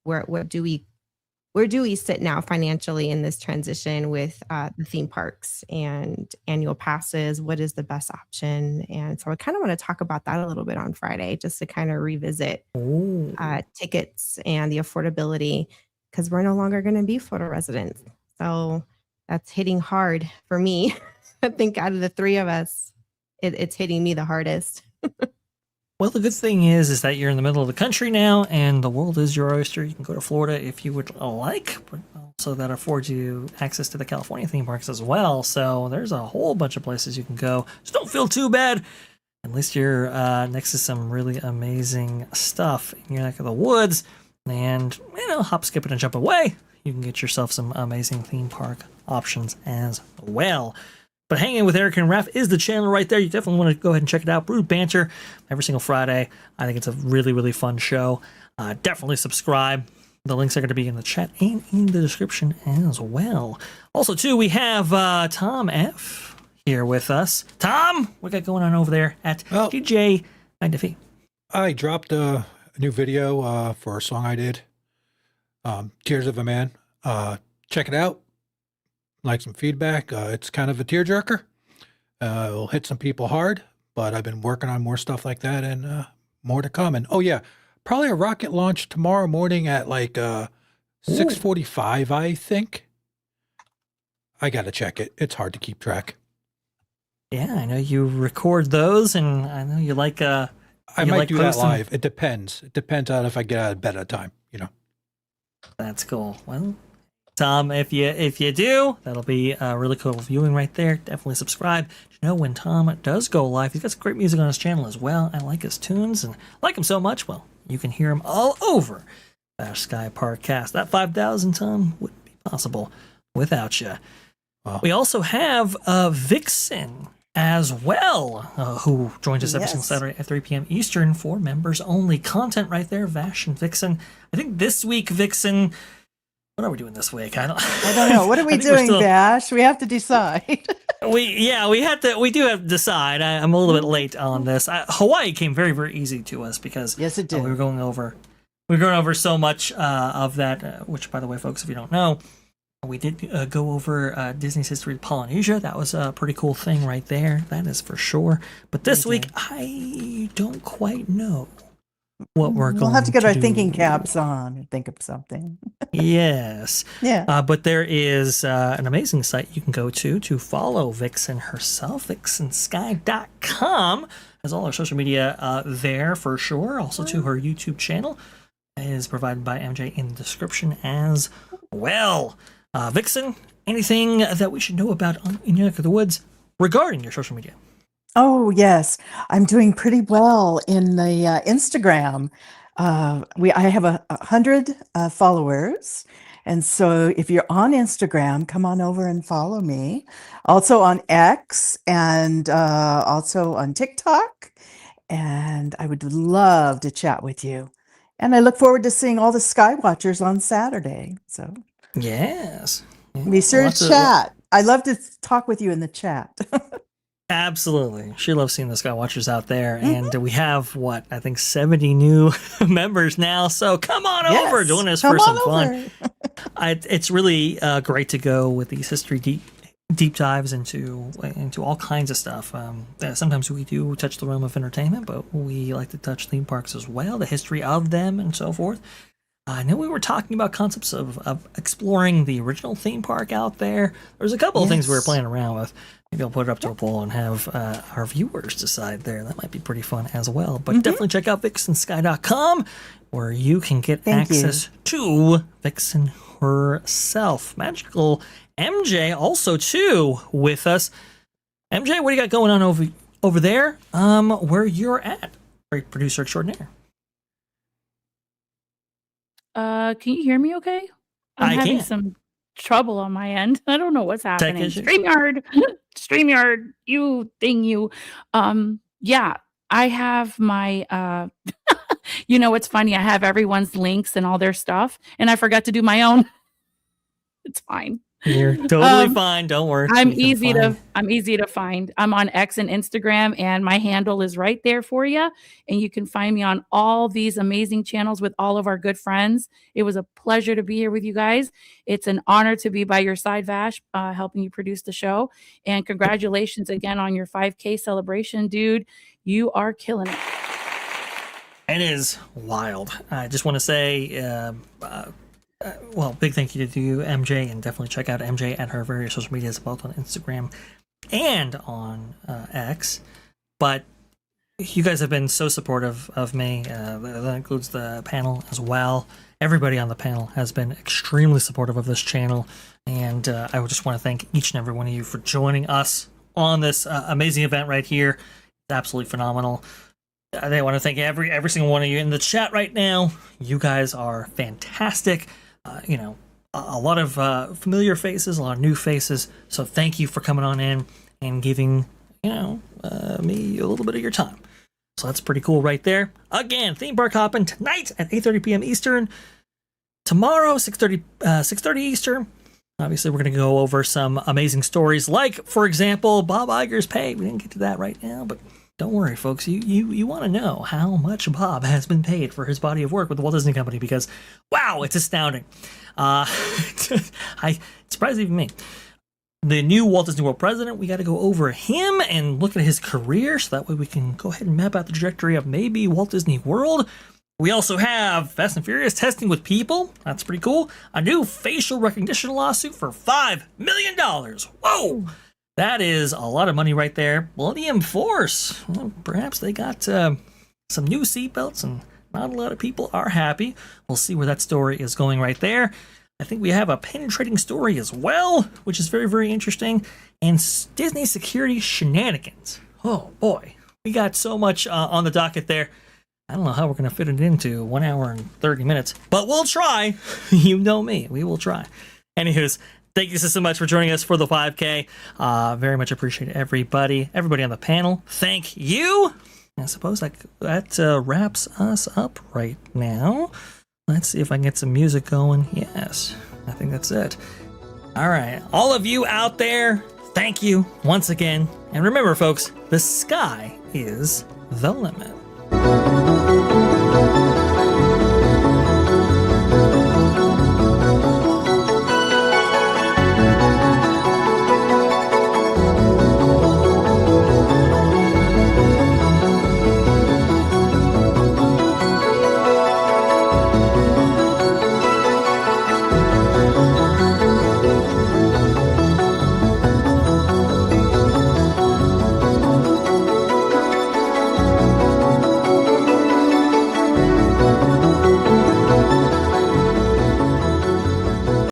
Where do we sit now financially in this transition with the theme parks and annual passes? What is the best option? And so I kind of want to talk about that a little bit on Friday, just to kind of revisit tickets and the affordability, because we're no longer going to be Florida residents. So that's hitting hard for me. I think out of the three of us, it's hitting me the hardest. Well, the good thing is that you're in the middle of the country now, and the world is your oyster. You can go to Florida if you would like, but also that affords you access to the California theme parks as well. So there's a whole bunch of places you can go. So don't feel too bad. At least you're next to some really amazing stuff in your neck of the woods. And, hop, skip, and jump away. You can get yourself some amazing theme park options as well. But Hanging with Erika and Raph is the channel right there. You definitely want to go ahead and check it out. Brood Banter every single Friday. I think it's a really, really fun show. Definitely subscribe. The links are going to be in the chat and in the description as well. Also, too, we have Tom F. here with us. Tom, what got going on over there at DJ Magnifi? I dropped a new video for a song I did, Tears of a Man. Check it out. Like some feedback. It's kind of a tearjerker. It'll hit some people hard, but I've been working on more stuff like that and more to come. And probably a rocket launch tomorrow morning at like 6:45, I think. I got to check it. It's hard to keep track. Yeah, I know you record those, and I know you like. I might do that live. It depends. It depends on if I get out of bed at time. That's cool. Well, Tom, if you do, that'll be a really cool viewing right there. Definitely subscribe. When Tom does go live, he's got some great music on his channel as well. I like his tunes and I like him so much. Well, you can hear him all over Vash Sky ParkCast. That 5,000, Tom, wouldn't be possible without you. We also have Vixen as well, who joins us every single Saturday at 3 p.m. Eastern for members only content right there. Vash and Vixen. I think this week, Vixen. What are we doing this week? I don't know. What are we doing, Vash? We have to decide. We do have to decide. I'm a little bit late on this. Hawaii came very, very easy to us because yes, it did. We were going over so much of that. Which, by the way, folks, if you don't know, we did go over Disney's history of Polynesia. That was a pretty cool thing right there. That is for sure. But this week, I don't quite know what we're going to do. We'll have to get our thinking caps on and think of something. Yes. Yeah. But there is an amazing site you can go to follow Vixen herself. VixenSky.com has all our social media there for sure. Also to her YouTube channel is provided by MJ in the description as well. Vixen, anything that we should know about in your neck of the woods regarding your social media? Oh, yes. I'm doing pretty well in the Instagram. I have 100 followers. And so if you're on Instagram, come on over and follow me. Also on X and also on TikTok. And I would love to chat with you. And I look forward to seeing all the Sky Watchers on Saturday. So yes. Be sure to chat. I love to talk with you in the chat. Absolutely. She loves seeing the Sky Watchers out there. And we have, I think 70 new members now. So come on over. Join us for some fun. It's really great to go with these history deep dives into all kinds of stuff. Sometimes we do touch the realm of entertainment, but we like to touch theme parks as well, the history of them and so forth. I know we were talking about concepts of exploring the original theme park out there. There's a couple of things we were playing around with. Maybe I'll put it up to a poll and have our viewers decide there. That might be pretty fun as well. But definitely check out VixenSky.com where you can get access to Vixen herself. Magical MJ also too with us. MJ, what do you got going on over there? Where you're at, great producer extraordinaire. Can you hear me okay? I'm having some trouble on my end. I don't know what's happening. StreamYard, you. Yeah, I have my it's funny. I have everyone's links and all their stuff, and I forgot to do my own. It's fine. You're totally fine. Don't worry. I'm easy to find. I'm on X and Instagram, and my handle is right there for you. And you can find me on all these amazing channels with all of our good friends. It was a pleasure to be here with you guys. It's an honor to be by your side, Vash, helping you produce the show. And congratulations again on your 5K celebration, dude. You are killing it. It is wild. I just want to say well, big thank you to you, MJ, and definitely check out MJ at her various social medias, both on Instagram and on X. But you guys have been so supportive of me. That includes the panel as well. Everybody on the panel has been extremely supportive of this channel, and I would just want to thank each and every one of you for joining us on this amazing event right here. It's absolutely phenomenal. I want to thank every single one of you in the chat right now. You guys are fantastic. You know, a lot of familiar faces, a lot of new faces. So thank you for coming on in and giving, you know, me a little bit of your time. So that's pretty cool right there. Again, theme park hopping tonight at 8:30 p.m. Eastern. Tomorrow, 6:30 Eastern. Obviously, we're going to go over some amazing stories, like, for example, Bob Iger's pay. We didn't get to that right now, but don't worry, folks. You want to know how much Bob has been paid for his body of work with the Walt Disney Company, because, wow, it's astounding. It surprised even me. The new Walt Disney World president, we got to go over him and look at his career, so that way we can go ahead and map out the trajectory of maybe Walt Disney World. We also have Fast and Furious testing with people. That's pretty cool. A new facial recognition lawsuit for $5 million. Whoa! That is a lot of money right there. Millennium Force. Well, perhaps they got some new seatbelts, and not a lot of people are happy. We'll see where that story is going right there. I think we have a penetrating story as well, which is very, very interesting. And Disney security shenanigans. Oh, boy. We got so much on the docket there. I don't know how we're going to fit it into 1 hour and 30 minutes, but we'll try. You know me. We will try. Anywho's, thank you so much for joining us for the 5K. Very much appreciate everybody on the panel. Thank you. I suppose that wraps us up right now. Let's see if I can get some music going. Yes, I think that's it. All right. All of you out there, thank you once again. And remember, folks, the sky is the limit.